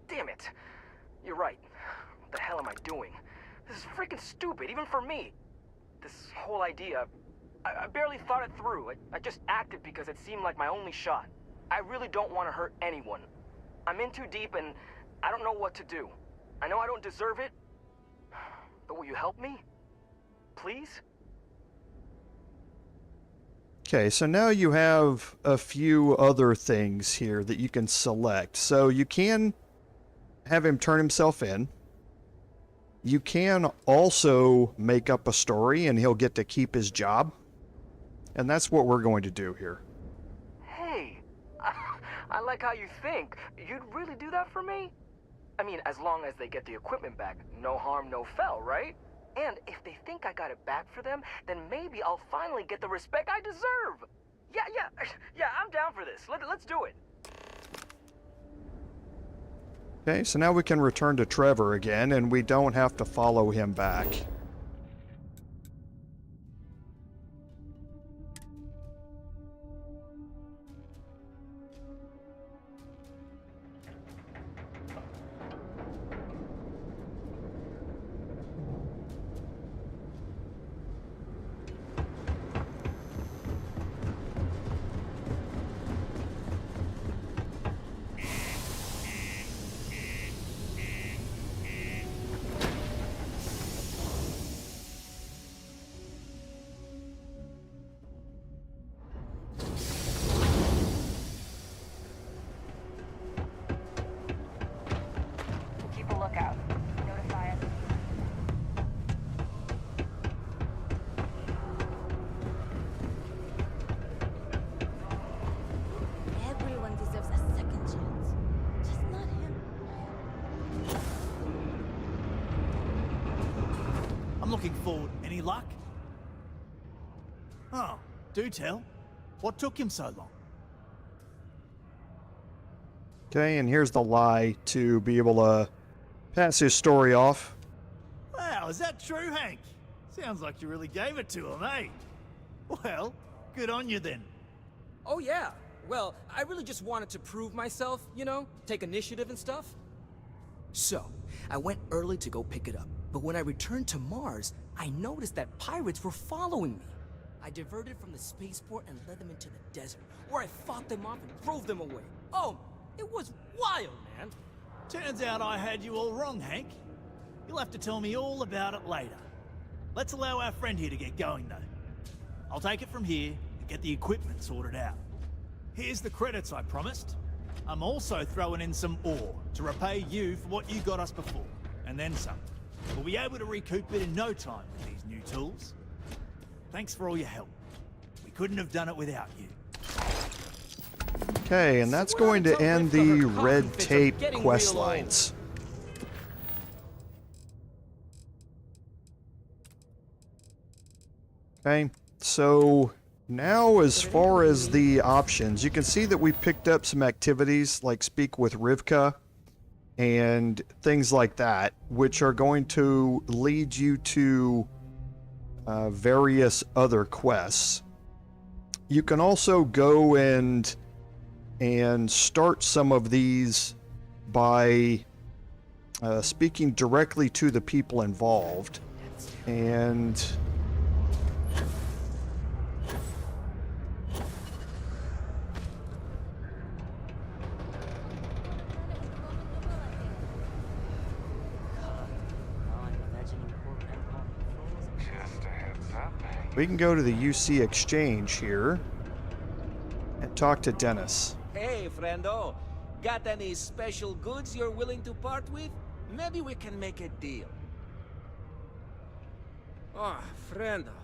S18: Damn it. You're right. What the hell am I doing? This is freaking stupid, even for me. This whole idea, I barely thought it through. I just acted because it seemed like my only shot. I really don't want to hurt anyone. I'm in too deep and I don't know what to do. I know I don't deserve it, but will you help me? Please?
S1: Okay, so now you have a few other things here that you can select. So you can have him turn himself in. You can also make up a story and he'll get to keep his job. And that's what we're going to do here.
S18: Hey, I like how you think. You'd really do that for me? I mean, as long as they get the equipment back, no harm, no foul, right? And if they think I got it back for them, then maybe I'll finally get the respect I deserve. Yeah, I'm down for this. Let's do it.
S1: Okay, so now we can return to Trevor again, and we don't have to follow him back.
S13: Looking forward. Any luck? Oh, do tell. What took him so long?
S1: Okay, and here's the lie to be able to pass his story off.
S13: Wow, is that true, Hank? Sounds like you really gave it to him, eh? Well, good on you then.
S18: Oh yeah, Well, I really just wanted to prove myself, you know? Take initiative and stuff. So, I went early to go pick it up. But when I returned to Mars, I noticed that pirates were following me. I diverted from the spaceport and led them into the desert, where I fought them off and drove them away. Oh, it was wild, man.
S13: Turns out I had you all wrong, Hank. You'll have to tell me all about it later. Let's allow our friend here to get going, though. I'll take it from here and get the equipment sorted out. Here's the credits I promised. I'm also throwing in some ore to repay you for what you got us before, and then some. We'll be able to recoup it in no time with these new tools. Thanks for all your help. We couldn't have done it without you.
S1: Okay, and that's going to end the red tape quest lines. Okay, so now as far as the options, you can see that we picked up some activities like Speak with Rivka and things like that, which are going to lead you to various other quests. You can also go and start some of these by speaking directly to the people involved. And we can go to the UC Exchange here and talk to Dennis.
S6: Hey, friendo. Got any special goods you're willing to part with? Maybe we can make a deal.
S9: Oh, friendo.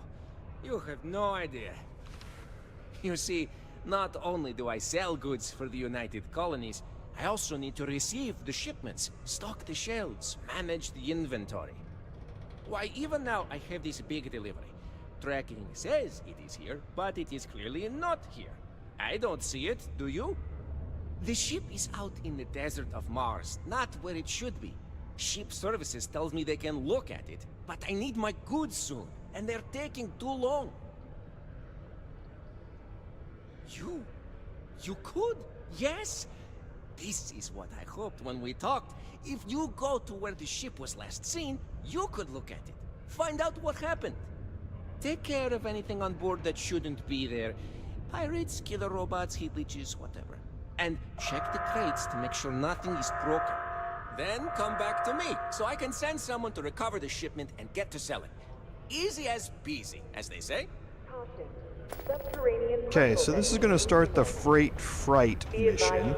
S9: You have no idea.
S6: You see, not only do I sell goods for the United Colonies, I also need to receive the shipments, stock the shelves, manage the inventory. Why, even now I have this big delivery. Tracking says it is here, but it is clearly not here. I don't see it, do you? The ship is out in the desert of Mars, not where it should be. Ship services tells me they can look at it, but I need my goods soon, and they're taking too long. You could? Yes? This is what I hoped when we talked. If you go to where the ship was last seen, you could look at it. Find out what happened. Take care of anything on board that shouldn't be there. Pirates, killer robots, heat leeches, whatever. And check the crates to make sure nothing is broken. Then come back to me, so I can send someone to recover the shipment and get to selling. Easy as peasy, as they say.
S1: Okay, so this is going to start the Fright mission.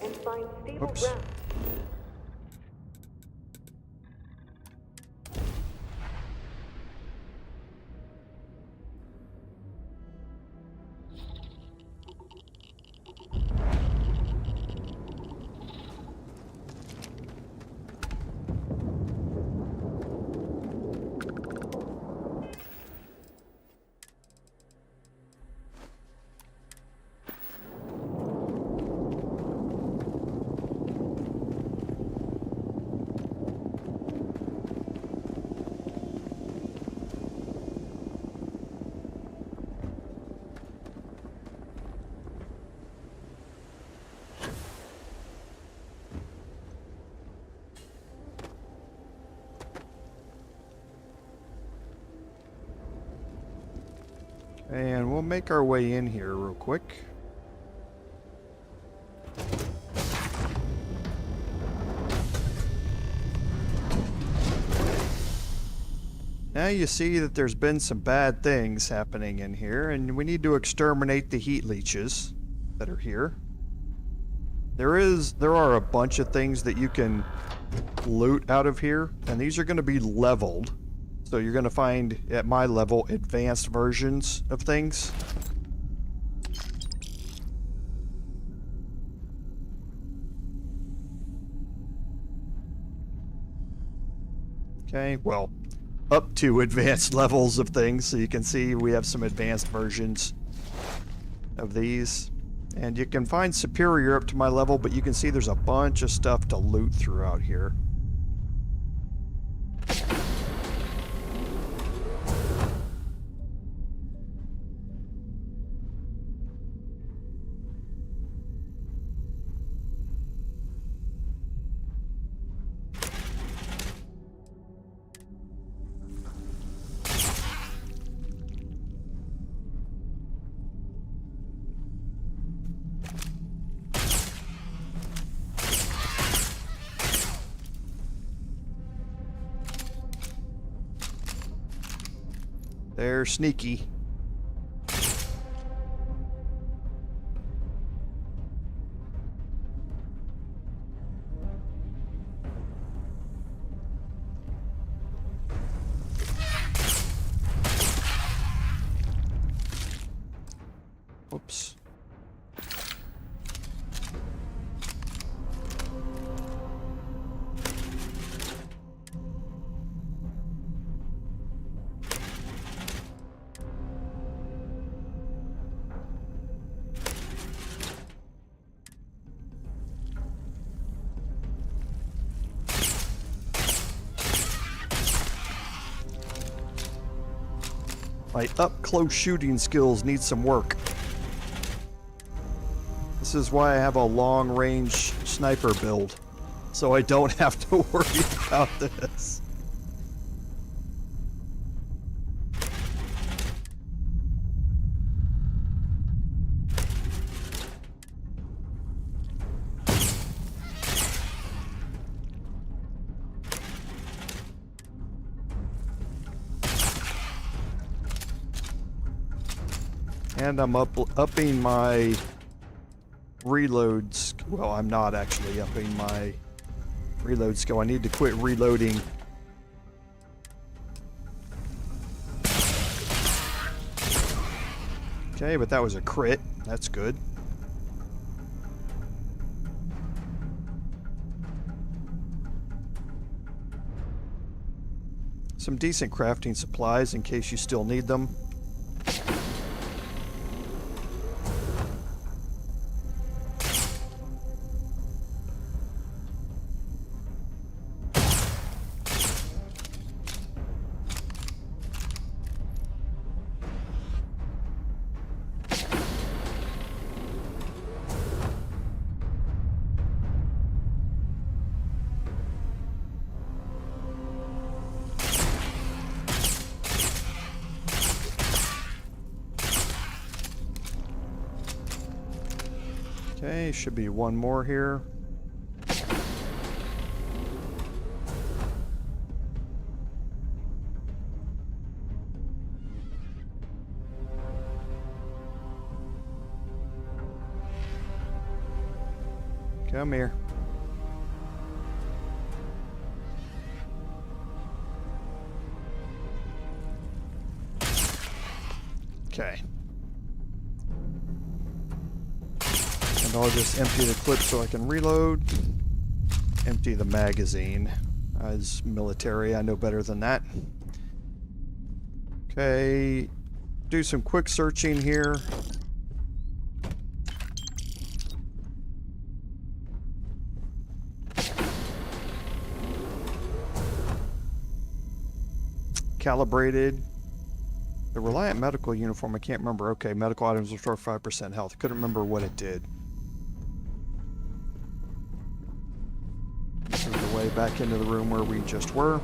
S8: And find stable
S1: Oops.
S8: ground.
S1: And we'll make our way in here real quick. Now you see that there's been some bad things happening in here, and we need to exterminate the heat leeches that are here. There are a bunch of things that you can loot out of here, and these are going to be leveled. So you're going to find, at my level, advanced versions of things. Okay, well, up to advanced levels of things. So you can see we have some advanced versions of these. And you can find superior up to my level, but you can see there's a bunch of stuff to loot throughout here. They're sneaky. Oops. My up-close shooting skills need some work. This is why I have a long-range sniper build, so I don't have to worry about this. And I'm upping my reloads. Well, I'm not actually upping my reload skill. I need to quit reloading. Okay, but that was a crit. That's good. Some decent crafting supplies in case you still need them. Okay, should be one more here. Come here. Okay. And I'll just empty the clip so I can reload. Empty the magazine. As military, I know better than that. Okay. Do some quick searching here. Calibrated. The Reliant medical uniform, I can't remember. Okay, medical items restore 5% health. Couldn't remember what it did. Move the way back into the room where we just were.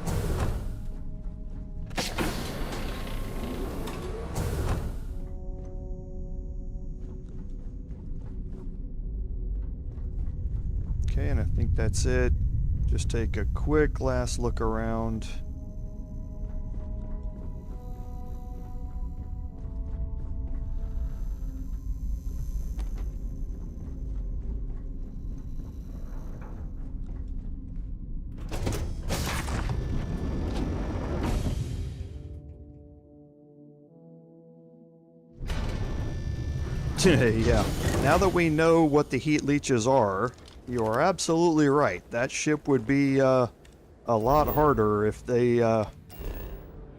S1: Okay, and I think that's it. Just take a quick last look around. Yeah, now that we know what the heat leeches are, you are absolutely right. That ship would be a lot harder if they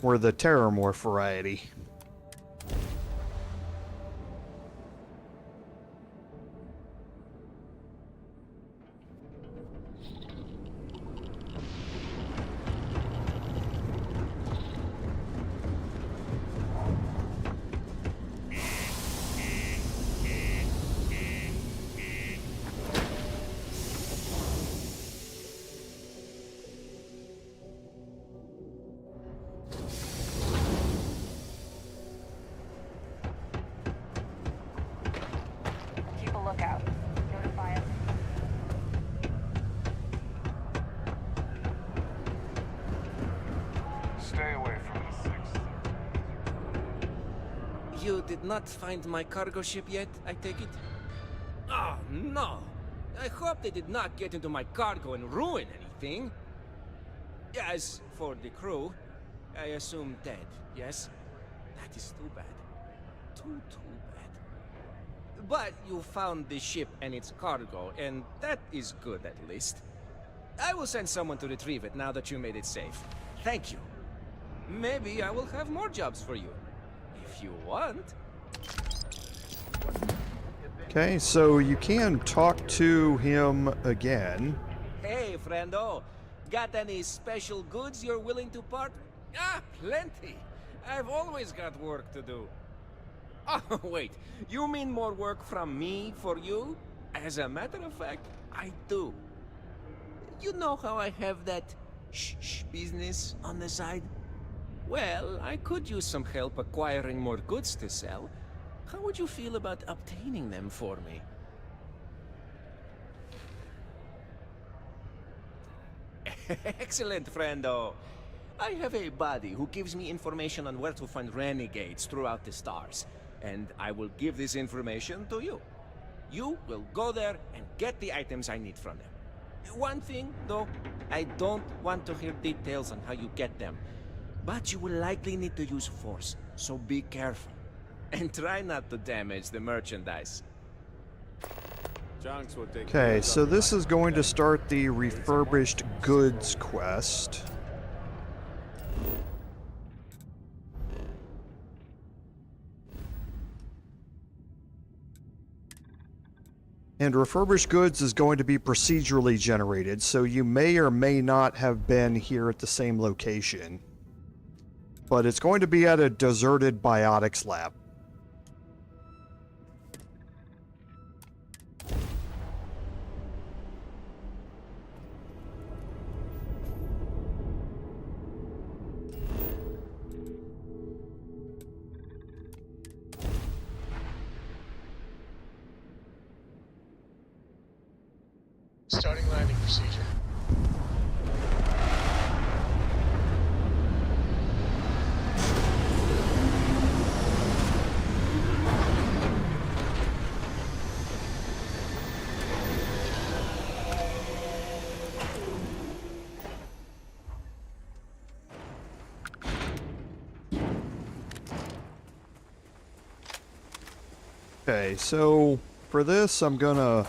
S1: were the Terramorph variety.
S6: You did not find my cargo ship yet, I take it? Oh, no. I hope they did not get into my cargo and ruin anything. As for the crew, I assume dead, yes? That is too bad. Too bad. But you found the ship and its cargo, and that is good at least. I will send someone to retrieve it now that you made it safe. Thank you. Maybe I will have more jobs for you. If you want.
S1: Okay, so you can talk to him again.
S6: Hey, friendo. Got any special goods you're willing to part? Ah, plenty. I've always got work to do. Oh, wait. You mean more work from me for you? As a matter of fact, I do. You know how I have that shh business on the side? Well, I could use some help acquiring more goods to sell. How would you feel about obtaining them for me? Excellent, friendo. I have a buddy who gives me information on where to find renegades throughout the stars, and I will give this information to you. You will go there and get the items I need from them. One thing, though, I don't want to hear details on how you get them, but you will likely need to use force, so be careful. And try not to damage the merchandise.
S1: Okay, so this is going to start the Refurbished Goods quest. And Refurbished Goods is going to be procedurally generated, so you may or may not have been here at the same location. But it's going to be at a deserted biotics lab.
S10: Starting landing procedure.
S1: Okay, so for this, I'm gonna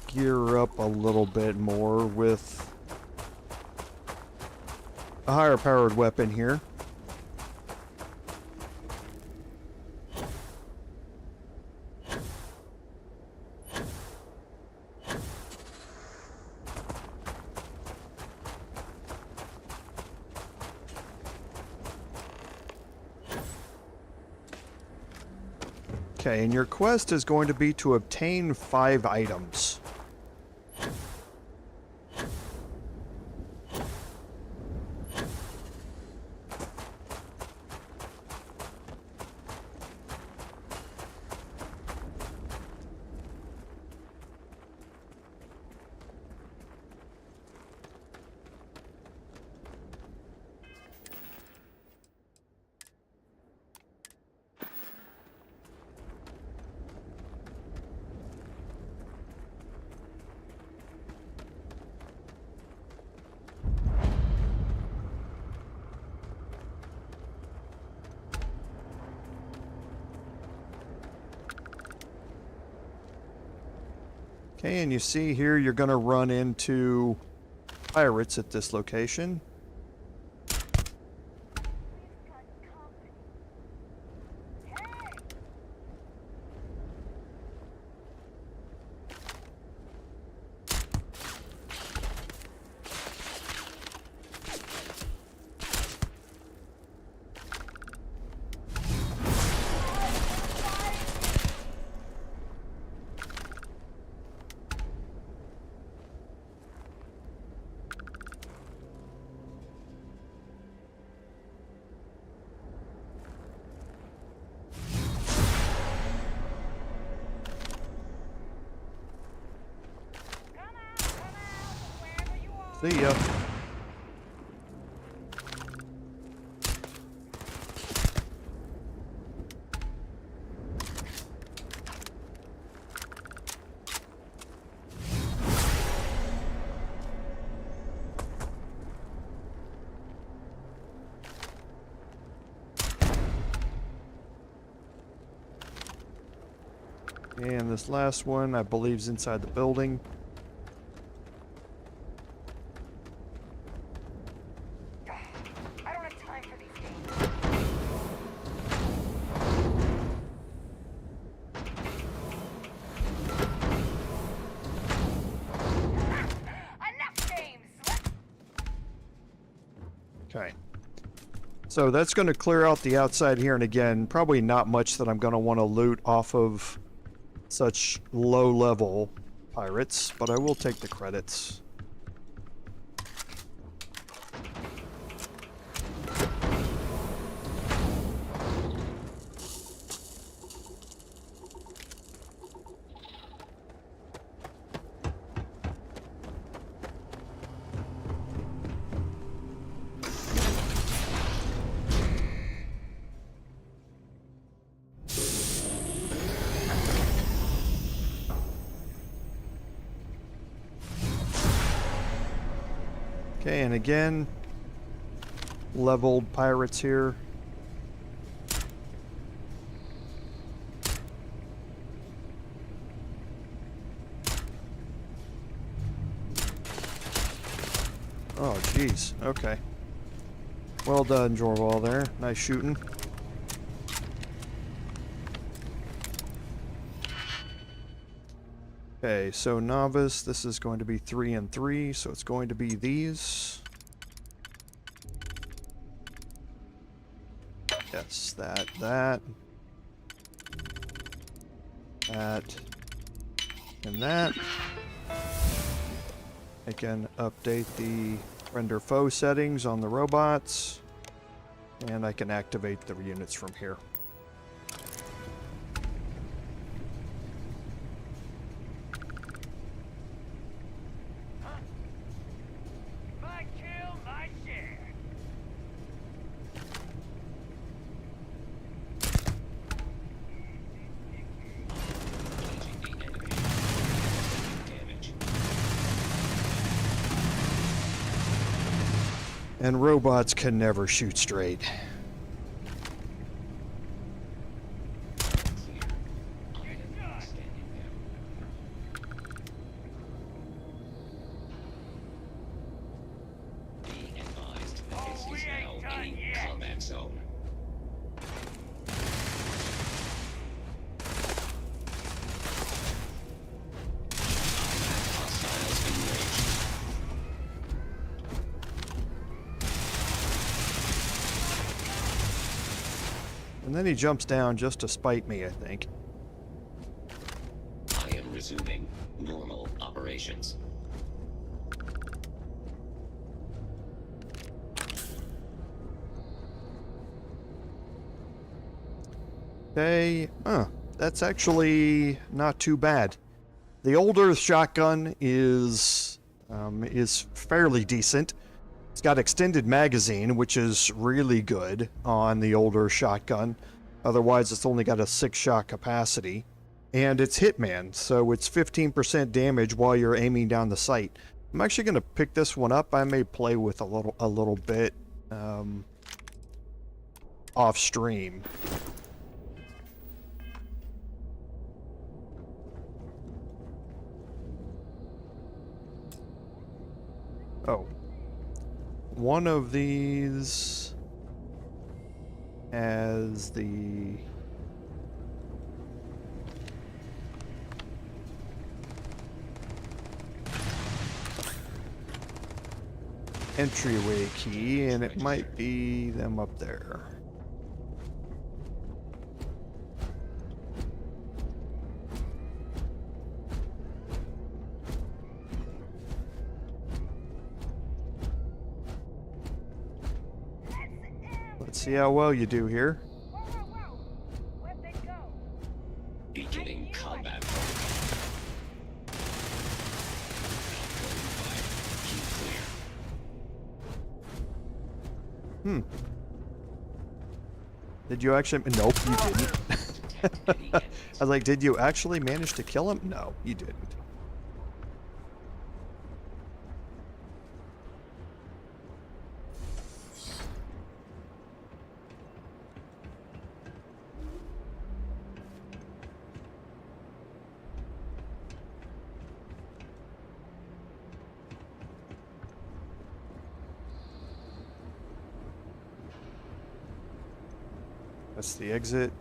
S1: gear up a little bit more with a higher powered weapon here. Okay, and your quest is going to be to obtain 5 items. Okay, and you see here you're going to run into pirates at this location. See ya. And this last one, I believe, is inside the building.
S20: I don't have time for these games. Enough games!
S1: Okay. So that's going to clear out the outside here, and again, probably not much that I'm going to want to loot off of such low-level pirates, but I will take the credits. Okay, and again, leveled pirates here. Oh, jeez. Okay. Well done, Jorval there. Nice shooting. Okay, so novice, this is going to be 3 and 3, so it's going to be these. Yes, that, and that. I can update the render foe settings on the robots, and I can activate the units from here. And robots can never shoot straight. And then he jumps down just to spite me, I think.
S3: I am resuming normal operations.
S1: Okay, that's actually not too bad. The older shotgun is fairly decent. It's got extended magazine, which is really good on the older shotgun. Otherwise, it's only got a 6-shot capacity. And it's Hitman, so it's 15% damage while you're aiming down the sight. I'm actually going to pick this one up. I may play with a little bit off stream. Oh. One of these has the entryway key, and it might be them up there. Let's see how well you do here.
S3: Beginning combat.
S1: Did you actually? Nope, you didn't. I was like, did you actually manage to kill him? No, you didn't. That's the exit.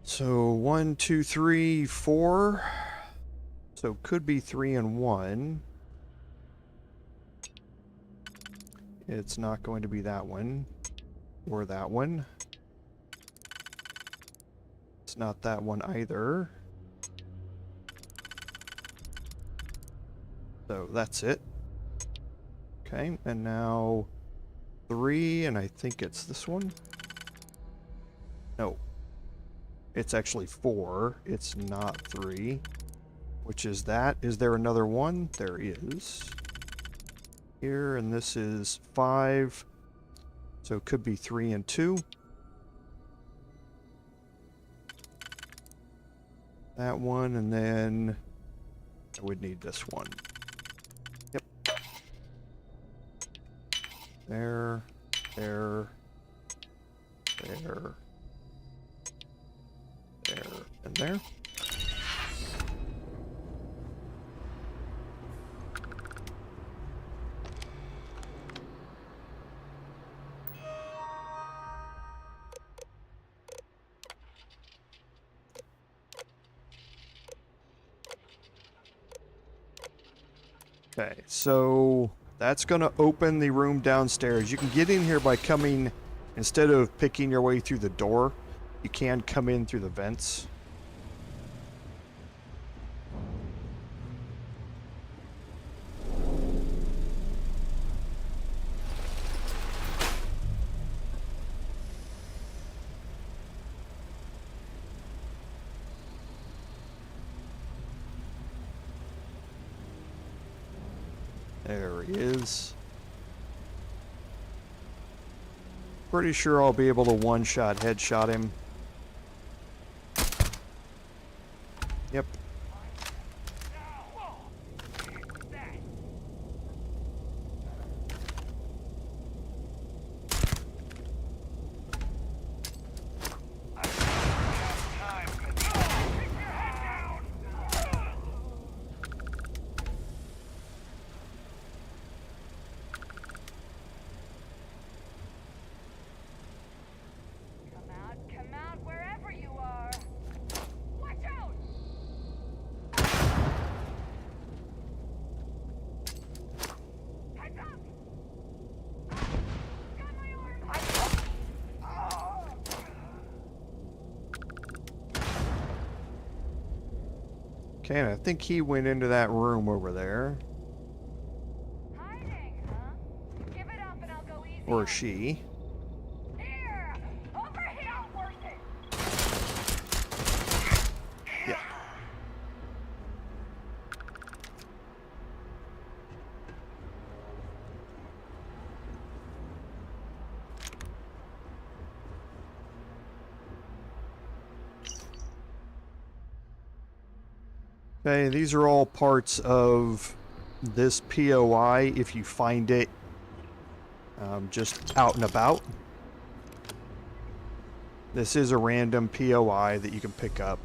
S1: So 1, 2, 3, 4. So could be 3 and 1. It's not going to be that one or that one. It's not that one either. So that's it. Okay, and now 3, and I think it's this one. No. It's actually 4. It's not 3. Which is that. Is there another one? There is. Here, and this is 5. So it could be 3 and 2. That one, and then I would need this one. Yep. There, there, there, there, and there. Okay, so that's going to open the room downstairs. You can get in here by coming, instead of picking your way through the door, you can come in through the vents. There he is. Pretty sure I'll be able to one-shot headshot him. Yep. Okay, and I think he went into that room over there.
S11: Hiding, huh? Give it up and I'll go easy.
S1: Or she.
S11: Here! Over here! Worth it!
S1: Yeah. Okay, these are all parts of this POI if you find it just out and about. This is a random POI that you can pick up.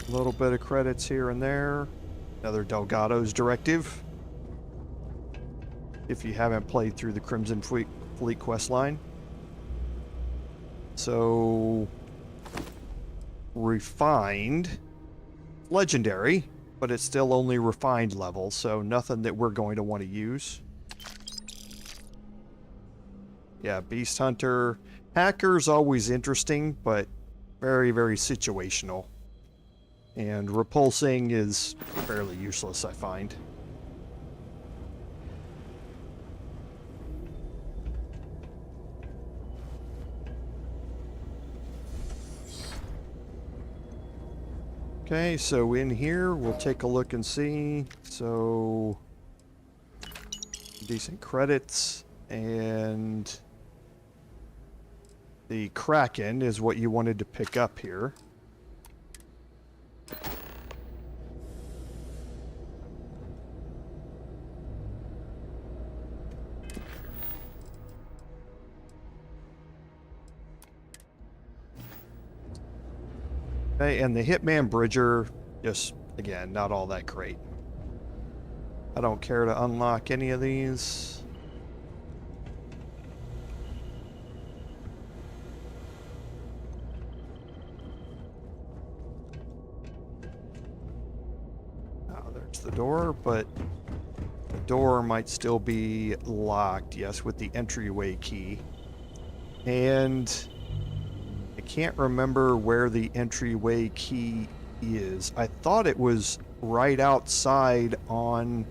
S1: A little bit of credits here and there. Another Delgado's directive. If you haven't played through the Crimson Fleet quest line. So, refined, legendary, but it's still only refined level, so nothing that we're going to want to use. Yeah, Beast Hunter. Hacker's always interesting, but very, very situational. And repulsing is fairly useless, I find. Okay, so in here, we'll take a look and see. So, decent credits, and the Kraken is what you wanted to pick up here. Okay, and the Hitman Bridger, just, again, not all that great. I don't care to unlock any of these. Oh, there's the door, but the door might still be locked, yes, with the entryway key. And I can't remember where the entryway key is. I thought it was right outside on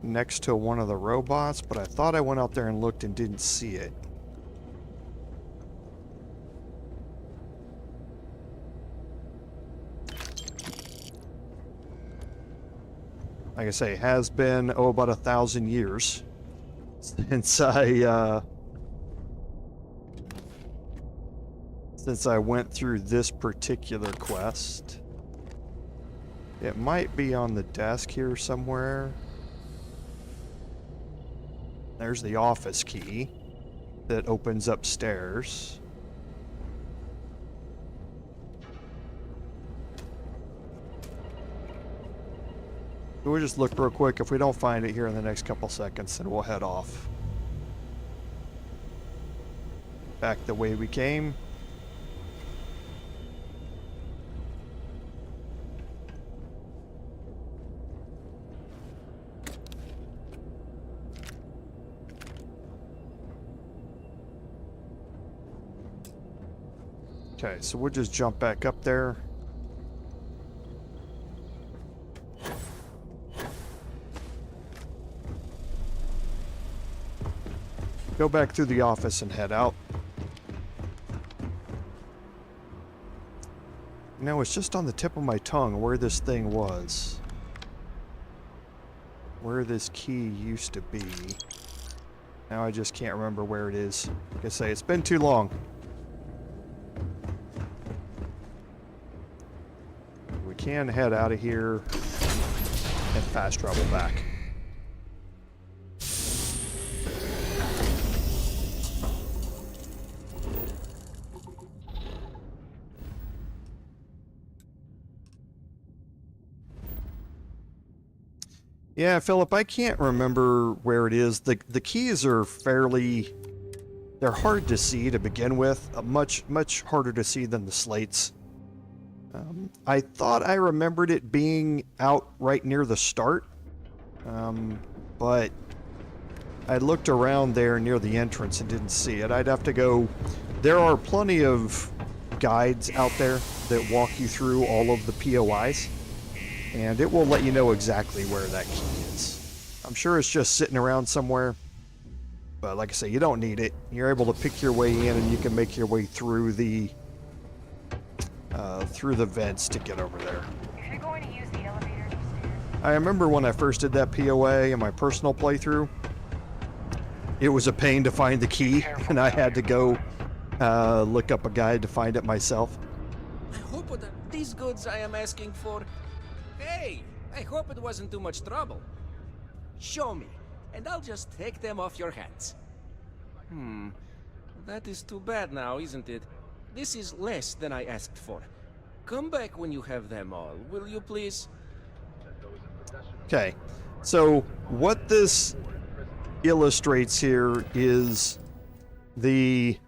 S1: next to one of the robots, but I thought I went out there and looked and didn't see it. Like I say, it has been, about 1,000 years since I went through this particular quest. It might be on the desk here somewhere. There's the office key that opens upstairs. So we'll just look real quick. If we don't find it here in the next couple seconds, then we'll head off. Back the way we came. Okay, so we'll just jump back up there. Go back through the office and head out. You know, it's just on the tip of my tongue where this thing was. Where this key used to be. Now I just can't remember where it is. Like I say, it's been too long. We can head out of here and fast travel back. Yeah, Philip, I can't remember where it is. The keys are fairly... They're hard to see to begin with. Much harder to see than the slates. I thought I remembered it being out right near the start. But I looked around there near the entrance and didn't see it. I'd have to go... There are plenty of guides out there that walk you through all of the POIs. And it will let you know exactly where that key is. I'm sure it's just sitting around somewhere. But like I say, you don't need it. You're able to pick your way in and you can make your way through the vents to get over there.
S20: If you're going to use the elevator upstairs...
S1: I remember when I first did that POA in my personal playthrough. It was a pain to find the key, and I had to go look up a guide to find it myself.
S6: I hope that these goods I am asking for... Hey, I hope it wasn't too much trouble. Show me, and I'll just take them off your hands. That is too bad now, isn't it? This is less than I asked for. Come back when you have them all, will you please?
S1: Okay, so what this illustrates here is the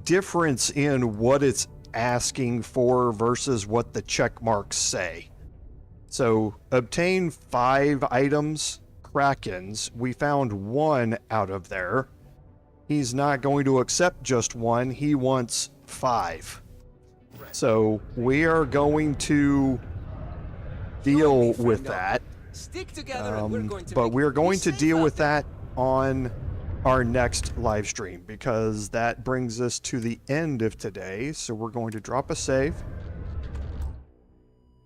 S1: difference in what it's asking for versus what the check marks say. So obtain 5 items, Krakens. We found 1 out of there. He's not going to accept just 1. He wants 5. So we are going to deal with that.
S6: Stick together and we're going to
S1: but we're going to deal with that on our next live stream, because that brings us to the end of today. So we're going to drop a save,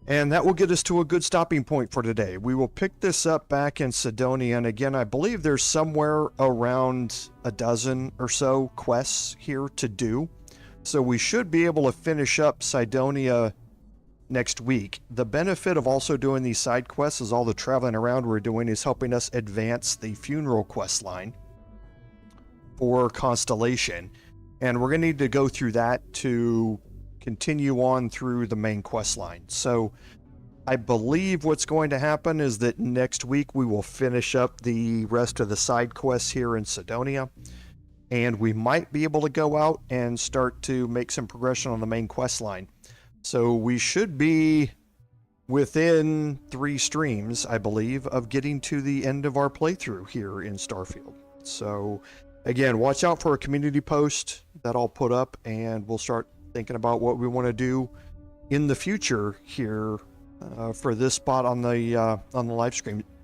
S1: and that will get us to a good stopping point for today. We will pick this up back in Cydonia, and again, I believe there's somewhere around a dozen or so quests here to do, so we should be able to finish up Cydonia next week. The benefit of also doing these side quests is all the traveling around we're doing is helping us advance the funeral quest line for Constellation. And we're going to need to go through that to continue on through the main quest line. So I believe what's going to happen is that next week we will finish up the rest of the side quests here in Cydonia, and we might be able to go out and start to make some progression on the main quest line. So we should be within 3 streams, I believe, of getting to the end of our playthrough here in Starfield. So again, watch out for a community post that I'll put up, and we'll start thinking about what we want to do in the future here for this spot on the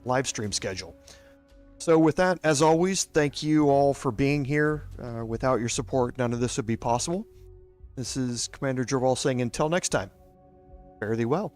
S1: live stream schedule. So with that, as always, thank you all for being here. Without your support, none of this would be possible. This is Commander Jorval saying until next time, fare thee well.